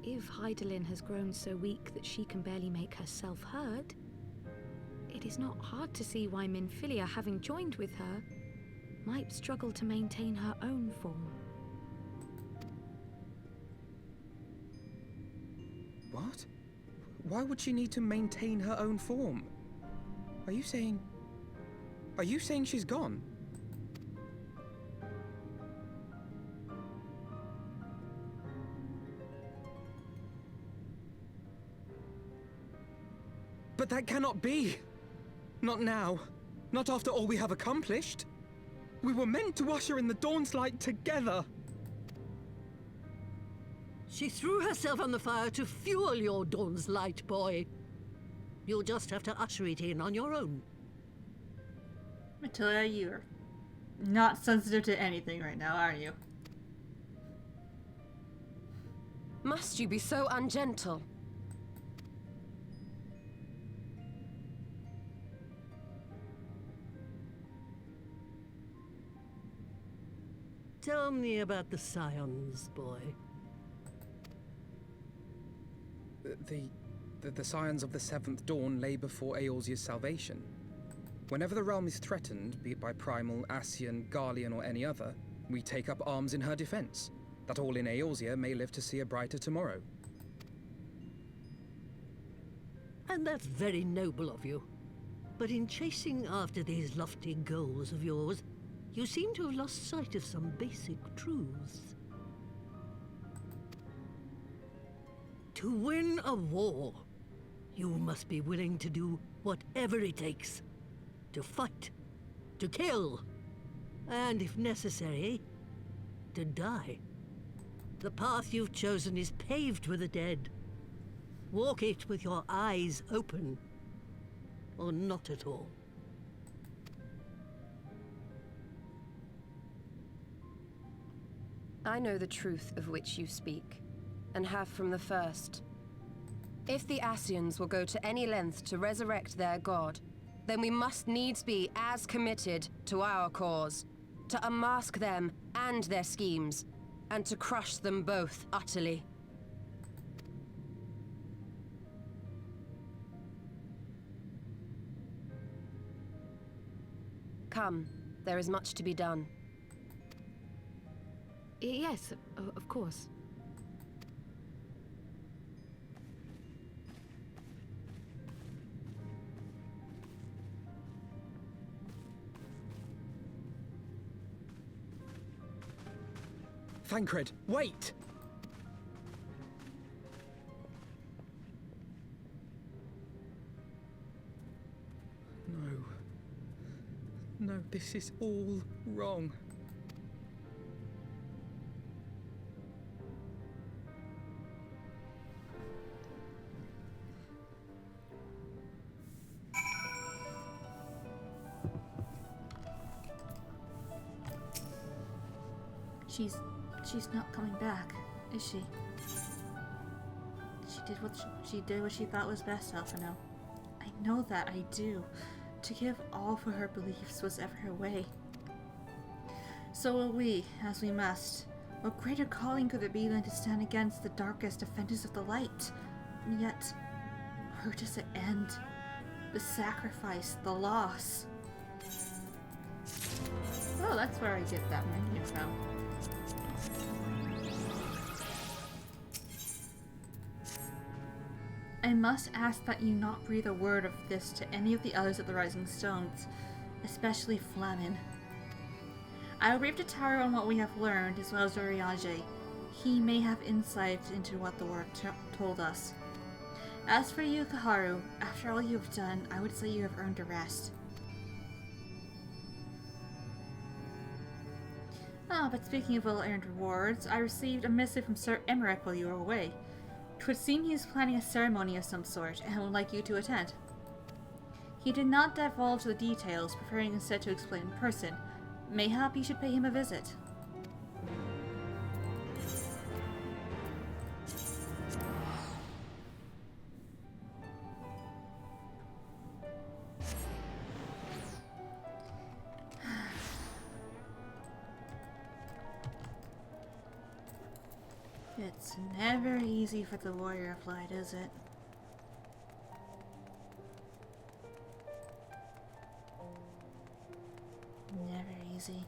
if Heidelin has grown so weak that she can barely make herself heard, it is not hard to see why Minfilia, having joined with her, might struggle to maintain her own form. What? Why would she need to maintain her own form? Are you saying she's gone? But that cannot be! Not now. Not after all we have accomplished. We were meant to usher in the dawn's light together. She threw herself on the fire to fuel your dawn's light, boy. You'll just have to usher it in on your own. Matilda, you're not sensitive to anything right now, are you? Must you be so ungentle? Tell me about the Scions, boy. The scions of the Seventh Dawn lay before Eorzea's salvation. Whenever the realm is threatened, be it by Primal, Ascian, Garlean, or any other, we take up arms in her defense, that all in Eorzea may live to see a brighter tomorrow. And that's very noble of you. But in chasing after these lofty goals of yours, you seem to have lost sight of some basic truths. To win a war, you must be willing to do whatever it takes. To fight, to kill, and if necessary, to die. The path you've chosen is paved with the dead. Walk it with your eyes open, or not at all. I know the truth of which you speak, and have from the first. If the Ascians will go to any length to resurrect their god, then we must needs be as committed to our cause, to unmask them and their schemes, and to crush them both utterly. Come, there is much to be done. Yes, of course. Thancred, wait! No. No, this is all wrong. She's not coming back, is she? She did what she thought was best, Alphino. I know that, I do. To give all for her beliefs was ever her way. So will we, as we must. What greater calling could there be than to stand against the darkest defenders of the light? And yet, where does it end? The sacrifice, the loss. Oh, that's where I get that menu from. I must ask that you not breathe a word of this to any of the others at the Rising Stones, especially Flamin. I will brief the tower on what we have learned, as well as Urianger. He may have insight into what the word told us. As for you, Kaharu, after all you have done, I would say you have earned a rest. Ah, but speaking of well-earned rewards, I received a missive from Sir Emmerich while you were away. 'Twould seem he is planning a ceremony of some sort, and would like you to attend. He did not divulge the details, preferring instead to explain in person. Mayhap you should pay him a visit. It's never easy for the Warrior of Light, is it? Never easy.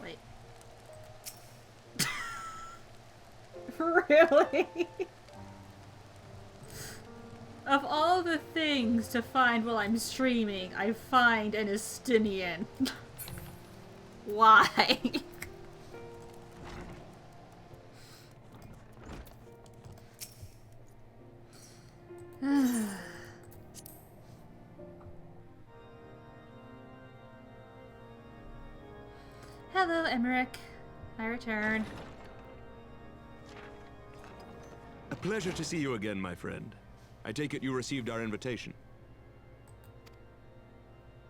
Wait. Really? Of all the things to find while I'm streaming, I find an Estinian. Why? Hello, Emmerich. I return. A pleasure to see you again, my friend. I take it you received our invitation.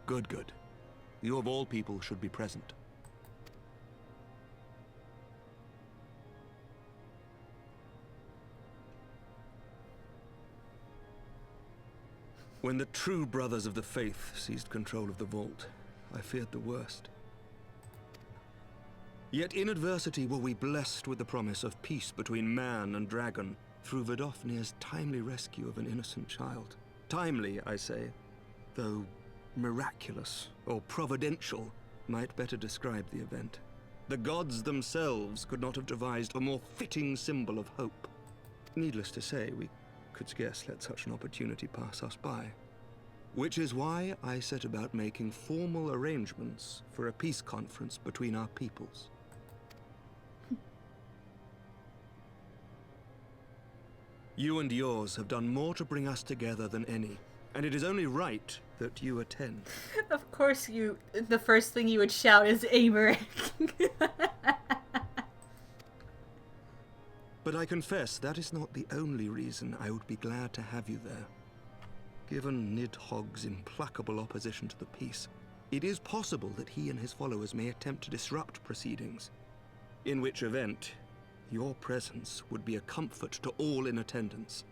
Good, good. You of all people should be present. When the true brothers of the faith seized control of the vault, I feared the worst. Yet in adversity were we blessed with the promise of peace between man and dragon, through Vidofnir's timely rescue of an innocent child. Timely, I say, though miraculous or providential might better describe the event. The gods themselves could not have devised a more fitting symbol of hope. Needless to say, we could scarce let such an opportunity pass us by. Which is why I set about making formal arrangements for a peace conference between our peoples. You and yours have done more to bring us together than any, and it is only right that you attend. Of course the first thing you would shout is Emmerich. But I confess that is not the only reason I would be glad to have you there. Given Nidhogg's implacable opposition to the peace, it is possible that he and his followers may attempt to disrupt proceedings, in which event your presence would be a comfort to all in attendance.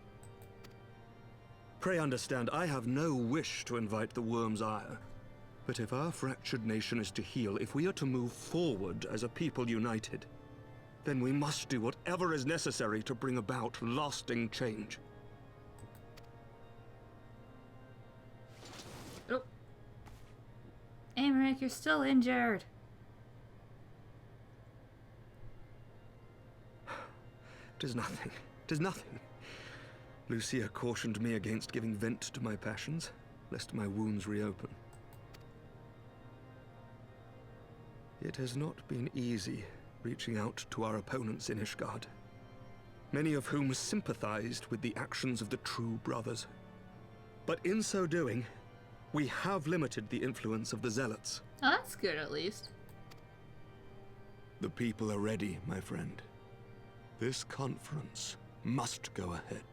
Pray understand, I have no wish to invite the worm's ire. But if our fractured nation is to heal, if we are to move forward as a people united, then we must do whatever is necessary to bring about lasting change. Oh. Emmerich, you're still injured. Tis nothing. Tis nothing. Lucia cautioned me against giving vent to my passions, lest my wounds reopen. It has not been easy reaching out to our opponents in Ishgard, many of whom sympathized with the actions of the true brothers. But in so doing, we have limited the influence of the zealots. Oh, that's good at least. The people are ready, my friend. This conference must go ahead.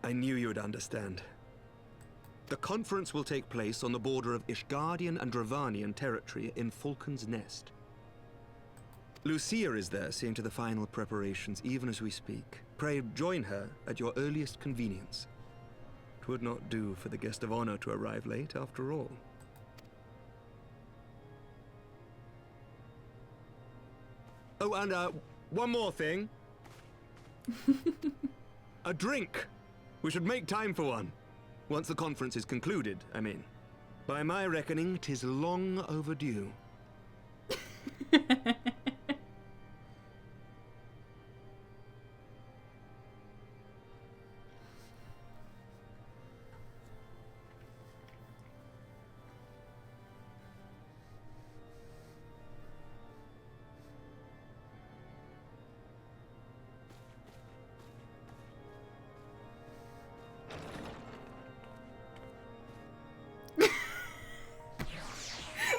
I knew you would understand. The conference will take place on the border of Ishgardian and Dravanian territory in Falcon's Nest. Lucia is there seeing to the final preparations even as we speak. Pray join her at your earliest convenience. 'Twould not do for the guest of honor to arrive late, after all. Oh, and one more thing. A drink! We should make time for one. Once the conference is concluded, I mean. By my reckoning, 'tis long overdue.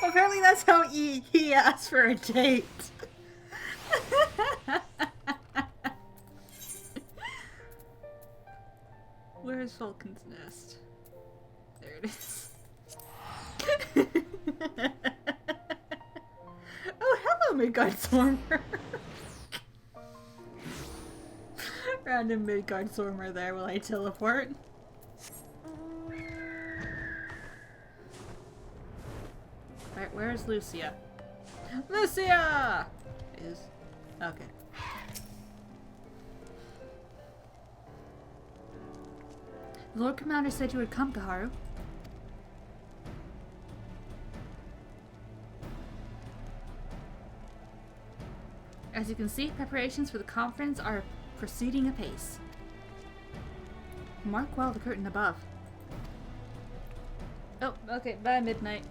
Apparently that's how he asked for a date. Where's Falcon's Nest? There it is. Oh, hello, Midgard-Stormer. Random Midgard-Stormer there while I teleport. Right, where's Lucia? Lucia! Is... okay. The Lord Commander said you would come, Kaharu. As you can see, preparations for the conference are proceeding apace. Mark well the curtain above. Oh, okay, by midnight.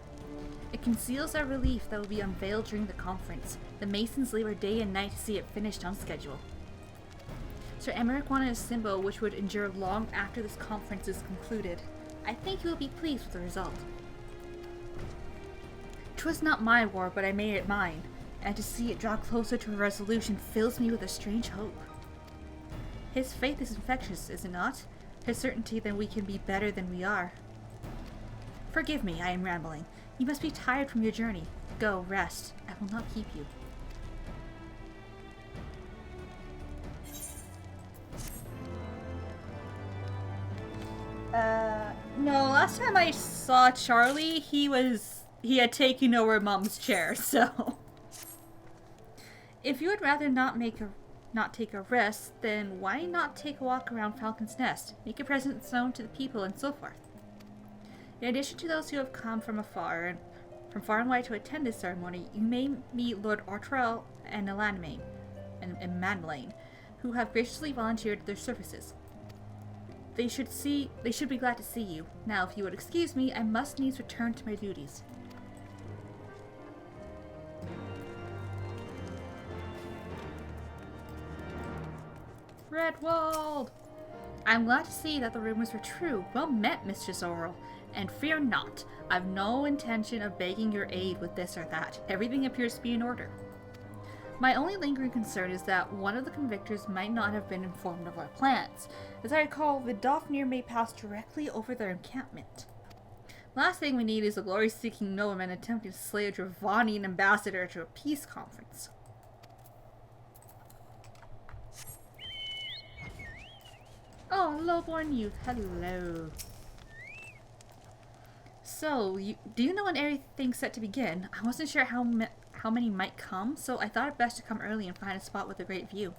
It conceals our relief that will be unveiled during the conference. The Masons labor day and night to see it finished on schedule. Sir Emmerich wanted a symbol which would endure long after this conference is concluded. I think you will be pleased with the result. 'Twas not my war, but I made it mine, and to see it draw closer to a resolution fills me with a strange hope. His faith is infectious, is it not? His certainty that we can be better than we are. Forgive me, I am rambling. You must be tired from your journey. Go, rest. I will not keep you. No, last time I saw Charlie, he had taken over Mom's chair, so... If you would rather not take a rest, then why not take a walk around Falcon's Nest, make a presence known to the people, and so forth. In addition to those who have come from far and wide to attend this ceremony, you may meet Lord Ortrell and Madeleine, who have graciously volunteered their services. They should be glad to see you. Now, if you would excuse me, I must needs return to my duties. Redwald! I'm glad to see that the rumors were true. Well met, Mistress Oral. And fear not, I've no intention of begging your aid with this or that. Everything appears to be in order. My only lingering concern is that one of the convictors might not have been informed of our plans. As I recall, the Dofnir may pass directly over their encampment. Last thing we need is a glory-seeking nobleman attempting to slay a Dravanian ambassador to a peace conference. Oh, lowborn youth, hello. So, do you know when everything's set to begin? I wasn't sure how many might come, so I thought it best to come early and find a spot with a great view.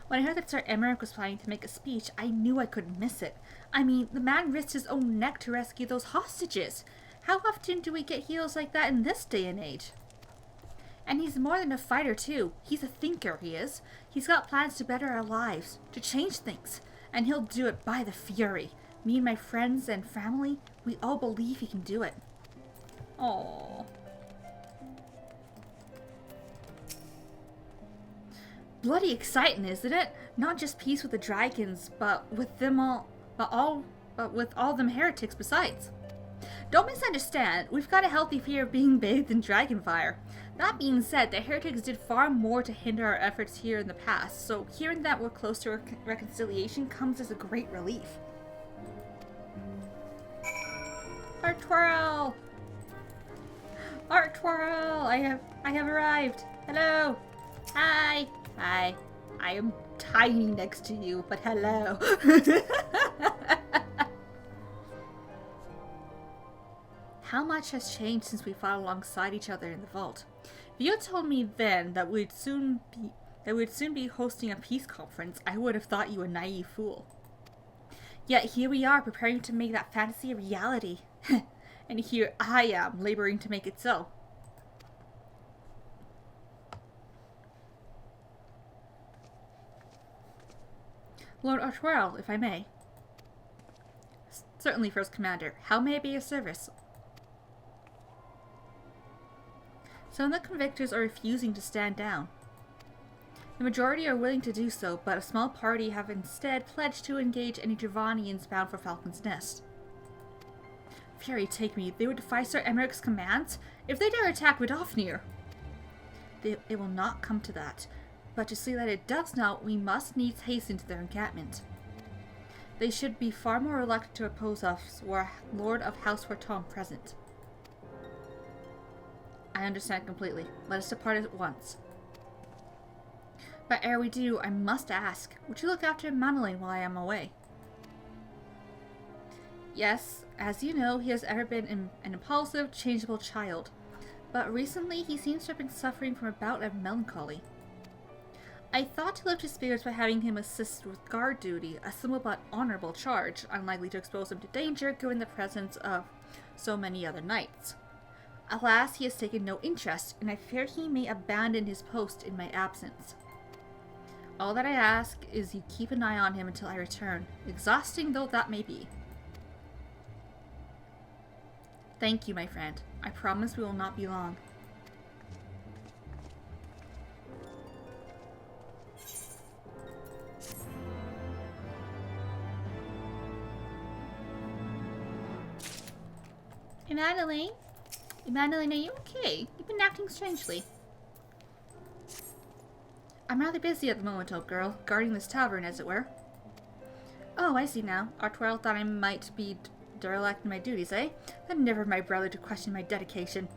When I heard that Sir Emmerich was planning to make a speech, I knew I couldn't miss it. I mean, the man risked his own neck to rescue those hostages. How often do we get heroes like that in this day and age? And he's more than a fighter, too. He's a thinker, he is. He's got plans to better our lives, to change things. And he'll do it by the fury. Me and my friends and family, we all believe he can do it. Aww. Bloody exciting, isn't it? Not just peace with the dragons, but with all them heretics besides. Don't misunderstand, we've got a healthy fear of being bathed in dragon fire. That being said, the heretics did far more to hinder our efforts here in the past, so hearing that we're close to reconciliation comes as a great relief. Art twirl! Art twirl! I have arrived. Hello! Hi! Hi. I am tiny next to you, but hello. How much has changed since we fought alongside each other in the vault? If you had told me then that we'd soon be hosting a peace conference, I would have thought you a naive fool. Yet here we are, preparing to make that fantasy a reality. And here I am, laboring to make it so. Lord Artwell, if I may. Certainly, First Commander. How may I be of service? Some of the convictors are refusing to stand down. The majority are willing to do so, but a small party have instead pledged to engage any Dravanians bound for Falcon's Nest. Fury take me, they would defy Sir Emmerich's commands? If they dare attack Vidofnir! It will not come to that. But to see that it does not, we must needs hasten to their encampment. They should be far more reluctant to oppose us were Lord of House Tom present. I understand completely. Let us depart at once. But ere we do, I must ask, would you look after Manolin while I am away? Yes, as you know, he has ever been an impulsive, changeable child. But recently, he seems to have been suffering from a bout of melancholy. I thought to lift his spirits by having him assist with guard duty, a simple but honorable charge, unlikely to expose him to danger given the presence of so many other knights. Alas, he has taken no interest, and I fear he may abandon his post in my absence. All that I ask is you keep an eye on him until I return, exhausting though that may be. Thank you, my friend. I promise we will not be long. Madeline? Madeline, are you okay? You've been acting strangely. I'm rather busy at the moment, old girl, guarding this tavern, as it were. Oh, I see now. Artwell thought I might be derelict in my duties, eh? But never my brother to question my dedication.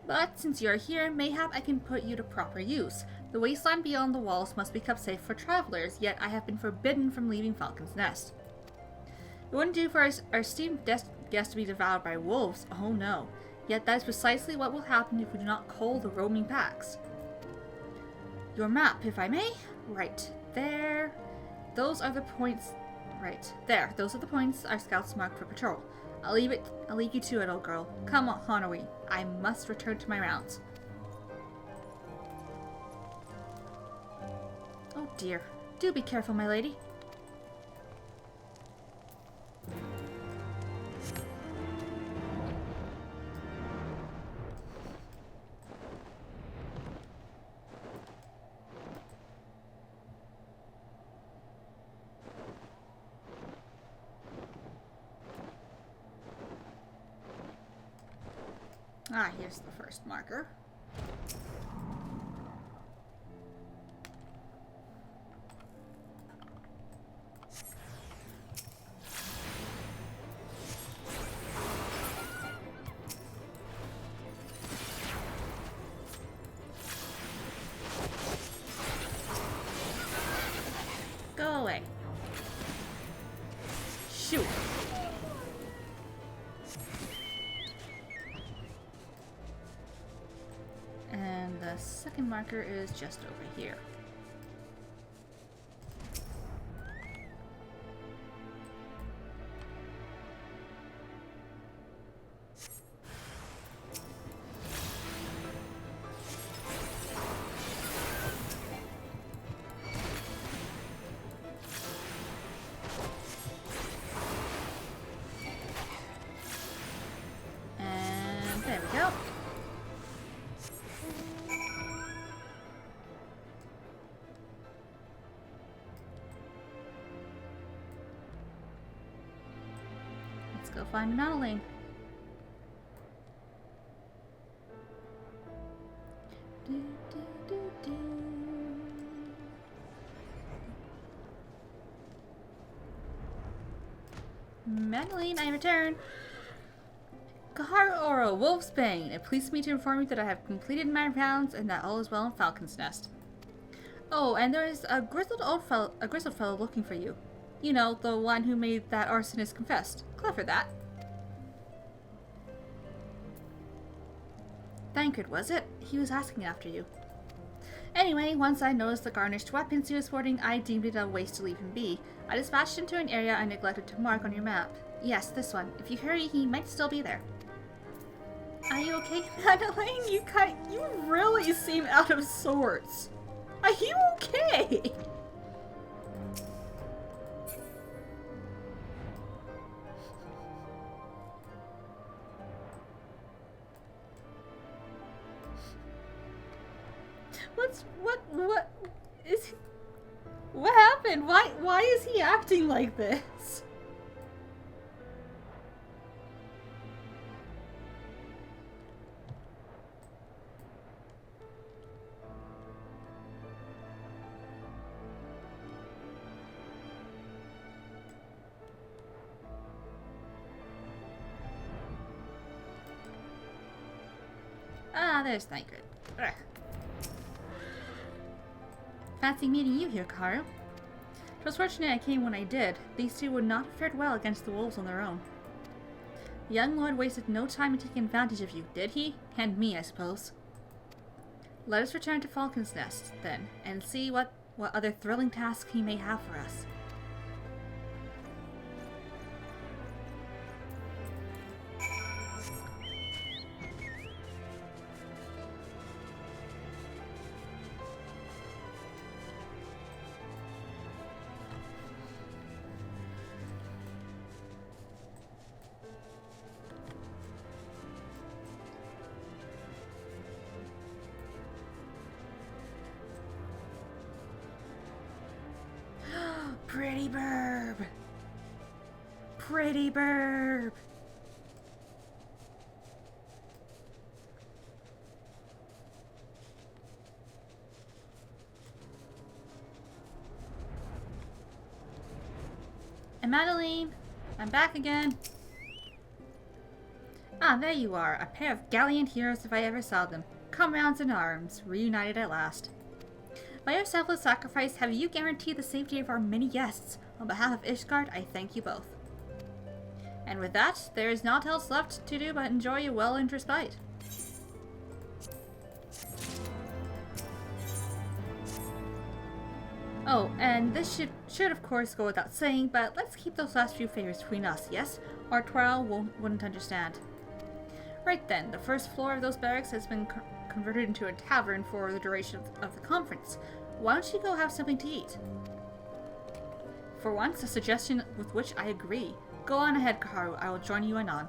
But since you are here, mayhap I can put you to proper use. The wasteland beyond the walls must be kept safe for travelers, yet I have been forbidden from leaving Falcon's Nest. It wouldn't do for our esteemed guest to be devoured by wolves, oh no. Yet that is precisely what will happen if we do not cull the roaming packs. Your map, if I may? Right there. Those are the points. Right there. Those are the points our scouts marked for patrol. I'll leave you to it, old girl. Come on, Honori. I must return to my rounds. Oh dear. Do be careful, my lady. Ah, here's the first marker. Go away. Shoot. second marker is just over here. There we go. Let's go find Madeline. Madeline, I return. Kahar Oro, Wolfsbane, it pleases me to inform you that I have completed my rounds and that all is well in Falcon's Nest. Oh, and there is a grizzled fellow looking for you. You know, the one who made that arsonist confessed. Clever, that. Thancred, was it? He was asking after you. Anyway, once I noticed the garnished weapons he was sporting, I deemed it a waste to leave him be. I dispatched him to an area I neglected to mark on your map. Yes, this one. If you hurry, he might still be there. Are you okay, Madeline? You really seem out of sorts. Are you okay? What happened? Why is he acting like this? Ah, there's Thancred. Ugh. Fancy meeting you here, Karu. It was fortunate I came when I did. These two would not have fared well against the wolves on their own. The young lord wasted no time in taking advantage of you, did he? And me, I suppose. Let us return to Falcon's Nest, then, and see what other thrilling tasks he may have for us. Pretty burb. Pretty burb. And Madeline, I'm back again. Ah, there you are, a pair of gallant heroes if I ever saw them. Comrades in arms, reunited at last. By your selfless sacrifice, have you guaranteed the safety of our many guests? On behalf of Ishgard, I thank you both. And with that, there is naught else left to do but enjoy your well-earned respite. Oh, and this should of course go without saying, but let's keep those last few favors between us, yes? Our Twiral wouldn't understand. Right then, the first floor of those barracks has been converted into a tavern for the duration of the conference. Why don't you go have something to eat? For once, a suggestion with which I agree. Go on ahead, Kaharu. I will join you anon.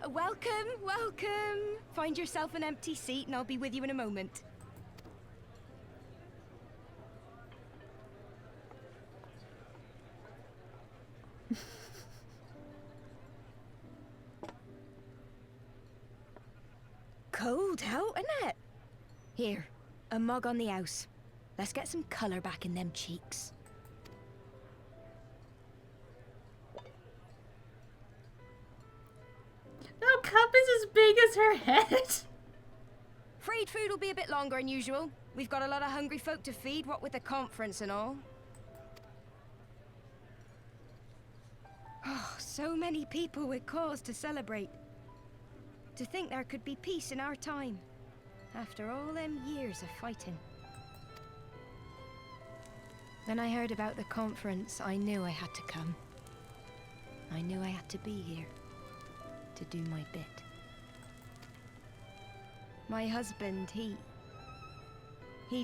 Welcome, welcome. Find yourself an empty seat and I'll be with you in a moment. Cold out, isn't it? Here, a mug on the house. Let's get some colour back in them cheeks. No cup is as big as her head. Freed food will be a bit longer than usual. We've got a lot of hungry folk to feed, what with the conference and all. Oh, so many people with cause to celebrate. To think there could be peace in our time, after all them years of fighting. When I heard about the conference, I knew I had to come. I knew I had to be here, to do my bit. My husband, he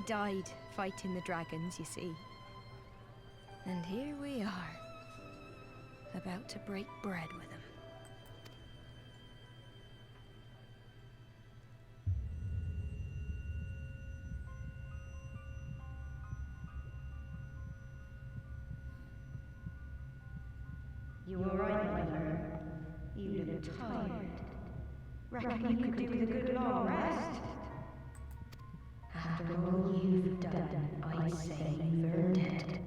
died fighting the dragons, you see. And here we are, about to break bread with him. You were right, my friend. You look tired. Reckon you could do with a good long rest? After all you've done, I'd say you've earned it.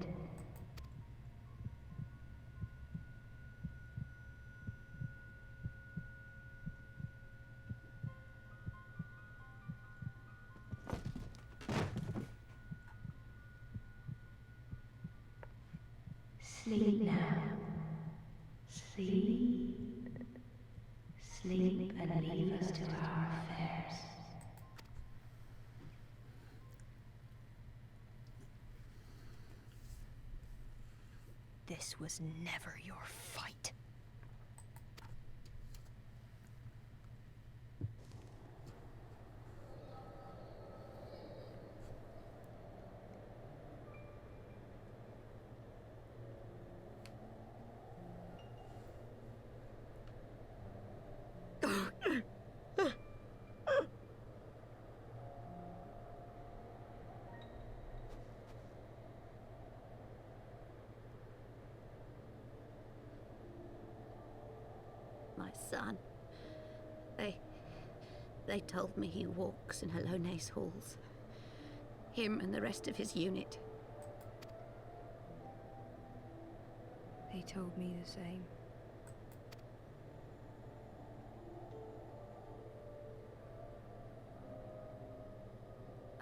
Sleep now. Sleep. Sleep and leave us to our affairs. This was never your fight. My son. They told me he walks in Halone's halls. Him and the rest of his unit. They told me the same.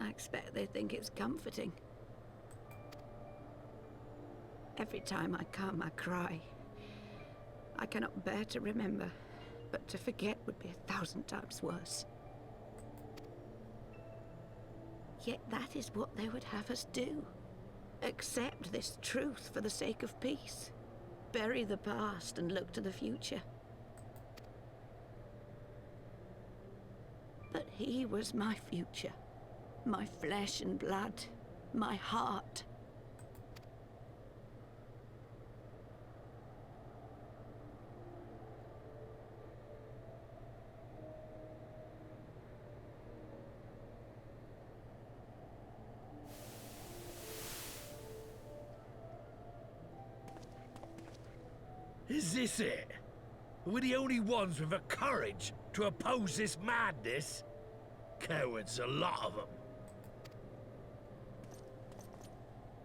I expect they think it's comforting. Every time I come, I cry. I cannot bear to remember, but to forget would be 1,000 times worse. Yet that is what they would have us do. Accept this truth for the sake of peace. Bury the past and look to the future. But he was my future. My flesh and blood. My heart. Is this it? We're the only ones with the courage to oppose this madness? Cowards, a lot of them.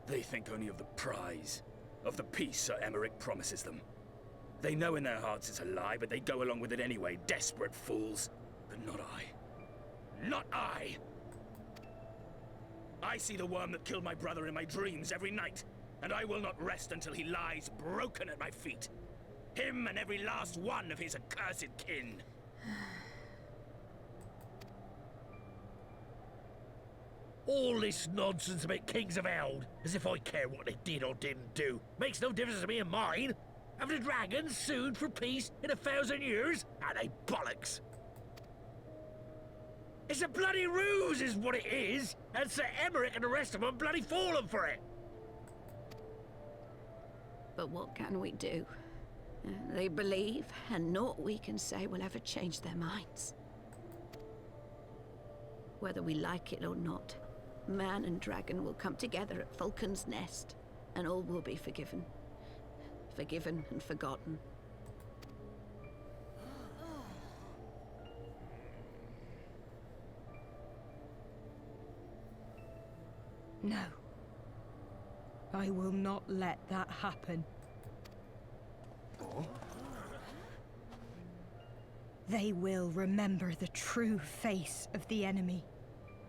They think only of the prize, of the peace Sir Emmerich promises them. They know in their hearts it's a lie, but they go along with it anyway, desperate fools. But not I. Not I! I see the worm that killed my brother in my dreams every night, and I will not rest until he lies broken at my feet. Him and every last one of his accursed kin. All this nonsense about Kings of Eld, as if I care what they did or didn't do. Makes no difference to me and mine. Have the dragons sued for peace in 1,000 years? Are they bollocks? It's a bloody ruse is what it is, and Sir Emmerich and the rest of them bloody fallen for it. But what can we do? They believe, and naught we can say will ever change their minds. Whether we like it or not, man and dragon will come together at Vulcan's Nest, and all will be forgiven. Forgiven and forgotten. No. I will not let that happen. They will remember the true face of the enemy.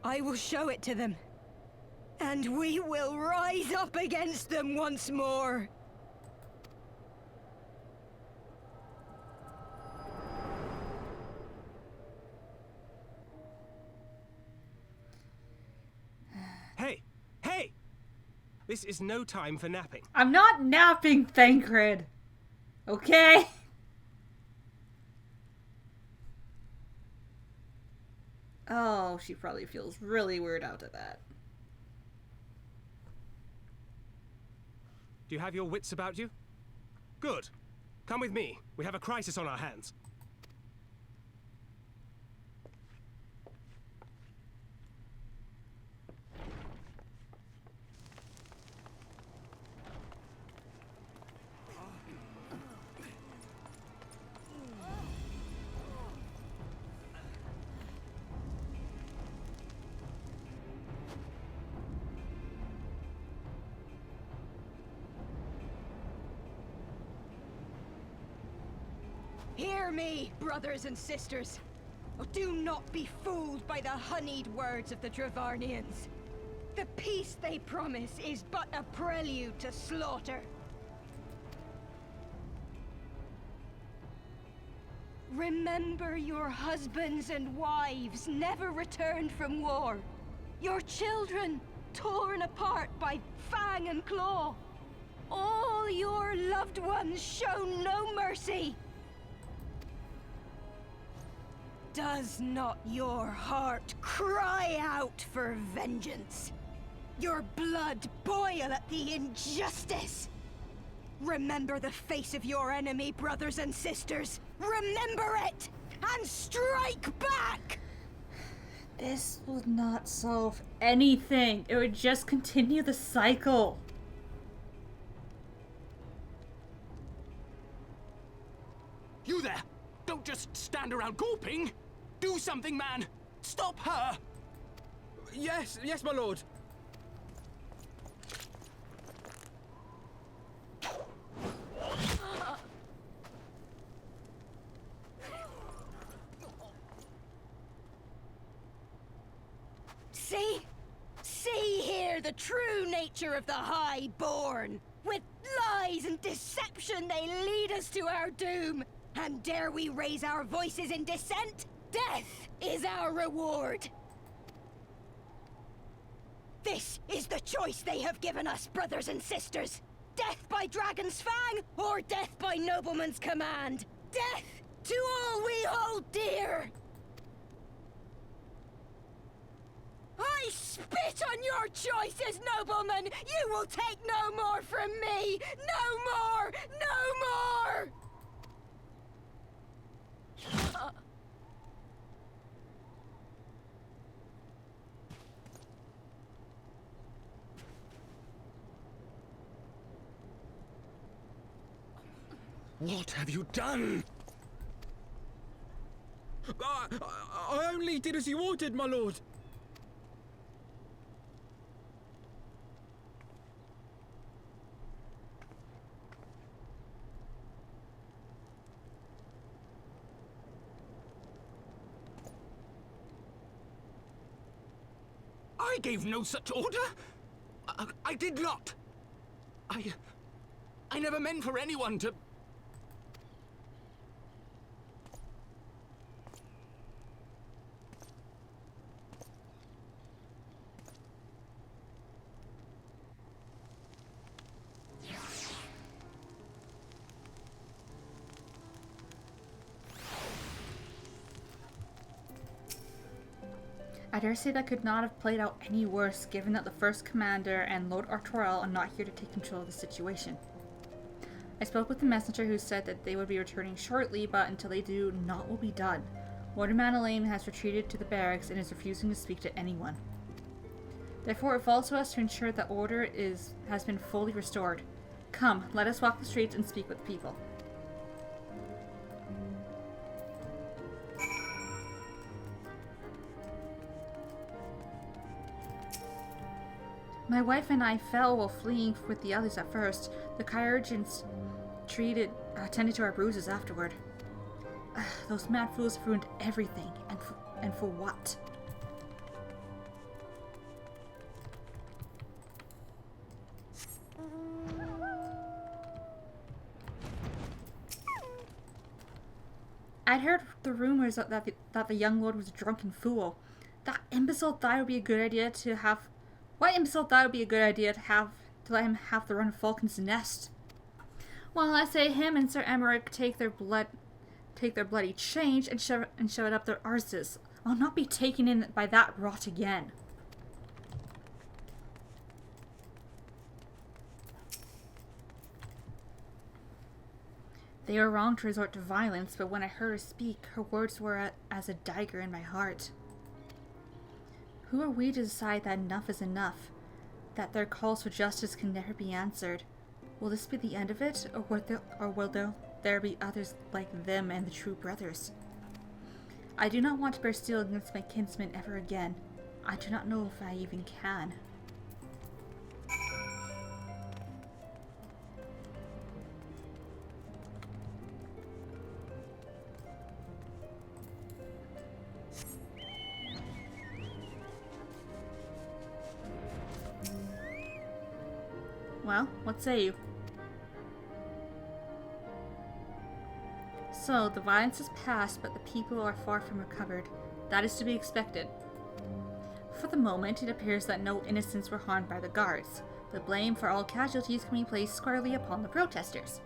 I will show it to them. And we will rise up against them once more. Hey! Hey! This is no time for napping. I'm not napping, Thancred. Okay? Oh, she probably feels really weird out of that. Do you have your wits about you? Good. Come with me. We have a crisis on our hands. Hear me, brothers and sisters. Do not be fooled by the honeyed words of the Dravarnians. The peace they promise is but a prelude to slaughter. Remember your husbands and wives never returned from war. Your children torn apart by fang and claw. All your loved ones shown no mercy. Does not your heart cry out for vengeance? Your blood boil at the injustice? Remember the face of your enemy, brothers and sisters. Remember it, and strike back! This would not solve anything. It would just continue the cycle. You there! Don't just stand around gawping! Do something, man! Stop her! Yes, my lord. See here the true nature of the Highborn. With lies and deception they lead us to our doom. And dare we raise our voices in dissent? Death is our reward. This is the choice they have given us, brothers and sisters. Death by dragon's fang, or death by nobleman's command. Death to all we hold dear. I spit on your choices, noblemen! You will take no more from me! No more! No more! What have you done? I only did as you ordered, my lord. I gave no such order. I did not. I never meant for anyone to... I dare say that could not have played out any worse, given that the First Commander and Lord Artorial are not here to take control of the situation. I spoke with the messenger who said that they would be returning shortly, but until they do, naught will be done. Warder Madeleine has retreated to the barracks and is refusing to speak to anyone. Therefore, it falls to us to ensure that order has been fully restored. Come, let us walk the streets and speak with people. My wife and I fell while fleeing with the others at first. The Kyurgans tended to our bruises afterward. Those mad fools ruined everything, and for what? I'd heard the rumors that the young lord was a drunken fool. That imbecile thought it would be a good idea to have. What imbecile thought it would be a good idea to let him have the run of Falcon's Nest? Well, I say him and Sir Emmerich take their bloody change and shove it up their arses. I'll not be taken in by that rot again. They were wrong to resort to violence, but when I heard her speak, her words were as a dagger in my heart. Who are we to decide that enough is enough? That their calls for justice can never be answered? Will this be the end of it, or will there be others like them and the true brothers? I do not want to bear steel against my kinsmen ever again. I do not know if I even can. Well, what say you? So, the violence has passed, but the people are far from recovered. That is to be expected. For the moment, it appears that no innocents were harmed by the guards. The blame for all casualties can be placed squarely upon the protesters.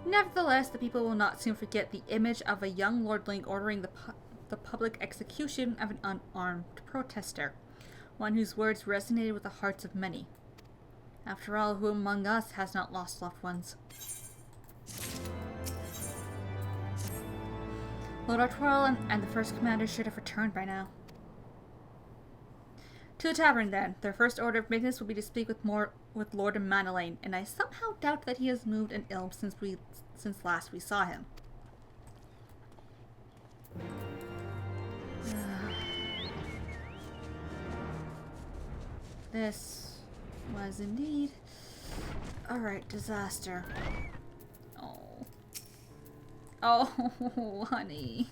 Nevertheless, the people will not soon forget the image of a young lordling ordering the public execution of an unarmed protester, one whose words resonated with the hearts of many. After all, who among us has not lost loved ones? Lord Artwell and the first commander should have returned by now. To the tavern, then. Their first order of business will be to speak with Lord Manelaine, and I somehow doubt that he has moved and ill since last we saw him. This was indeed a right disaster. Oh, honey.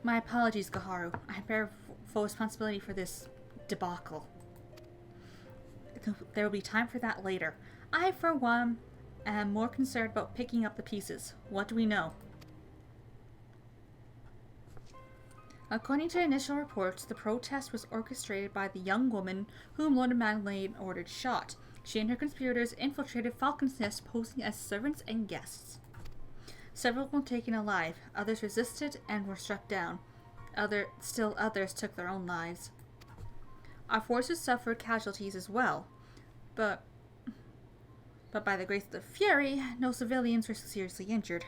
My apologies, Gaharu. I bear full responsibility for this debacle. There will be time for that later. I, for one, am more concerned about picking up the pieces. What do we know? According to initial reports, the protest was orchestrated by the young woman whom Lord Manelaine ordered shot. She and her conspirators infiltrated Falcon's Nest, posing as servants and guests. Several were taken alive, others resisted and were struck down. Still others took their own lives. Our forces suffered casualties as well, but by the grace of the Fury, no civilians were seriously injured.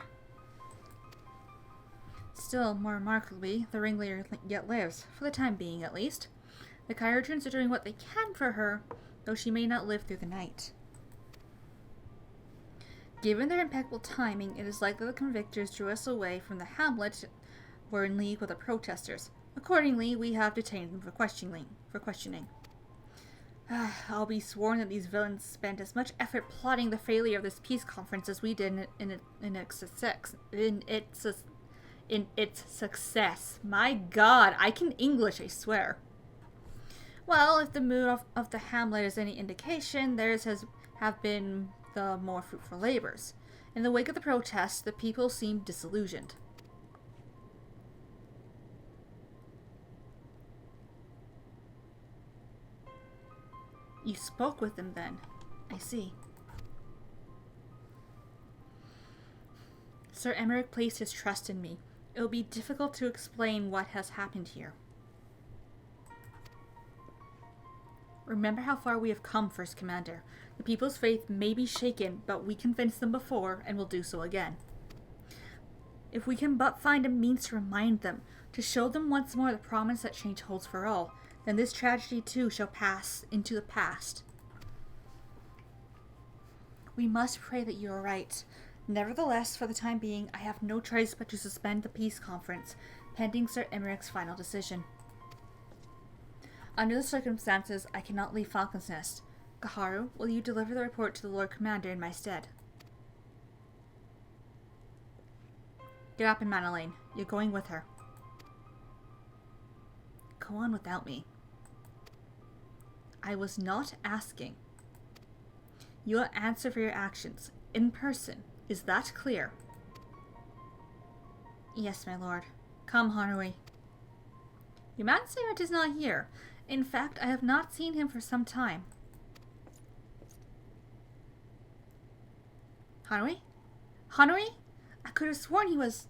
Still, more remarkably, the ringleader yet lives, for the time being at least. The Kyurgans are doing what they can for her, though she may not live through the night. Given their impeccable timing, it is likely the convictors drew us away from the hamlet were in league with the protesters. Accordingly, we have detained them for questioning. I'll be sworn that these villains spent as much effort plotting the failure of this peace conference as we did in its success. My God, I can English, I swear. Well, if the mood of the hamlet is any indication, theirs have been the more fruitful labors. In the wake of the protests, the people seemed disillusioned. You spoke with them then. I see. Sir Emmerich placed his trust in me. It will be difficult to explain what has happened here. Remember how far we have come, First Commander. The people's faith may be shaken, but we convinced them before and will do so again. If we can but find a means to remind them, to show them once more the promise that change holds for all, then this tragedy too shall pass into the past. We must pray that you are right. Nevertheless, for the time being, I have no choice but to suspend the peace conference, pending Sir Emmerich's final decision. Under the circumstances, I cannot leave Falcon's Nest. Kaharu, will you deliver the report to the Lord Commander in my stead? Get up in Madeleine. You're going with her. Go on without me. I was not asking. You will answer for your actions, in person. Is that clear? Yes, my lord. Come, Hanui. Your manservant is not here. In fact, I have not seen him for some time. Hanui? Hanui? I could have sworn he was...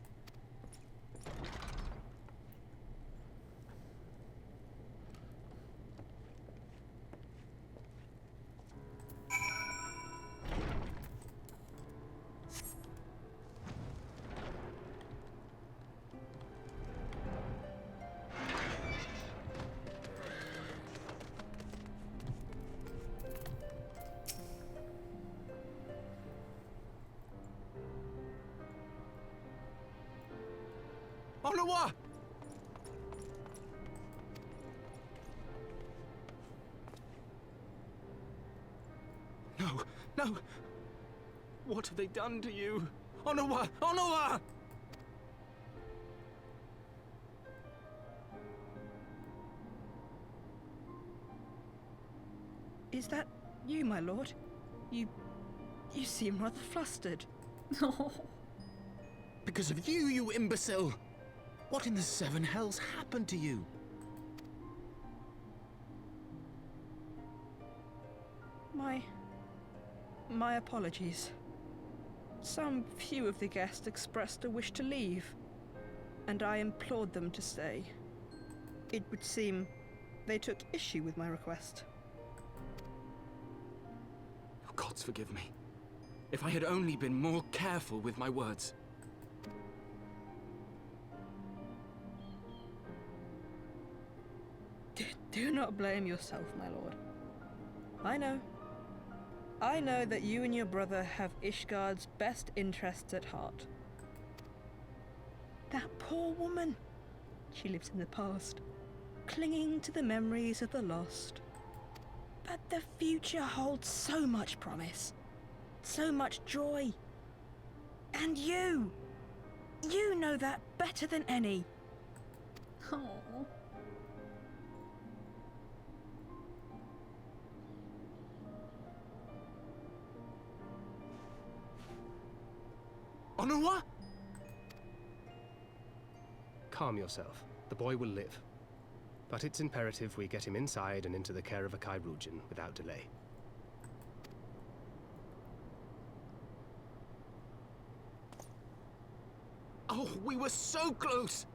Onawa! No, no! What have they done to you? Onawa! Onawa! Is that you, my lord? You seem rather flustered. No. Because of you, you imbecile! What in the seven hells happened to you? My apologies. Some few of the guests expressed a wish to leave, and I implored them to stay. It would seem they took issue with my request. Oh, gods forgive me. If I had only been more careful with my words. Do not blame yourself, my lord. I know that you and your brother have Ishgard's best interests at heart. That poor woman. She lives in the past, clinging to the memories of the lost. But the future holds so much promise, so much joy. And you know that better than any. Oh. Onawa? Calm yourself. The boy will live. But it's imperative we get him inside and into the care of a Kairujin without delay. Oh, we were so close!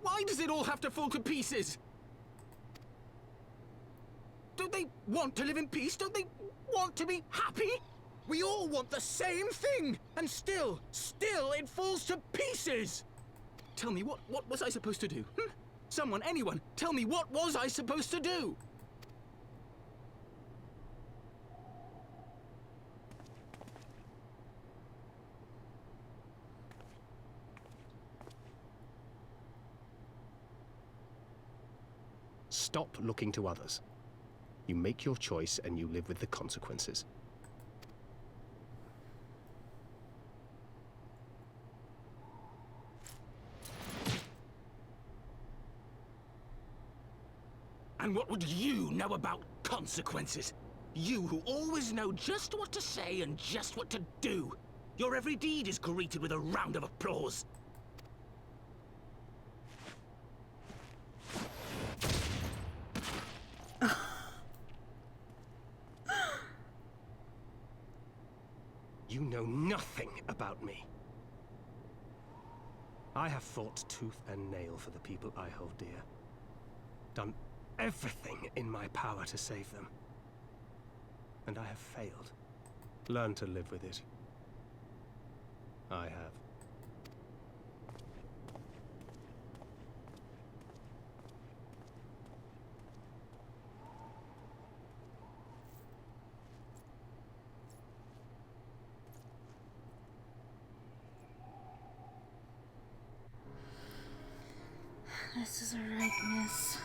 Why does it all have to fall to pieces? Don't they want to live in peace? Don't they want to be happy? We all want the same thing! And still it falls to pieces! Tell me, what was I supposed to do? Someone, anyone, tell me, what was I supposed to do? Stop looking to others. You make your choice and you live with the consequences. And what would you know about consequences? You who always know just what to say and just what to do. Your every deed is greeted with a round of applause. You know nothing about me. I have fought tooth and nail for the people I hold dear. Done everything in my power to save them. And I have failed. Learn to live with it. I have. This is alright, miss.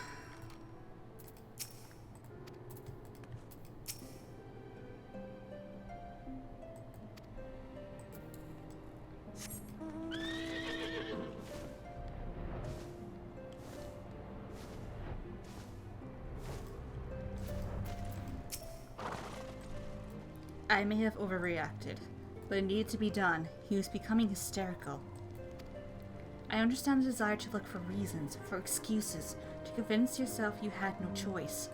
I may have overreacted, but it needed to be done. He was becoming hysterical. I understand the desire to look for reasons, for excuses, to convince yourself you had no choice.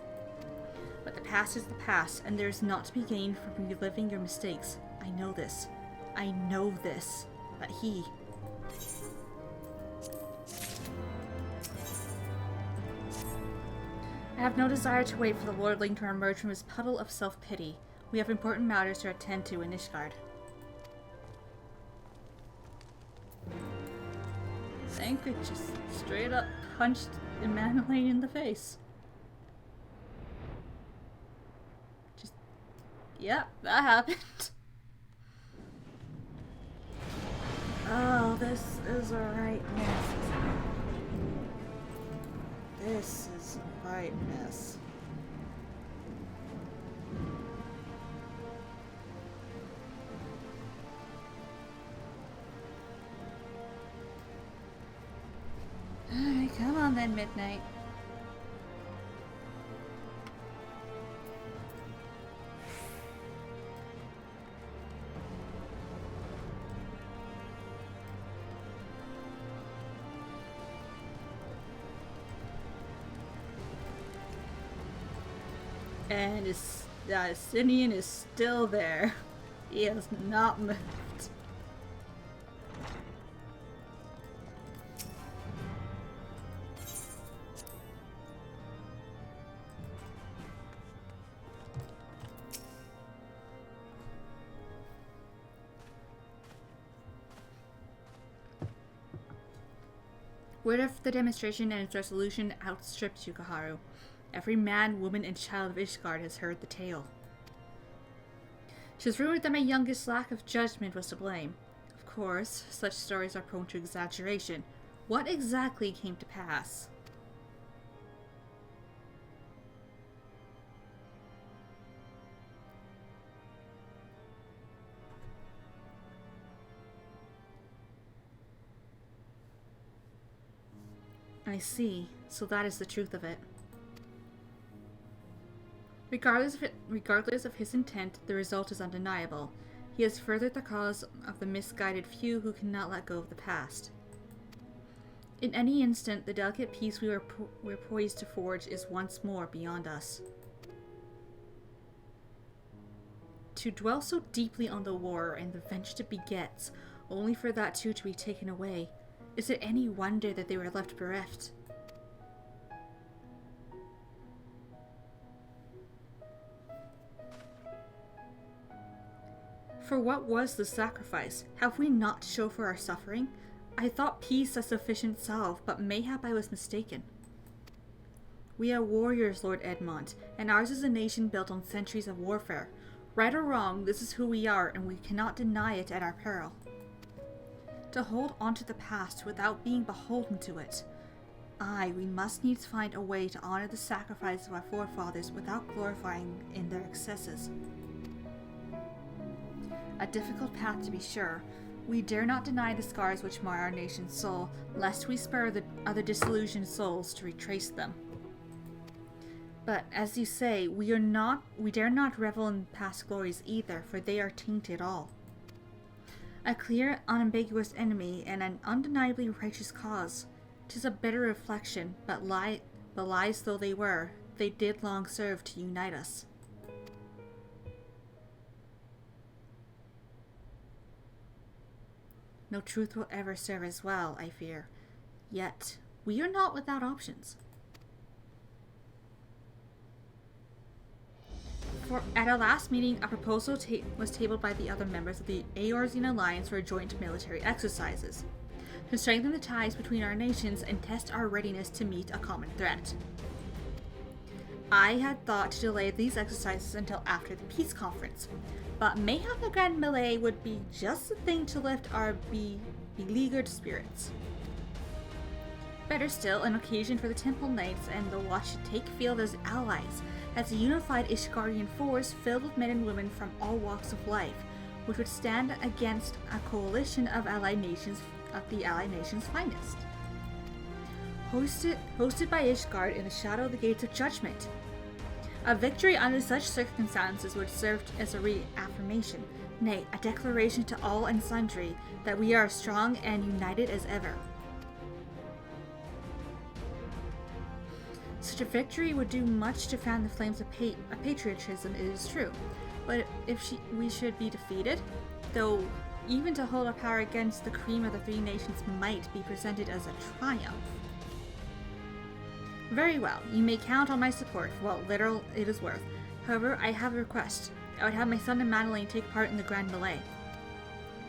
But the past is the past, and there is naught to be gained from reliving your mistakes. I know this. I know this. But he... I have no desire to wait for the lordling to emerge from his puddle of self-pity. We have important matters to attend to in Ishgard. Anchor just straight up punched Emmanuel in the face. Just... Yep, that happened. Oh, this is a right mess. This is a right mess. Alright, come on then, Midnight. And Sinian is still there. He has not moved. Word of the demonstration and its resolution outstrips Yukaharu. Every man, woman, and child of Ishgard has heard the tale. It is rumored that my youngest's lack of judgment was to blame. Of course, such stories are prone to exaggeration. What exactly came to pass? I see. So that is the truth of it. Regardless of his intent, the result is undeniable. He has furthered the cause of the misguided few who cannot let go of the past. In any instant, the delicate peace we're poised to forge is once more beyond us. To dwell so deeply on the war and the vengeance it begets, only for that too to be taken away, is it any wonder that they were left bereft? For what was the sacrifice? Have we not to show for our suffering? I thought peace a sufficient salve, but mayhap I was mistaken. We are warriors, Lord Edmond, and ours is a nation built on centuries of warfare. Right or wrong, this is who we are, and we cannot deny it at our peril. To hold on to the past without being beholden to it. Aye, we must needs find a way to honor the sacrifice of our forefathers without glorifying in their excesses. A difficult path, to be sure. We dare not deny the scars which mar our nation's soul, lest we spur the other disillusioned souls to retrace them. But, as you say, we dare not revel in past glories either, for they are tainted all. A clear, unambiguous enemy, and an undeniably righteous cause. 'Tis a bitter reflection, but lies though they were, they did long serve to unite us. No truth will ever serve as well, I fear. Yet, we are not without options. At our last meeting, a proposal was tabled by the other members of the Eorzean Alliance for joint military exercises, to strengthen the ties between our nations and test our readiness to meet a common threat. I had thought to delay these exercises until after the peace conference, but mayhap the Grand Melee would be just the thing to lift our beleaguered spirits. Better still, an occasion for the Temple Knights and the Watch to take field as allies, as a unified Ishgardian force filled with men and women from all walks of life, which would stand against a coalition of the Allied Nations' finest. Hosted by Ishgard in the shadow of the Gates of Judgment. A victory under such circumstances would serve as a reaffirmation, nay, a declaration to all and sundry that we are strong and united as ever. Such a victory would do much to fan the flames of patriotism, it is true, but if we should be defeated, though even to hold our power against the cream of the three nations might be presented as a triumph. Very well, you may count on my support for what little it is worth. However, I have a request. I would have my son and Madeleine take part in the Grand Melee.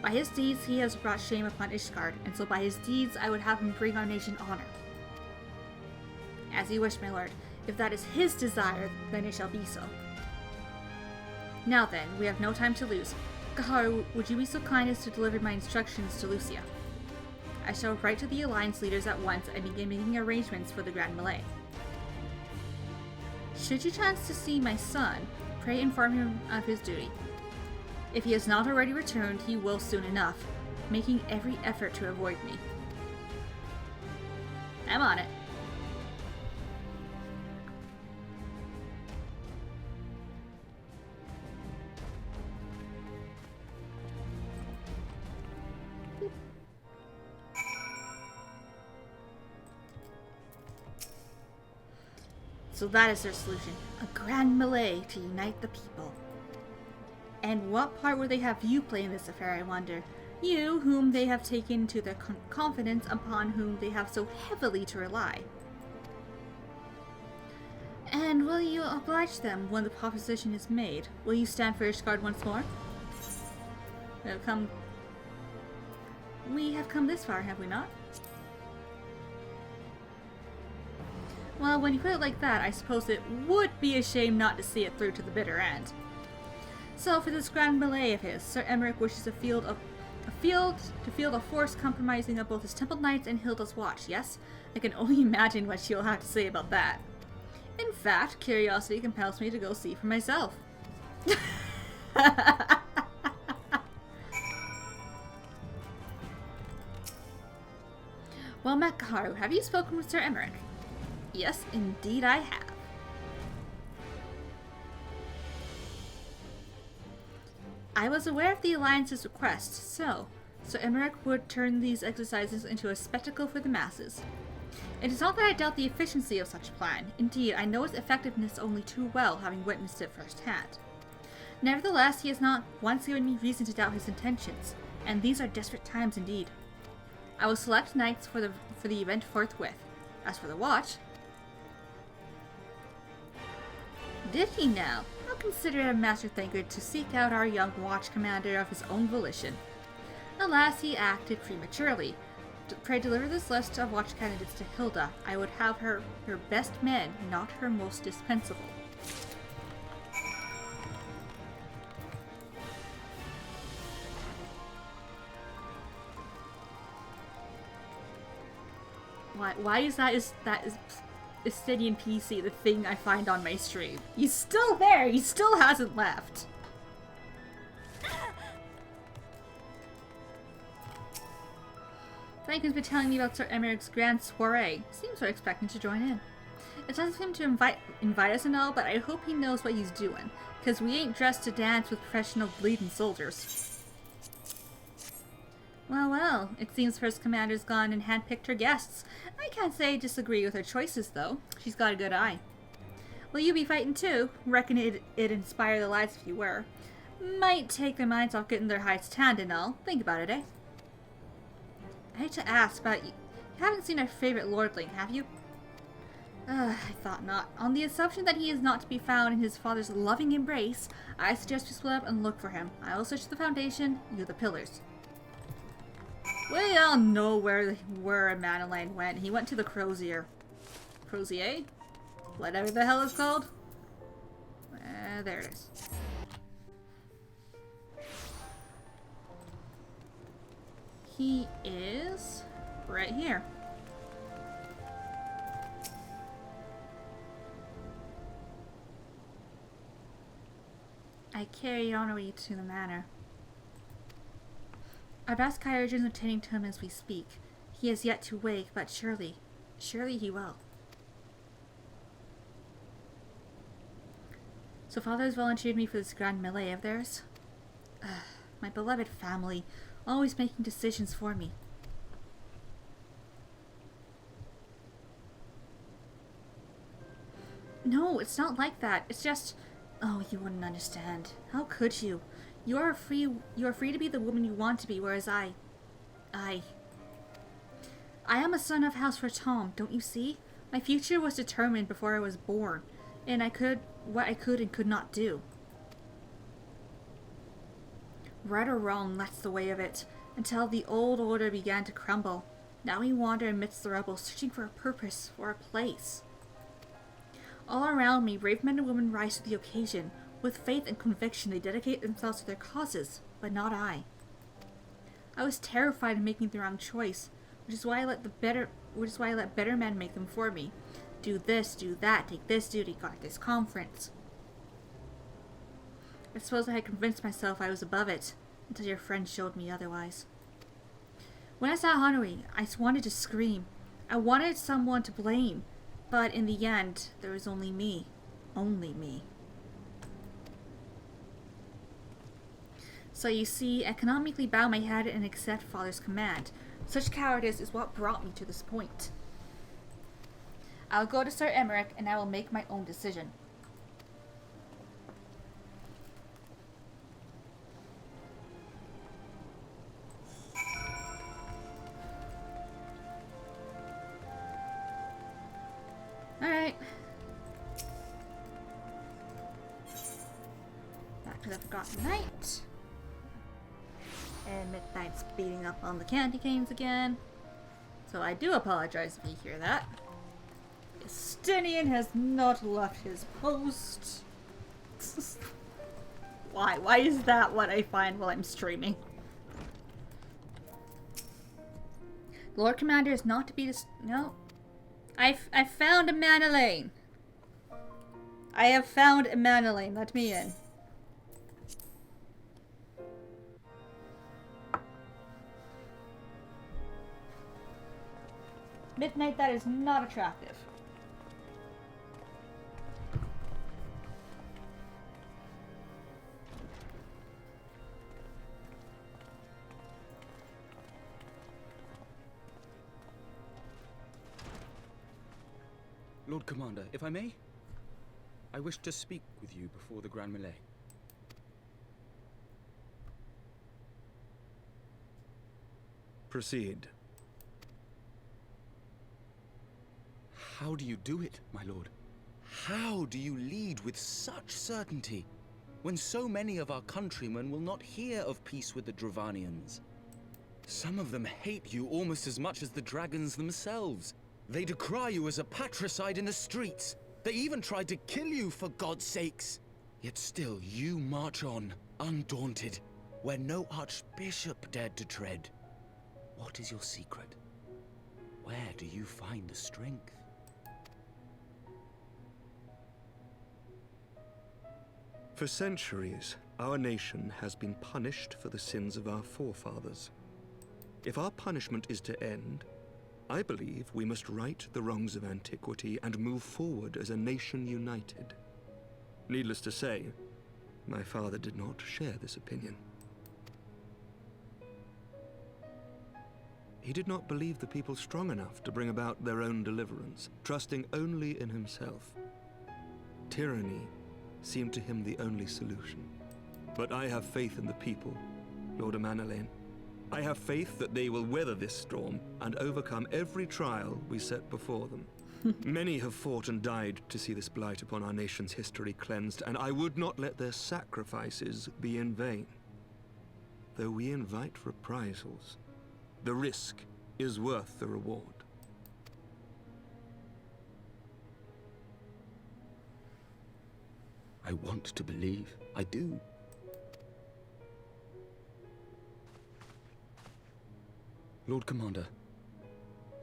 By his deeds he has brought shame upon Ishgard, and so by his deeds I would have him bring our nation honor. As you wish, my lord. If that is his desire, then it shall be so. Now then, we have no time to lose. Kaharu, would you be so kind as to deliver my instructions to Lucia? I shall write to the Alliance leaders at once and begin making arrangements for the Grand Melee. Should you chance to see my son, pray inform him of his duty. If he has not already returned, he will soon enough, making every effort to avoid me. I'm on it. So that is their solution. A grand melee to unite the people. And what part would they have you play in this affair, I wonder? You, whom they have taken to their confidence, upon whom they have so heavily to rely. And will you oblige them when the proposition is made? Will you stand for Ishgard once more? We have come this far, have we not? Well, when you put it like that, I suppose it would be a shame not to see it through to the bitter end. So, for this grand melee of his, Sir Emmerich wishes to field a force comprising of both his Temple Knights and Hilda's Watch, yes? I can only imagine what she'll have to say about that. In fact, curiosity compels me to go see for myself. Well, Kaharu, have you spoken with Sir Emmerich? Yes, indeed I have. I was aware of the Alliance's request, so Sir Emmerich would turn these exercises into a spectacle for the masses. It is not that I doubt the efficiency of such a plan. Indeed, I know its effectiveness only too well, having witnessed it firsthand. Nevertheless, he has not once given me reason to doubt his intentions, and these are desperate times indeed. I will select knights for the event forthwith. As for the watch, did he now? How considerate of Master Thancred to seek out our young watch commander of his own volition. Alas, he acted prematurely. Pray deliver this list of watch candidates to Hilda. I would have her best men, not her most dispensable. Why is that Estidian PC the thing I find on my stream? He's still there! He still hasn't left! Thancred's been telling me about Sir Emmerich's grand soiree. Seems we're expecting to join in. It's nice of him to invite us and all, but I hope he knows what he's doing, because we ain't dressed to dance with professional bleeding soldiers. Well, well, it seems First Commander's gone and handpicked her guests. I can't say I disagree with her choices, though. She's got a good eye. Will you be fighting too? Reckon it'd inspire the lads if you were. Might take their minds off getting their hides tanned and all. Think about it, eh? I hate to ask, but you haven't seen our favorite lordling, have you? I thought not. On the assumption that he is not to be found in his father's loving embrace, I suggest we split up and look for him. I will search the foundation, you the pillars. We all know where Madeline went. He went to the Crozier. Crozier? Whatever the hell it's called. There it is. He is right here. I carry Honoree to the manor. I've asked Kyogen's attending to him as we speak. He has yet to wake, but surely he will. So Father has volunteered me for this grand melee of theirs? My beloved family, always making decisions for me. No, it's not like that. It's just... Oh, you wouldn't understand. How could you? You are free to be the woman you want to be, whereas I am a son of House Ratom, don't you see? My future was determined before I was born, and what I could and could not do. Right or wrong, that's the way of it, until the old order began to crumble. Now we wander amidst the rebels, searching for a purpose, for a place. All around me, brave men and women rise to the occasion. With faith and conviction, they dedicate themselves to their causes, but not I. I was terrified of making the wrong choice, which is why I let better men make them for me. Do this, do that, take this duty, go to this conference. I suppose I had convinced myself I was above it, until your friend showed me otherwise. When I saw Honoree, I wanted to scream. I wanted someone to blame, but in the end, there was only me. Only me. So you see, I canonically bow my head and accept Father's command. Such cowardice is what brought me to this point. I'll go to Sir Emmerich and I will make my own decision. Alright. Back to the Forgotten Night. And Midnight's beating up on the candy canes again. So I do apologize if you hear that. Justinian has not left his post. Why? Why is that what I find while I'm streaming? Lord Commander is not to be no. I found a Manolane. I have found a Manolane. Let me in. Midnight, that is not attractive. Lord Commander, if I may, I wish to speak with you before the Grand Melee. Proceed. How do you do it, my lord? How do you lead with such certainty, when so many of our countrymen will not hear of peace with the Dravanians? Some of them hate you almost as much as the dragons themselves. They decry you as a patricide in the streets. They even tried to kill you, for God's sakes. Yet still you march on, undaunted, where no archbishop dared to tread. What is your secret? Where do you find the strength? For centuries, our nation has been punished for the sins of our forefathers. If our punishment is to end, I believe we must right the wrongs of antiquity and move forward as a nation united. Needless to say, my father did not share this opinion. He did not believe the people strong enough to bring about their own deliverance, trusting only in himself. Tyranny seemed to him the only solution. But I have faith in the people, Lord Manolane. I have faith that they will weather this storm and overcome every trial we set before them. Many have fought and died to see this blight upon our nation's history cleansed, and I would not let their sacrifices be in vain. Though we invite reprisals, the risk is worth the reward. I want to believe. I do. Lord Commander,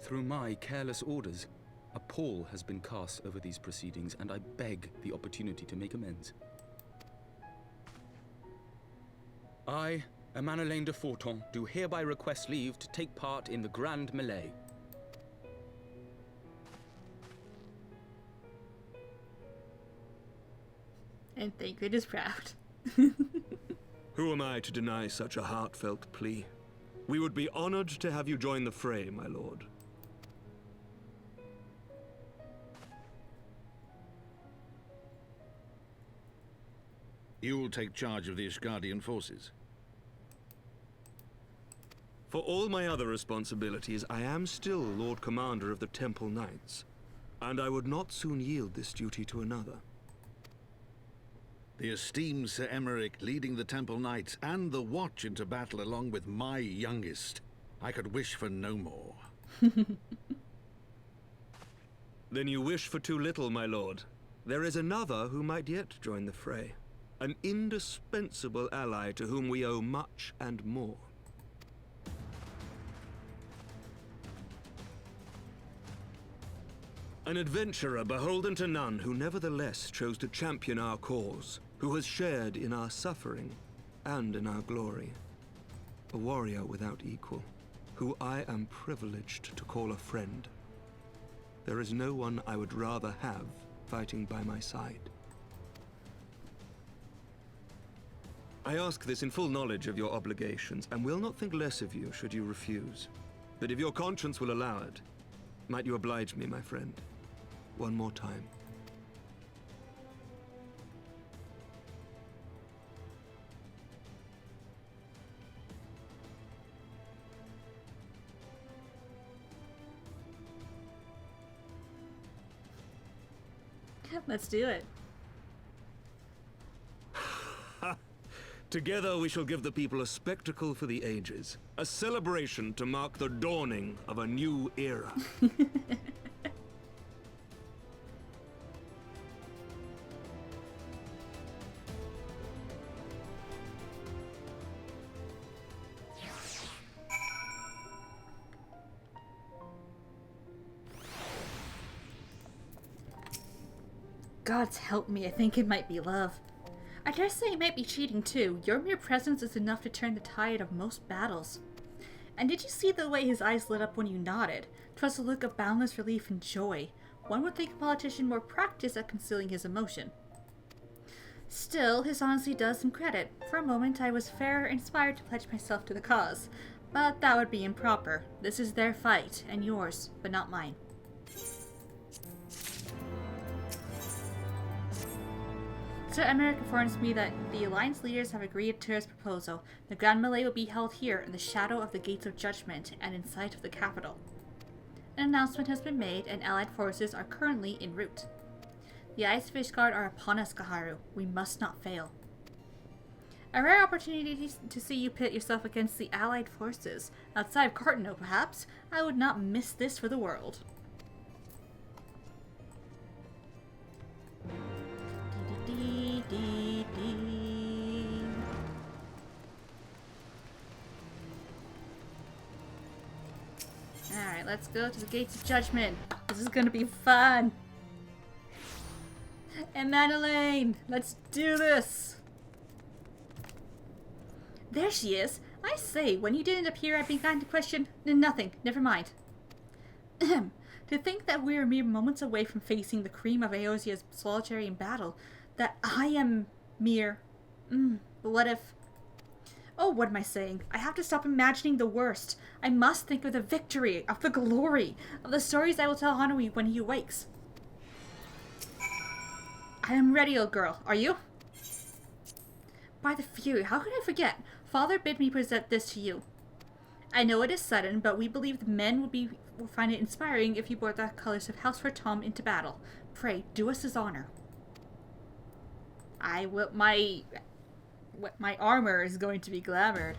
through my careless orders, a pall has been cast over these proceedings, and I beg the opportunity to make amends. I, Emmanuelaine de Forton, do hereby request leave to take part in the Grand Melee. And Thancred is proud. Who am I to deny such a heartfelt plea? We would be honored to have you join the fray, my lord. You will take charge of the Ishgardian forces. For all my other responsibilities, I am still Lord Commander of the Temple Knights, and I would not soon yield this duty to another. The esteemed Sir Emeric leading the Temple Knights and the Watch into battle along with my youngest. I could wish for no more. Then you wish for too little, my lord. There is another who might yet join the fray. An indispensable ally to whom we owe much and more. An adventurer beholden to none who nevertheless chose to champion our cause, who has shared in our suffering and in our glory. A warrior without equal, who I am privileged to call a friend. There is no one I would rather have fighting by my side. I ask this in full knowledge of your obligations, and will not think less of you should you refuse. But if your conscience will allow it, might you oblige me, my friend, one more time? Let's do it. Together we shall give the people a spectacle for the ages, a celebration to mark the dawning of a new era. Gods help me, I think it might be love. I dare say it might be cheating too. Your mere presence is enough to turn the tide of most battles. And did you see the way his eyes lit up when you nodded? 'Twas a look of boundless relief and joy. One would think a politician more practiced at concealing his emotion. Still, his honesty does him credit. For a moment I was fair inspired to pledge myself to the cause. But that would be improper. This is their fight, and yours, but not mine. Sir Emeric informs me that the Alliance leaders have agreed to his proposal. The Grand Melee will be held here in the shadow of the Gates of Judgment and in sight of the capital. An announcement has been made and Allied forces are currently en route. The Eyes of Ishgard are upon us, Kaharu. We must not fail. A rare opportunity to see you pit yourself against the Allied forces. Outside of Cartano, perhaps. I would not miss this for the world. Alright, let's go to the Gates of Judgment. This is gonna be fun. Emmanuelaine, let's do this. There she is. I say, when you didn't appear, I began to question. Nothing, never mind. To think that we are mere moments away from facing the cream of Eosia's solitary in battle. That I am mere... what if... Oh, what am I saying? I have to stop imagining the worst. I must think of the victory, of the glory, of the stories I will tell Hanui when he awakes. I am ready, old girl. Are you? By the Fury, how could I forget? Father bid me present this to you. I know it is sudden, but we believe the men will find it inspiring if you bore the colors of Heavensward Tom into battle. Pray, do us this honor. I will. My armor is going to be glamored.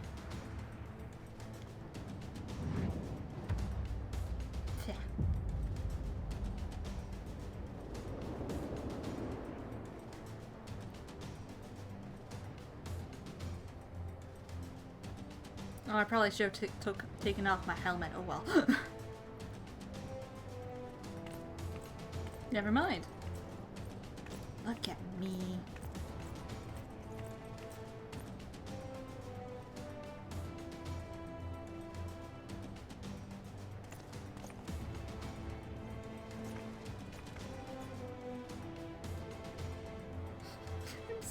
Oh, I probably should have taken off my helmet. Oh well. Never mind. Look at me.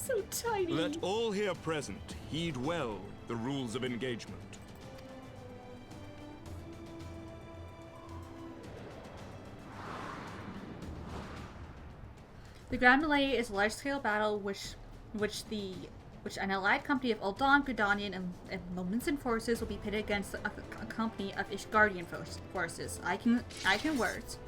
So tiny. Let all here present heed well the rules of engagement. The Grand Melee is a large-scale battle which an allied company of Uldan, Gridanian, and Lominsan forces will be pitted against a company of Ishgardian forces. I can words.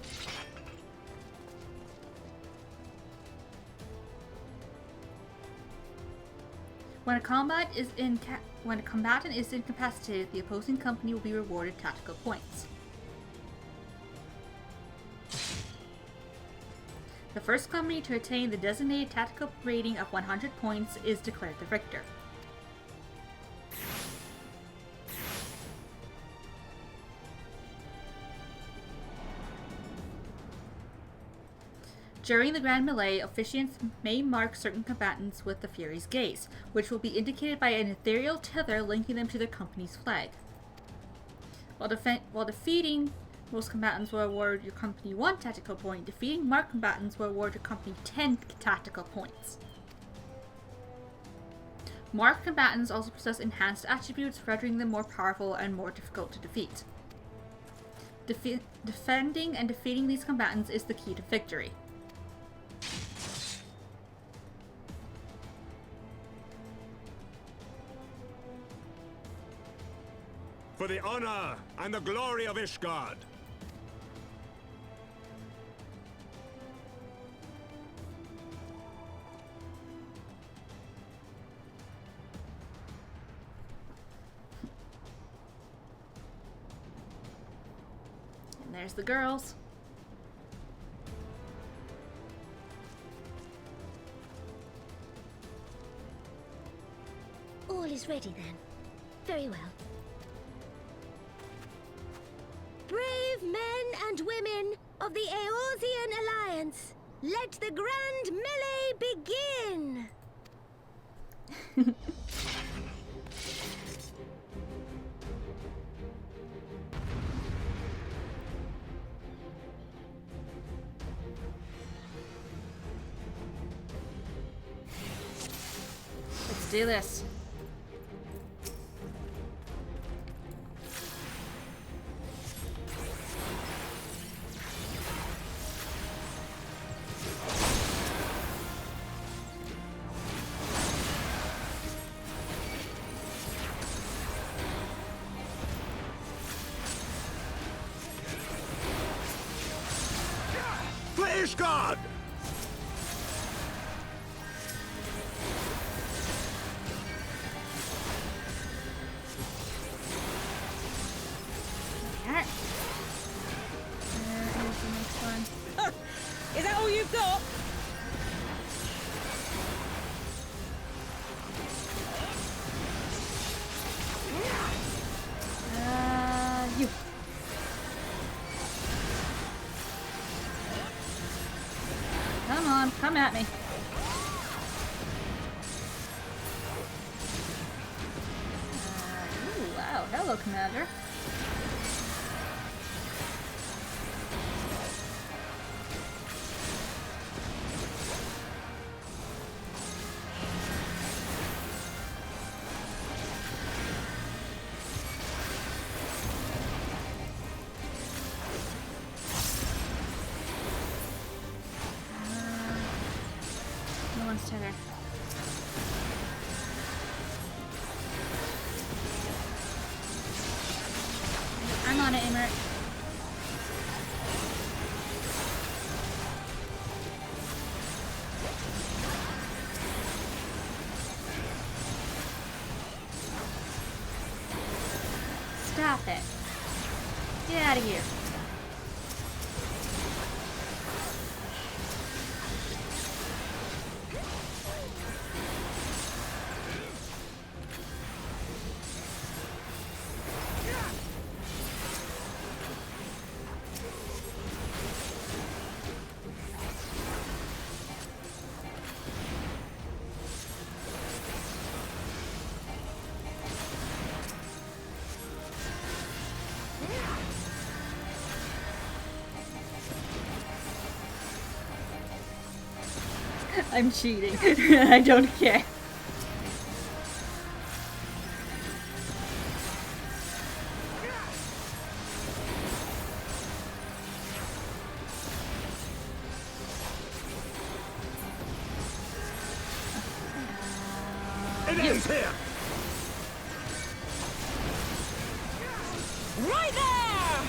When a combatant is incapacitated, the opposing company will be rewarded tactical points. The first company to attain the designated tactical rating of 100 points is declared the victor. During the Grand Melee, officiants may mark certain combatants with the Fury's Gaze, which will be indicated by an ethereal tether linking them to their company's flag. While defeating most combatants will award your company 1 tactical point, defeating marked combatants will award your company 10 tactical points. Marked combatants also possess enhanced attributes, rendering them more powerful and more difficult to defeat. Defending and defeating these combatants is the key to victory. For the honor and the glory of Ishgard. And there's the girls. All is ready then. Very well. Brave men and women of the Eorzean Alliance, let the Grand Melee begin! Let's do this. Ishgard! Yeah. Here's the next one. Is that all you've got? You. Come on, come at me. Ooh, wow. Hello, Commander. No one's tether. I'm on it, Emert. Stop it. Get out of here. I'm cheating. I don't care. It ends here! Right there!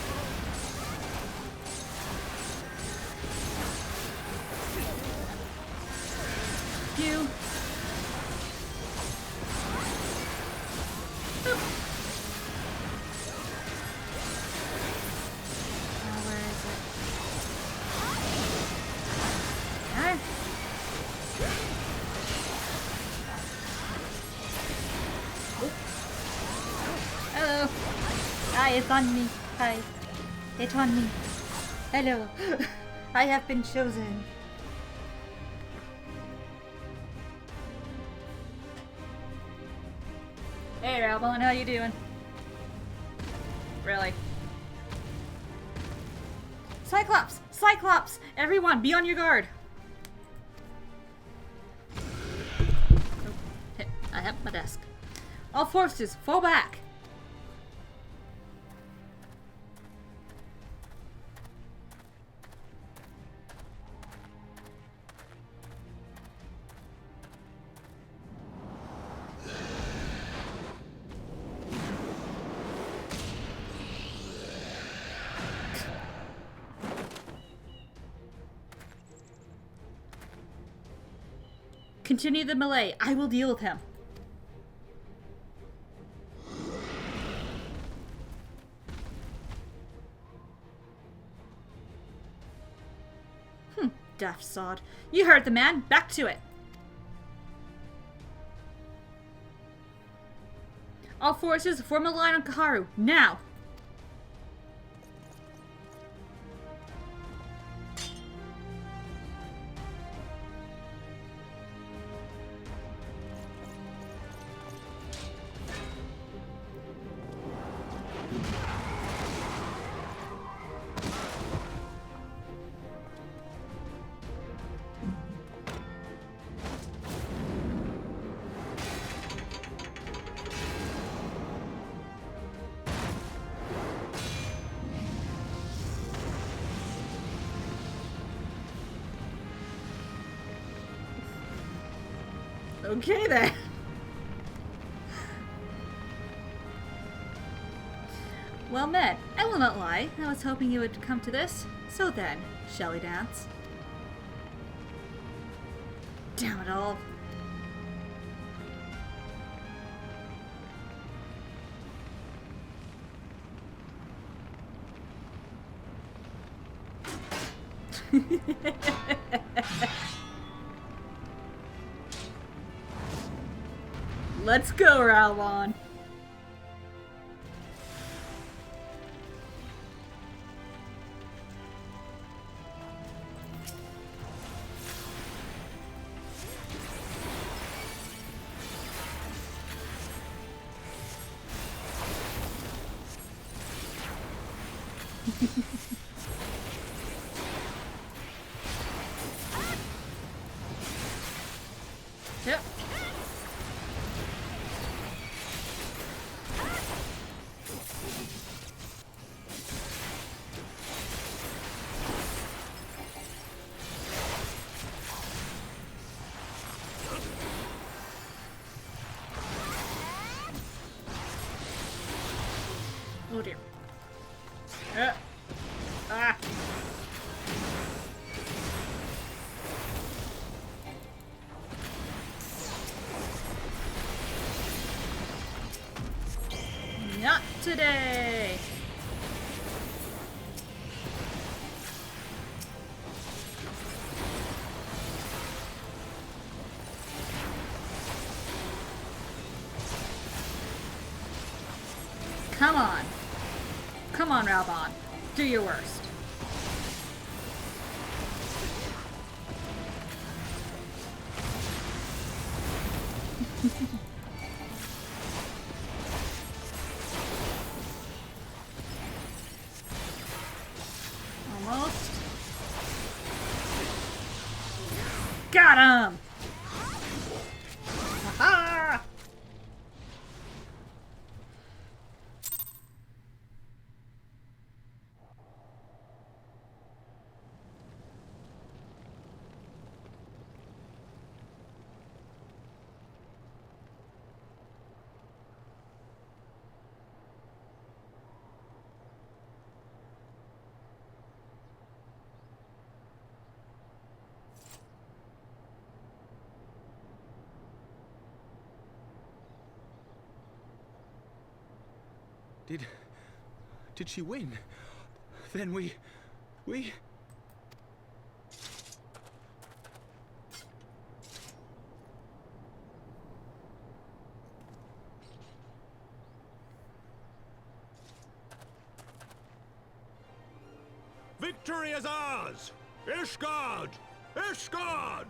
You. Where is it? Ah. Hello. Hi, it's on me. Hi. It's on me. Hello. I have been chosen. Hey, Albon, how you doing? Really? Cyclops! Cyclops! Everyone, be on your guard! Oh, I have my desk. All forces, fall back! Continue the melee. I will deal with him. Daft sod. You heard the man. Back to it. All forces, form a line on Kaharu. Now! Okay then. Well met. I will not lie. I was hoping you would come to this. So then, shall we dance? Damn it all. Let's go, Ralwan. Yep. Oh dear. Ah. Not today. Come on. Come on, Ralban. Do your worst. Almost. Go! Got him! Ha-ha! Did she win? Then we... Victory is ours! Ishgard! Ishgard!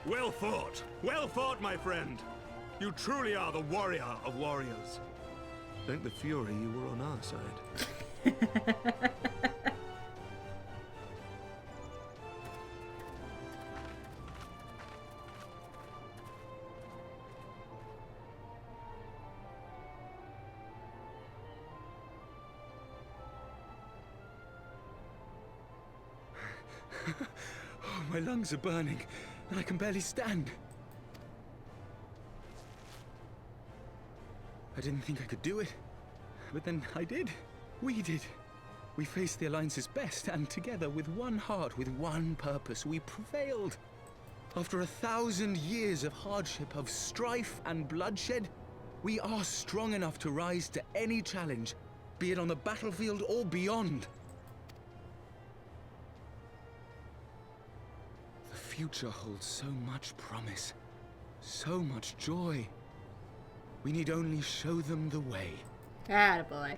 Well fought! Well fought, my friend! You truly are the warrior of warriors. Thank the Fury you were on our side. Oh, my lungs are burning, and I can barely stand. I didn't think I could do it, but then I did. We did. We faced the Alliance's best, and together, with one heart, with one purpose, we prevailed. After 1,000 years of hardship, of strife and bloodshed, we are strong enough to rise to any challenge, be it on the battlefield or beyond. The future holds so much promise, so much joy. We need only show them the way. Attaboy.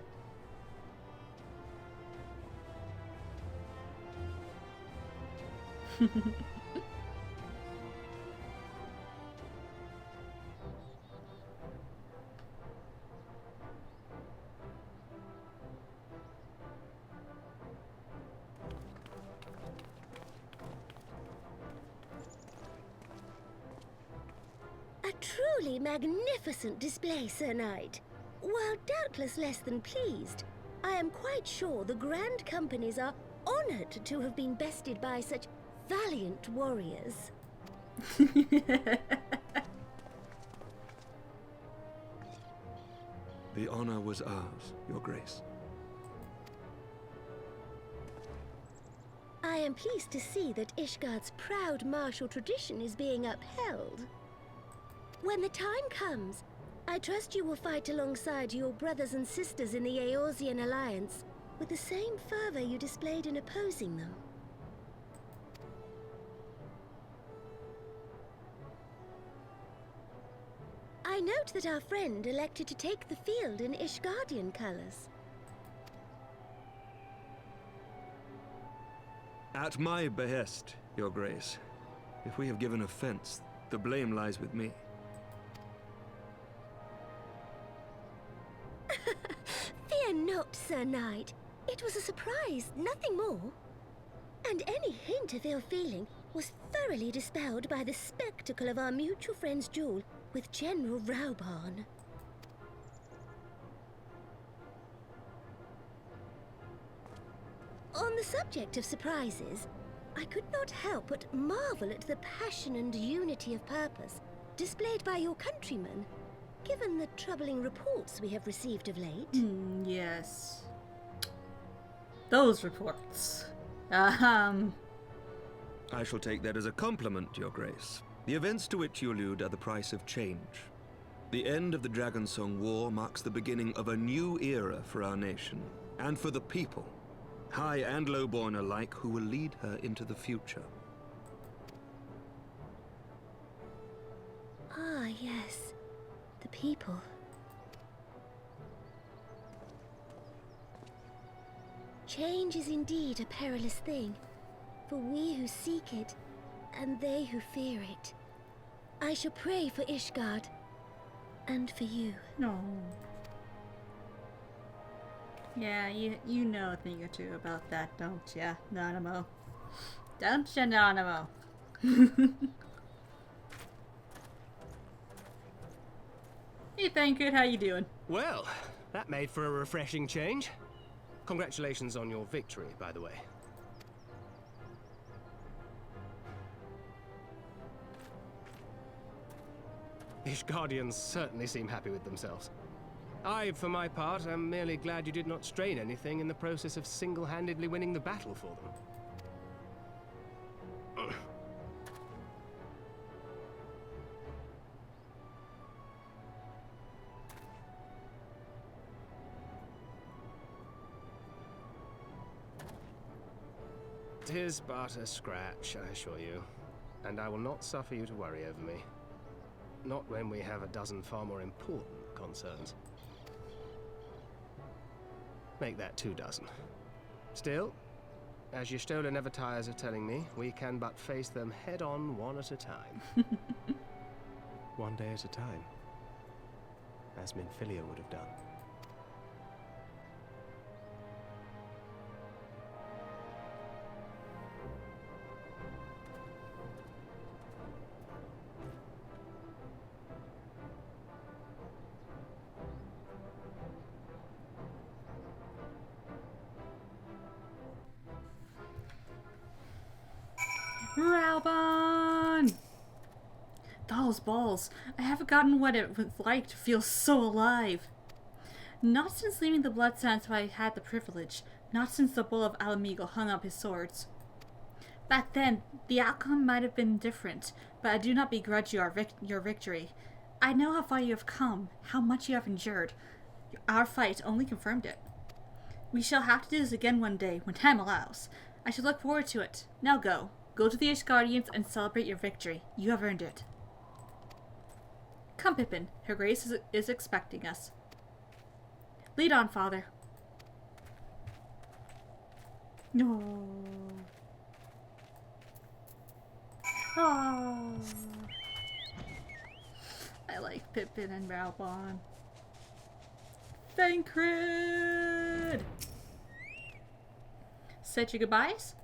A truly magnificent display, Sir Knight. While doubtless less than pleased, I am quite sure the Grand Companies are honored to have been bested by such valiant warriors. The honor was ours, Your Grace. I am pleased to see that Ishgard's proud martial tradition is being upheld. When the time comes, I trust you will fight alongside your brothers and sisters in the Eorzean Alliance with the same fervor you displayed in opposing them. I note that our friend elected to take the field in Ishgardian colors. At my behest, Your Grace. If we have given offense, the blame lies with me. Fear not, Sir Knight. It was a surprise, nothing more. And any hint of ill feeling was thoroughly dispelled by the spectacle of our mutual friend's duel with General Raubarn. On the subject of surprises, I could not help but marvel at the passion and unity of purpose displayed by your countrymen, given the troubling reports we have received of late. Yes. Those reports. I shall take that as a compliment, Your Grace. The events to which you allude are the price of change. The end of the Dragonsong War marks the beginning of a new era for our nation, and for the people, high and lowborn alike, who will lead her into the future. Ah, yes. The people. Change is indeed a perilous thing, for we who seek it, and they who fear it. I shall pray for Ishgard. And for you. No. Yeah, you know a thing or two about that, don't ya, Nanamo? Don't ya, Nanamo? Hey, Thancred, how you doing? Well, that made for a refreshing change. Congratulations on your victory, by the way. Ishgardians certainly seem happy with themselves. I, for my part, am merely glad you did not strain anything in the process of single-handedly winning the battle for them. Tis but a scratch, I assure you, and I will not suffer you to worry over me. Not when we have a dozen far more important concerns. Make that 2 dozen. Still, as Y'shtola never tires of telling me, we can but face them head-on, one at a time. One day at a time. As Minfilia would have done. Ralbon! Those balls. I have forgotten what it was like to feel so alive. Not since leaving the Blood Sands have I had the privilege. Not since the Bull of Alamigo hung up his swords. Back then, the outcome might have been different, but I do not begrudge you your victory. I know how far you have come, how much you have endured. Our fight only confirmed it. We shall have to do this again one day, when time allows. I shall look forward to it. Now go. Go to the Ishgardians and celebrate your victory. You have earned it. Come, Pippin. Her Grace is expecting us. Lead on, Father. No. Oh. I like Pippin and Ralbon. Thancred! Said your goodbyes?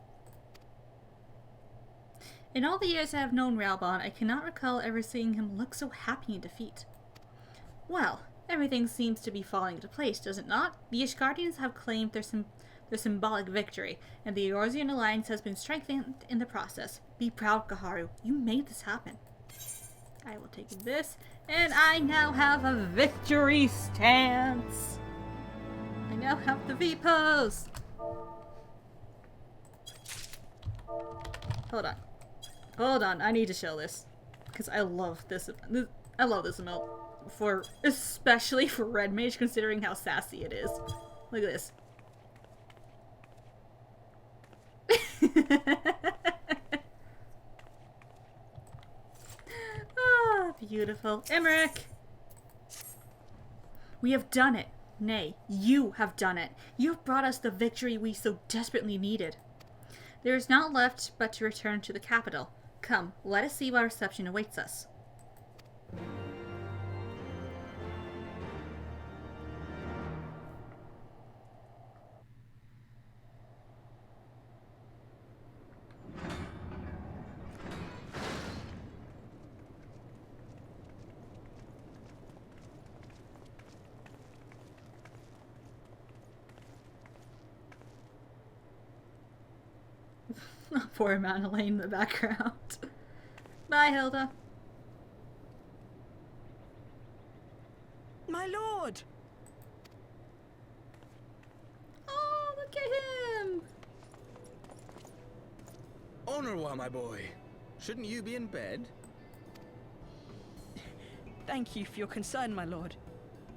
In all the years I have known Ralbon, I cannot recall ever seeing him look so happy in defeat. Well, everything seems to be falling into place, does it not? The Ishgardians have claimed their symbolic victory, and the Eorzean alliance has been strengthened in the process. Be proud, Gaharu. You made this happen. I will take this, and I now have a victory stance. I now have the V pose. Hold on. Hold on, I need to show this. Because I love this. I love this emote. Especially for Red Mage, considering how sassy it is. Look at this. Ah, beautiful. Emmerich! We have done it. Nay, you have done it. You have brought us the victory we so desperately needed. There is naught left but to return to the capital. Come, let us see what reception awaits us. Poor Manolane in the background. Bye, Hilda. My lord! Oh, look at him! Honorwa, my boy. Shouldn't you be in bed? Thank you for your concern, my lord.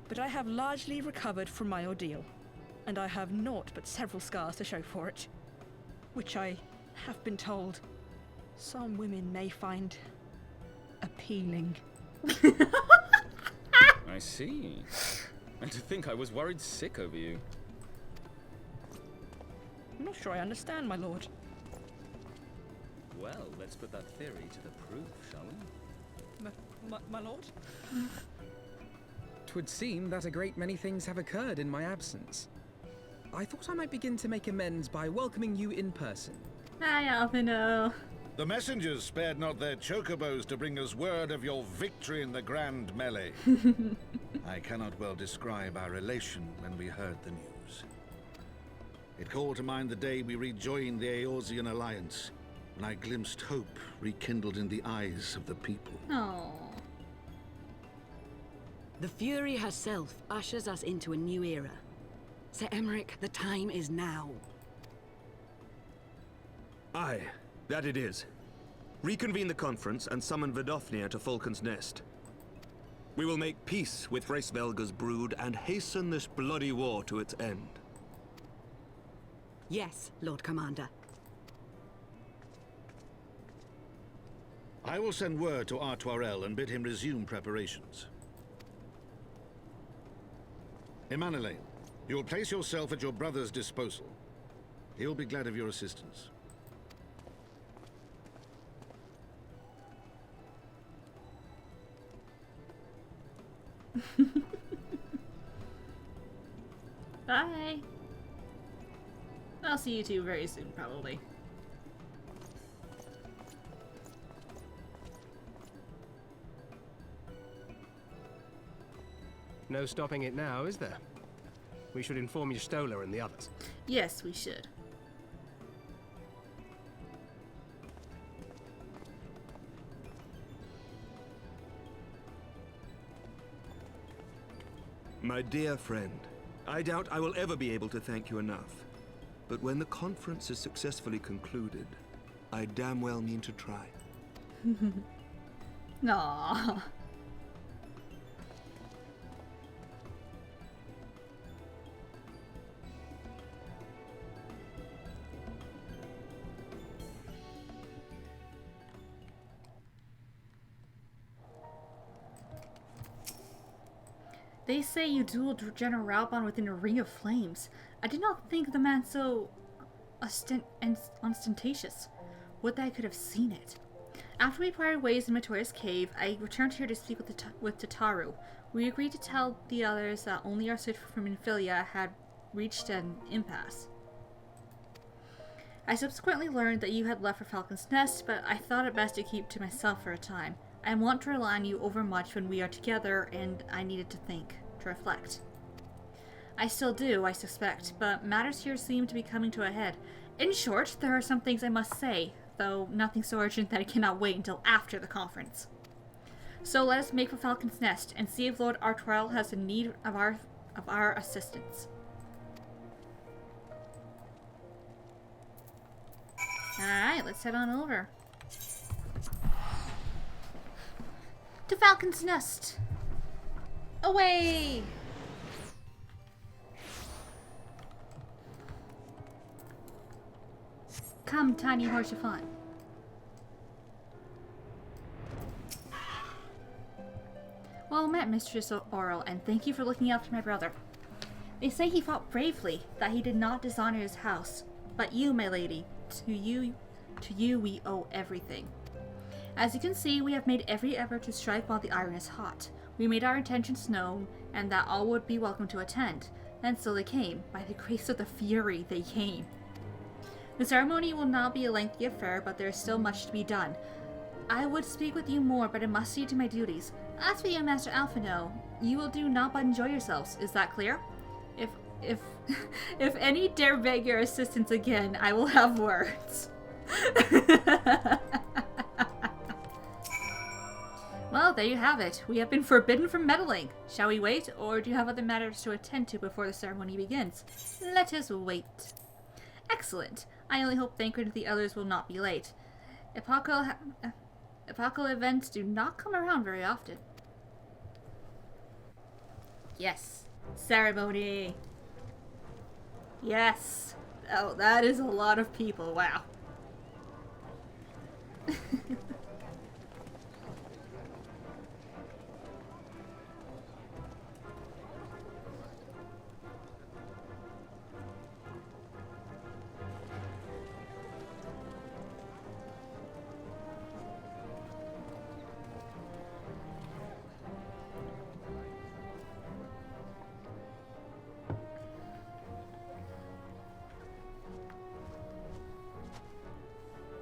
But I have largely recovered from my ordeal, and I have naught but several scars to show for it, which I have been told some women may find appealing. I see. And to think I was worried sick over you. I'm not sure I understand, my lord. Well, let's put that theory to the proof, shall we? My lord? would seem that a great many things have occurred in my absence. I thought I might begin to make amends by welcoming you in person. Hi, Alphino. The messengers spared not their chocobos to bring us word of your victory in the grand melee. I cannot well describe our elation when we heard the news. It called to mind the day we rejoined the Eorzean Alliance, when I glimpsed hope rekindled in the eyes of the people. Aww. The Fury herself ushers us into a new era. Sir Emmerich, the time is now. Aye, that it is. Reconvene the conference and summon Vidofnir to Falcon's Nest. We will make peace with Hraesvelga's brood and hasten this bloody war to its end. Yes, Lord Commander. I will send word to Artoirel and bid him resume preparations. Emanuele, you will place yourself at your brother's disposal. He will be glad of your assistance. Bye. I'll see you two very soon, probably. No stopping it now, is there? We should inform Stola and the others. Yes, we should. My dear friend, I doubt I will ever be able to thank you enough. But when the conference is successfully concluded, I damn well mean to try. Aww. They say you dueled General Raubon within a ring of flames. I did not think the man so ostentatious. Would that I could have seen it. After we parted ways in Matora's cave, I returned here to speak with Tataru. We agreed to tell the others that only our search for Minfilia had reached an impasse. I subsequently learned that you had left for Falcon's Nest, but I thought it best to keep to myself for a time. I want to rely on you overmuch when we are together, and I needed to think, to reflect. I still do, I suspect, but matters here seem to be coming to a head. In short, there are some things I must say, though nothing so urgent that I cannot wait until after the conference. So let us make for Falcon's Nest, and see if Lord Artoirel has a need of our assistance. Alright, let's head on over. To Falcon's Nest! Away! Come, tiny horse of fun. Well met, Mistress Auril, and thank you for looking after my brother. They say he fought bravely, that he did not dishonor his house. But you, my lady, to you we owe everything. As you can see, we have made every effort to strike while the iron is hot. We made our intentions known, and that all would be welcome to attend. And so they came. By the grace of the Fury, they came. The ceremony will not be a lengthy affair, but there is still much to be done. I would speak with you more, but I must see to my duties. As for you, Master Alphino, you will do naught but enjoy yourselves. Is that clear? If any dare beg your assistance again, I will have words. Well, there you have it. We have been forbidden from meddling. Shall we wait, or do you have other matters to attend to before the ceremony begins? Let us wait. Excellent. I only hope Thancred and the others will not be late. Epochal events do not come around very often. Yes. Ceremony. Yes. Oh, that is a lot of people. Wow.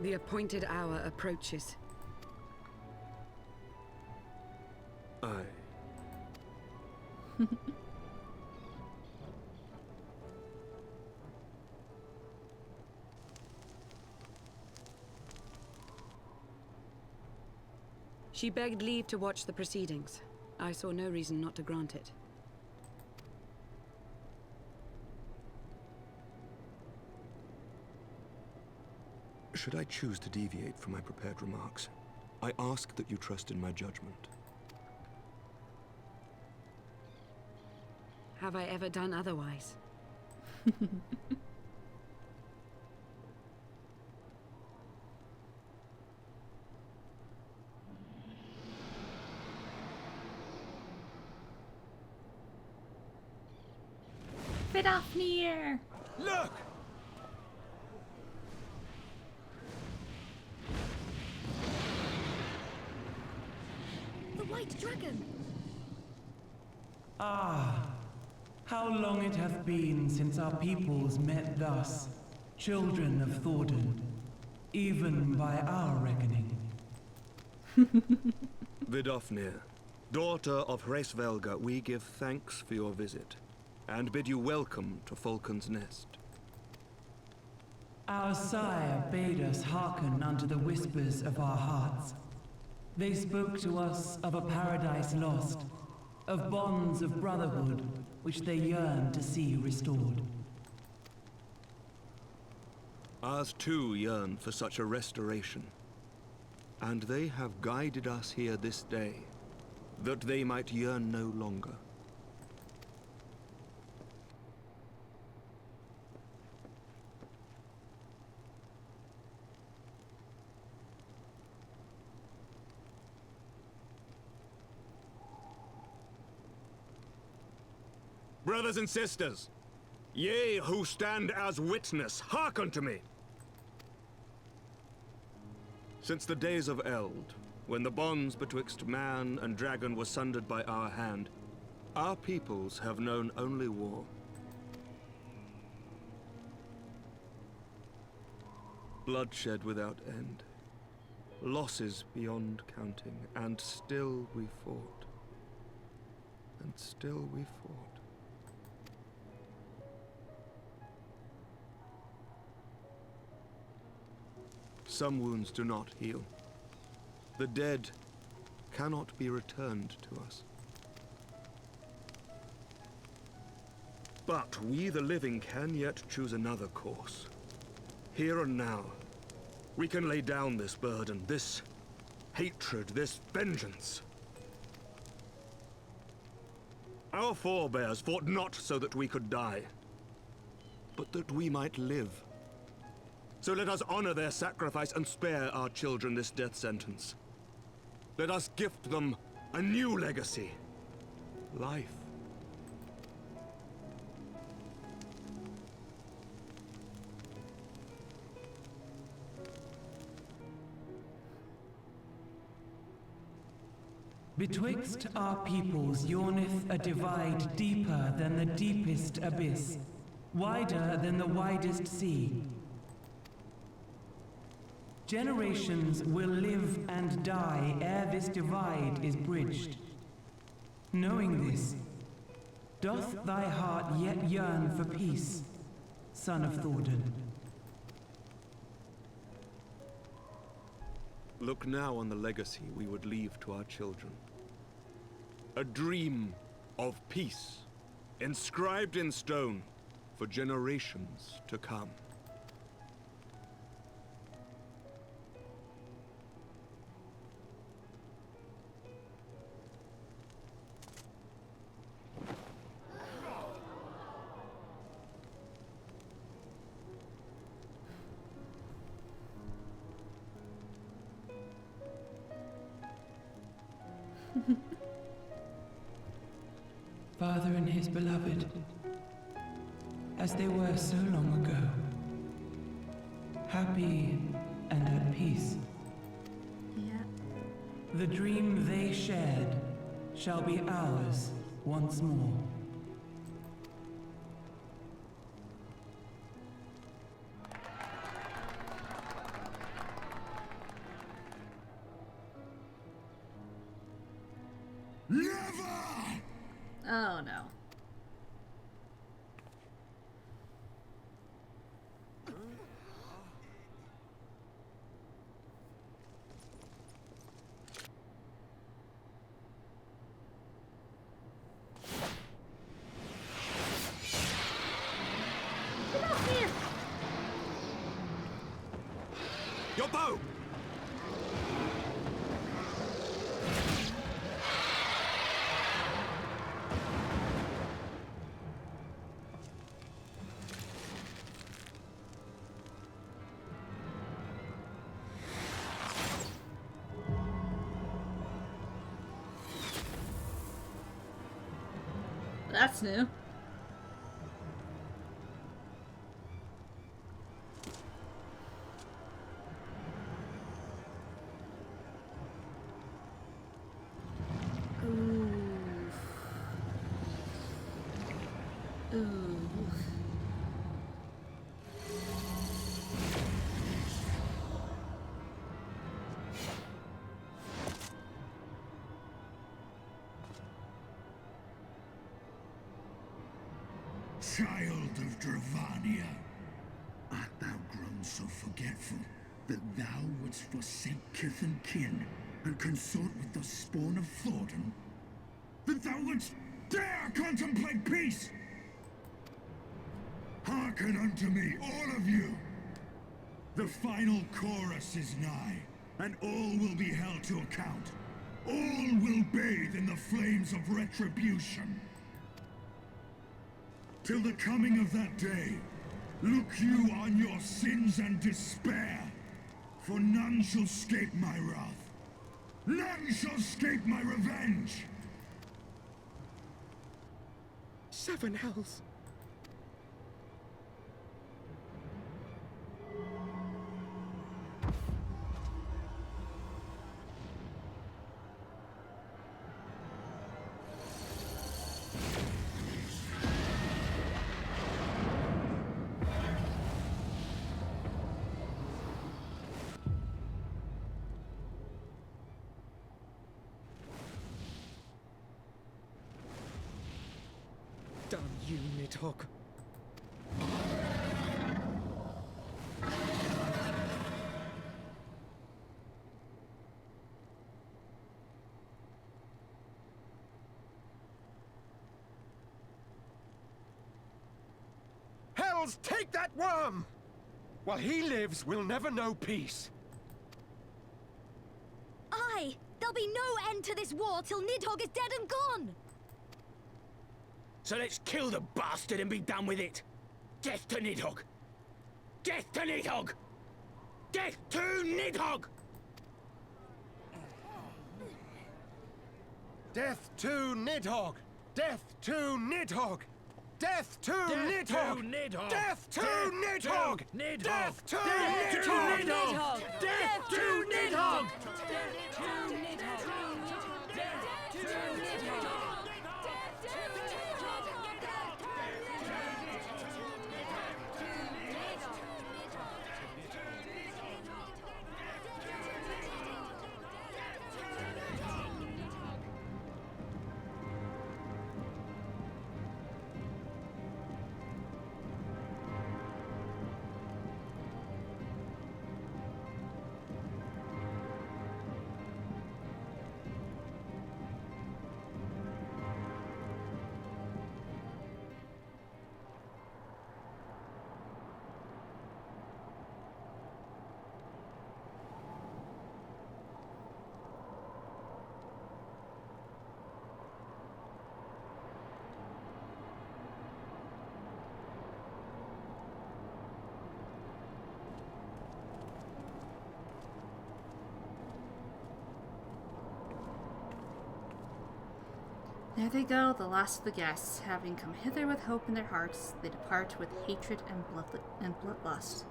The appointed hour approaches. Aye. She begged leave to watch the proceedings. I saw no reason not to grant it. Should I choose to deviate from my prepared remarks, I ask that you trust in my judgment. Have I ever done otherwise? Vidofnir! Look! The White Dragon! Ah, how long it hath been since our peoples met thus, children of Thordan, even by our reckoning. Vidofnir, daughter of Hraesvelga, we give thanks for your visit, and bid you welcome to Falcon's Nest. Our sire bade us hearken unto the whispers of our hearts. They spoke to us of a paradise lost, of bonds of brotherhood which they yearned to see restored. Ours too yearn for such a restoration, and they have guided us here this day, that they might yearn no longer. Brothers and sisters, ye who stand as witness, hearken to me. Since the days of Eld, when the bonds betwixt man and dragon were sundered by our hand, our peoples have known only war. Bloodshed without end, losses beyond counting, and still we fought. And still we fought. Some wounds do not heal. The dead cannot be returned to us. But we, the living, can yet choose another course. Here and now, we can lay down this burden, this hatred, this vengeance. Our forebears fought not so that we could die, but that we might live. So let us honor their sacrifice and spare our children this death sentence. Let us gift them a new legacy. Life. Betwixt our peoples yawneth a divide deeper than the deepest abyss, wider than the widest sea. Generations will live and die ere this divide is bridged. Knowing this, doth thy heart yet yearn for peace, son of Thordan? Look now on the legacy we would leave to our children. A dream of peace, inscribed in stone for generations to come. Father and his beloved, as they were so long ago, happy and at peace. Yeah. The dream they shared shall be ours once more. Oh no. Get off here! Your bow! That's new. Child of Dravania, art thou grown so forgetful that thou wouldst forsake kith and kin and consort with the spawn of Thornton? That thou wouldst dare contemplate peace? Hearken unto me, all of you! The final chorus is nigh, and all will be held to account. All will bathe in the flames of retribution. Till the coming of that day, look you on your sins and despair, for none shall escape my wrath. None shall escape my revenge! 7 hells. Damn you, Nidhogg. Hells, take that worm! While he lives, we'll never know peace. Aye! There'll be no end to this war till Nidhogg is dead and gone! So let's kill the bastard and be done with it. Death to Nidhogg! Death to Nidhogg! Death to Nidhogg! Death to Nidhogg! Death to Nidhogg! Death to Nidhogg! Death to Nidhogg! Death to Nidhogg! Death to Nidhogg! There they go, the last of the guests. Having come hither with hope in their hearts, they depart with hatred and bloodlust.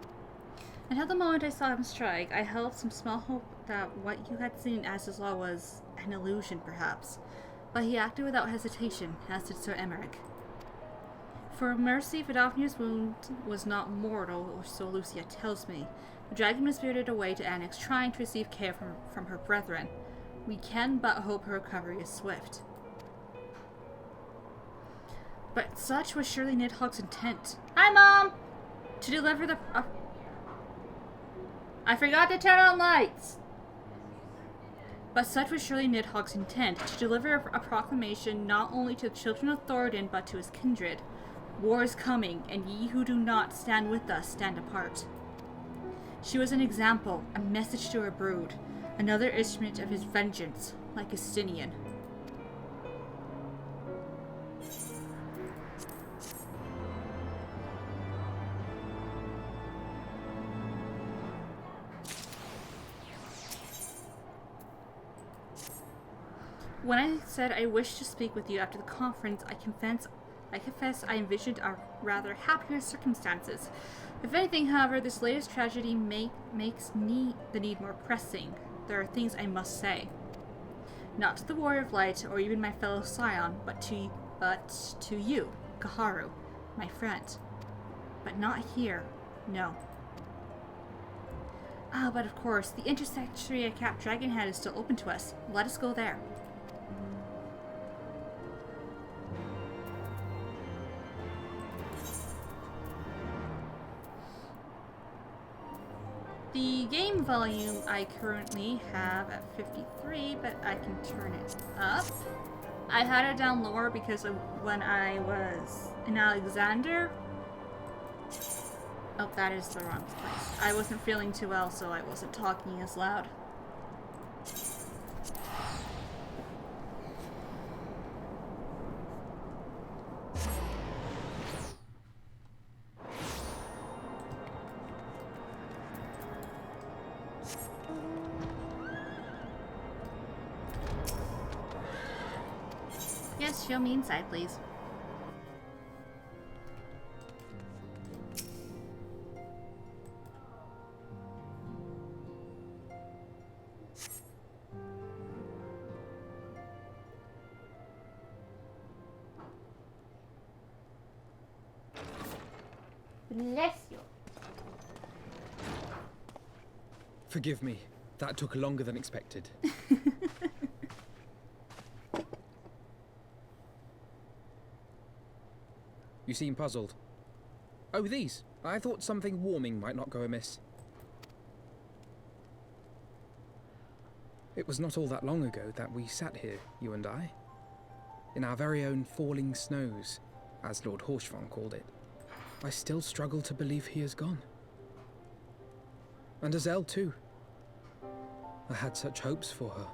Until the moment I saw him strike, I held some small hope that what you had seen as his law was an illusion, perhaps. But he acted without hesitation, as did Sir Emmerich. For mercy, Vidofnir's wound was not mortal, or so Lucia tells me. The dragon was spirited away to Annex, trying to receive care from her brethren. We can but hope her recovery is swift. But such was surely Nidhogg's intent. Hi, Mom! To deliver the... I forgot to turn on lights! But such was surely Nidhogg's intent, to deliver a proclamation not only to the children of Thoradin, but to his kindred. War is coming, and ye who do not stand with us stand apart. She was an example, a message to her brood, another instrument of his vengeance, like Estinian. When I said I wished to speak with you after the conference, I confess I envisioned a rather happier circumstances. If anything, however, this latest tragedy makes the need more pressing. There are things I must say. Not to the Warrior of Light, or even my fellow Scion, but to you, Kaharu, my friend. But not here, no. Ah, but of course, the intersanctuary at Cap Dragonhead is still open to us. Let us go there. The game volume I currently have at 53, but I can turn it up. I had it down lower because of when I was in Alexander. Oh, that is the wrong place. I wasn't feeling too well, so I wasn't talking as loud. Yes, show me inside, please. Bless you. Forgive me. That took longer than expected. You seem puzzled. Oh, these. I thought something warming might not go amiss. It was not all that long ago that we sat here, you and I. In our very own falling snows, as Lord Horshvon called it. I still struggle to believe he is gone. And Azelle too. I had such hopes for her.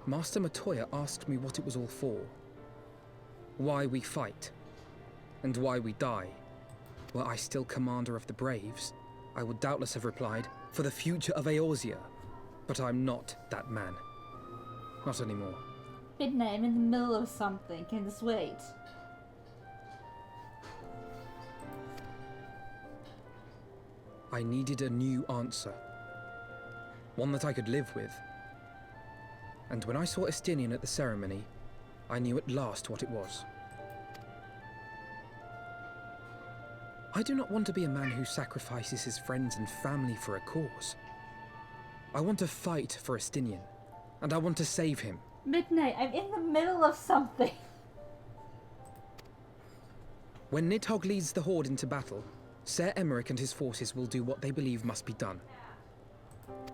Master Matoya asked me what it was all for. Why we fight. And why we die. Were I still commander of the Braves, I would doubtless have replied, for the future of Eorzea. But I'm not that man. Not anymore. Midnight, I'm in the middle of something. Can this wait? I needed a new answer. One that I could live with. And when I saw Estinian at the ceremony, I knew at last what it was. I do not want to be a man who sacrifices his friends and family for a cause. I want to fight for Estinian, and I want to save him. Midnight, I'm in the middle of something. When Nidhogg leads the Horde into battle, Ser Emeric and his forces will do what they believe must be done.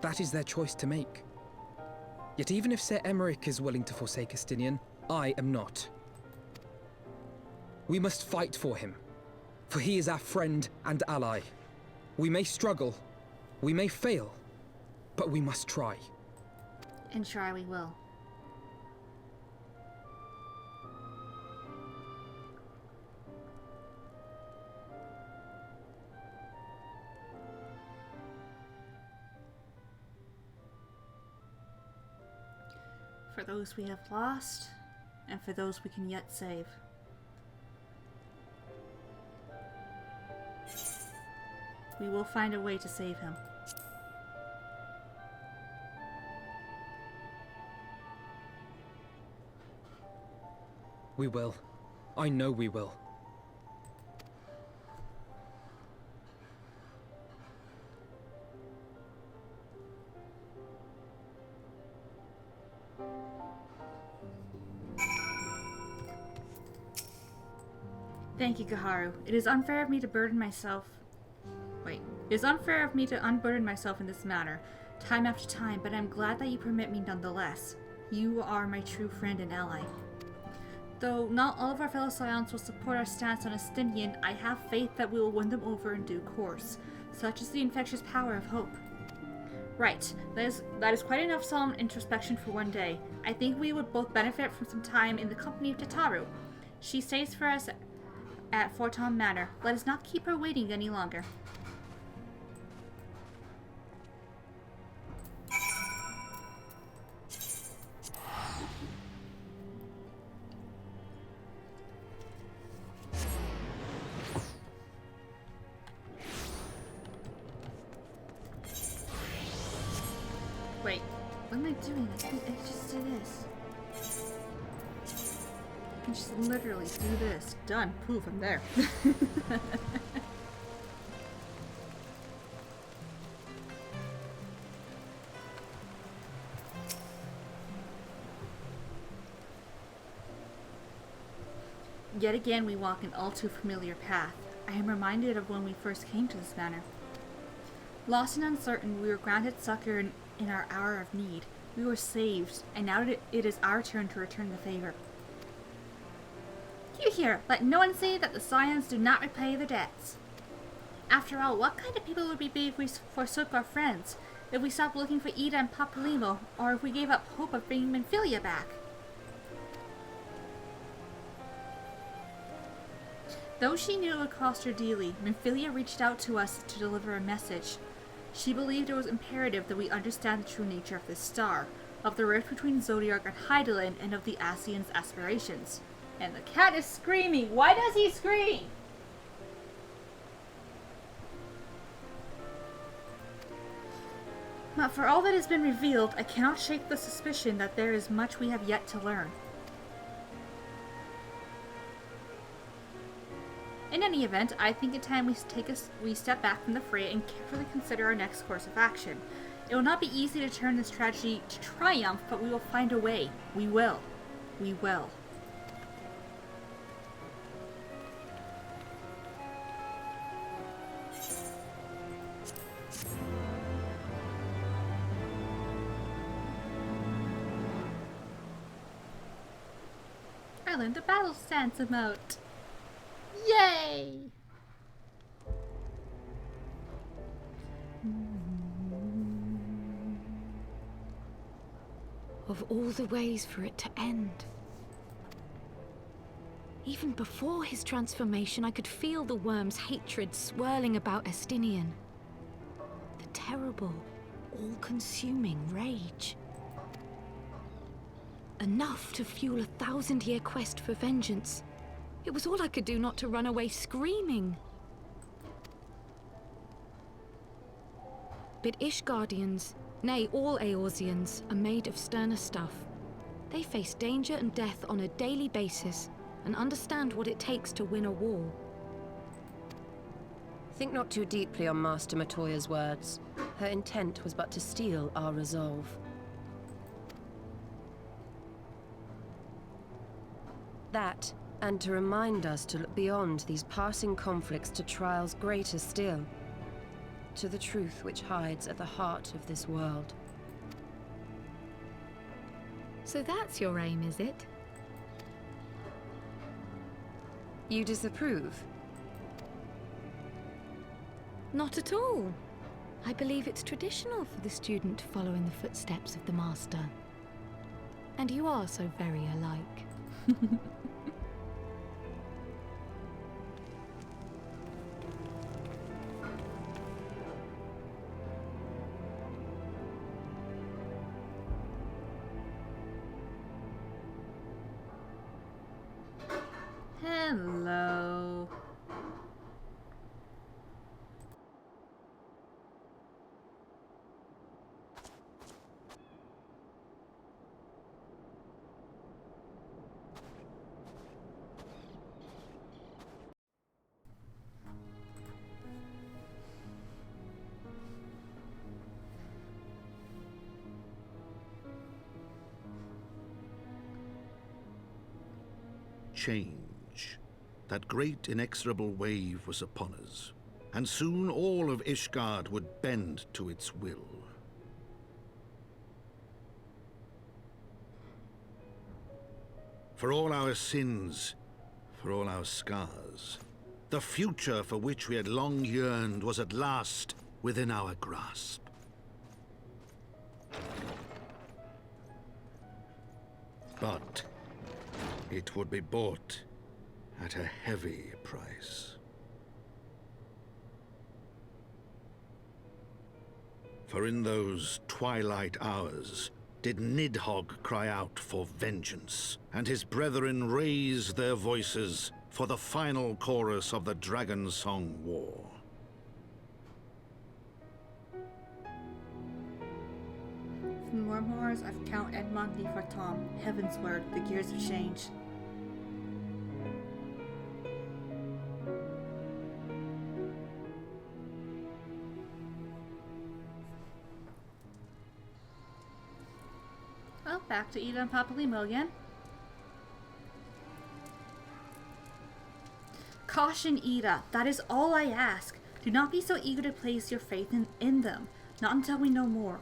That is their choice to make. Yet even if Ser Emeric is willing to forsake Estinian, I am not. We must fight for him, for he is our friend and ally. We may struggle, we may fail, but we must try. And try we will. For those we have lost, and for those we can yet save. We will find a way to save him. We will. I know we will. Thank you, Kaharu. It is unfair of me to burden myself... Wait. It is unfair of me to unburden myself in this manner, time after time, but I'm glad that you permit me nonetheless. You are my true friend and ally. Though not all of our fellow Scions will support our stance on Estinian, I have faith that we will win them over in due course. Such is the infectious power of hope. Right. That is quite enough solemn introspection for one day. I think we would both benefit from some time in the company of Tataru. She stays for us at Forton Manor. Let us not keep her waiting any longer. Wait, what am I doing? I just do this. I can just literally do this. Done. Poof, I'm there. Yet again we walk an all too familiar path. I am reminded of when we first came to this manor. Lost and uncertain, we were granted succor in our hour of need. We were saved, and now it is our turn to return the favor. You hear, let no one say that the Scions do not repay their debts. After all, what kind of people would we be if we forsook our friends? If we stopped looking for Ida and Papalymo, or if we gave up hope of bringing Minfilia back? Though she knew it would cost her dearly, Minfilia reached out to us to deliver a message. She believed it was imperative that we understand the true nature of this star, of the rift between Zodiark and Hydaelyn, and of the Ascians' aspirations. And the cat is screaming! Why does he scream? But for all that has been revealed, I cannot shake the suspicion that there is much we have yet to learn. In any event, I think it's time we step back from the fray and carefully consider our next course of action. It will not be easy to turn this tragedy to triumph, but we will find a way. We will. We will. I learned the battle stance emote. Yay! Of all the ways for it to end. Even before his transformation, I could feel the worm's hatred swirling about Estinian. The terrible, all-consuming rage. Enough to fuel a 1000-year quest for vengeance. It was all I could do not to run away screaming. But Ishgardians, nay, all Eorzeans, are made of sterner stuff. They face danger and death on a daily basis, and understand what it takes to win a war. Think not too deeply on Master Matoya's words. Her intent was but to steal our resolve. That, and to remind us to look beyond these passing conflicts to trials greater still, to the truth which hides at the heart of this world. So that's your aim, is it? You disapprove? Not at all. I believe it's traditional for the student to follow in the footsteps of the master. And you are so very alike. Hello. Change. that great inexorable wave was upon us, and soon all of Ishgard would bend to its will. For all our sins, for all our scars, the future for which we had long yearned was at last within our grasp. But it would be bought at a heavy price. For in those twilight hours did Nidhogg cry out for vengeance, and his brethren raised their voices for the final chorus of the Dragon Song War. From the memoirs of Count Edmond de Forton, Heavensward, the Gears of Change. Well, back to Ida and Papalymo again. Caution, Ida. That is all I ask. Do not be so eager to place your faith in them. Not until we know more.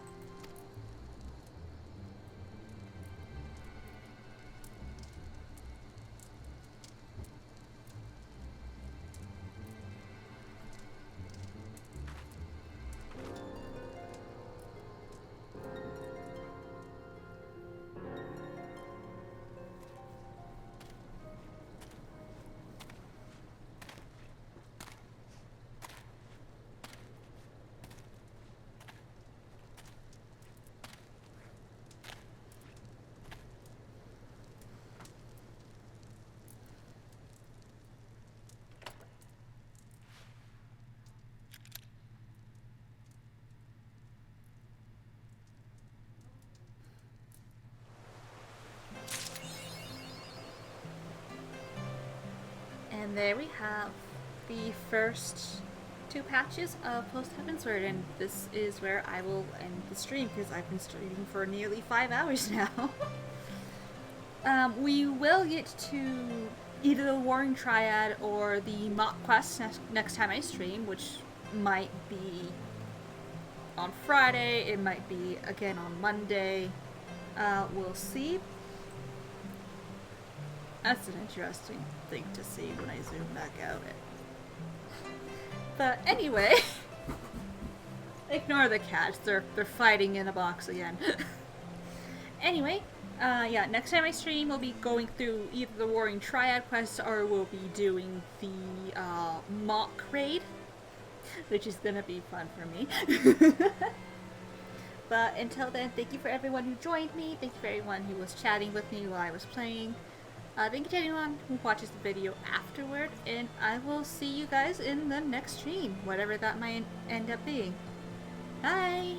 And there we have the first 2 patches of Post Heavensward, and this is where I will end the stream because I've been streaming for nearly 5 hours now. We will get to either the Warring Triad or the Mock Quest next time I stream, which might be on Friday, it might be again on Monday. We'll see. That's an interesting thing to see when I zoom back out. But anyway, ignore the cats. They're fighting in a box again. Anyway, yeah, next time I stream, we'll be going through either the Warring Triad quest or we'll be doing the mock raid, which is gonna be fun for me. But until then, thank you for everyone who joined me. Thank you for everyone who was chatting with me while I was playing. Thank you to anyone who watches the video afterward, and I will see you guys in the next stream, whatever that might end up being. Bye!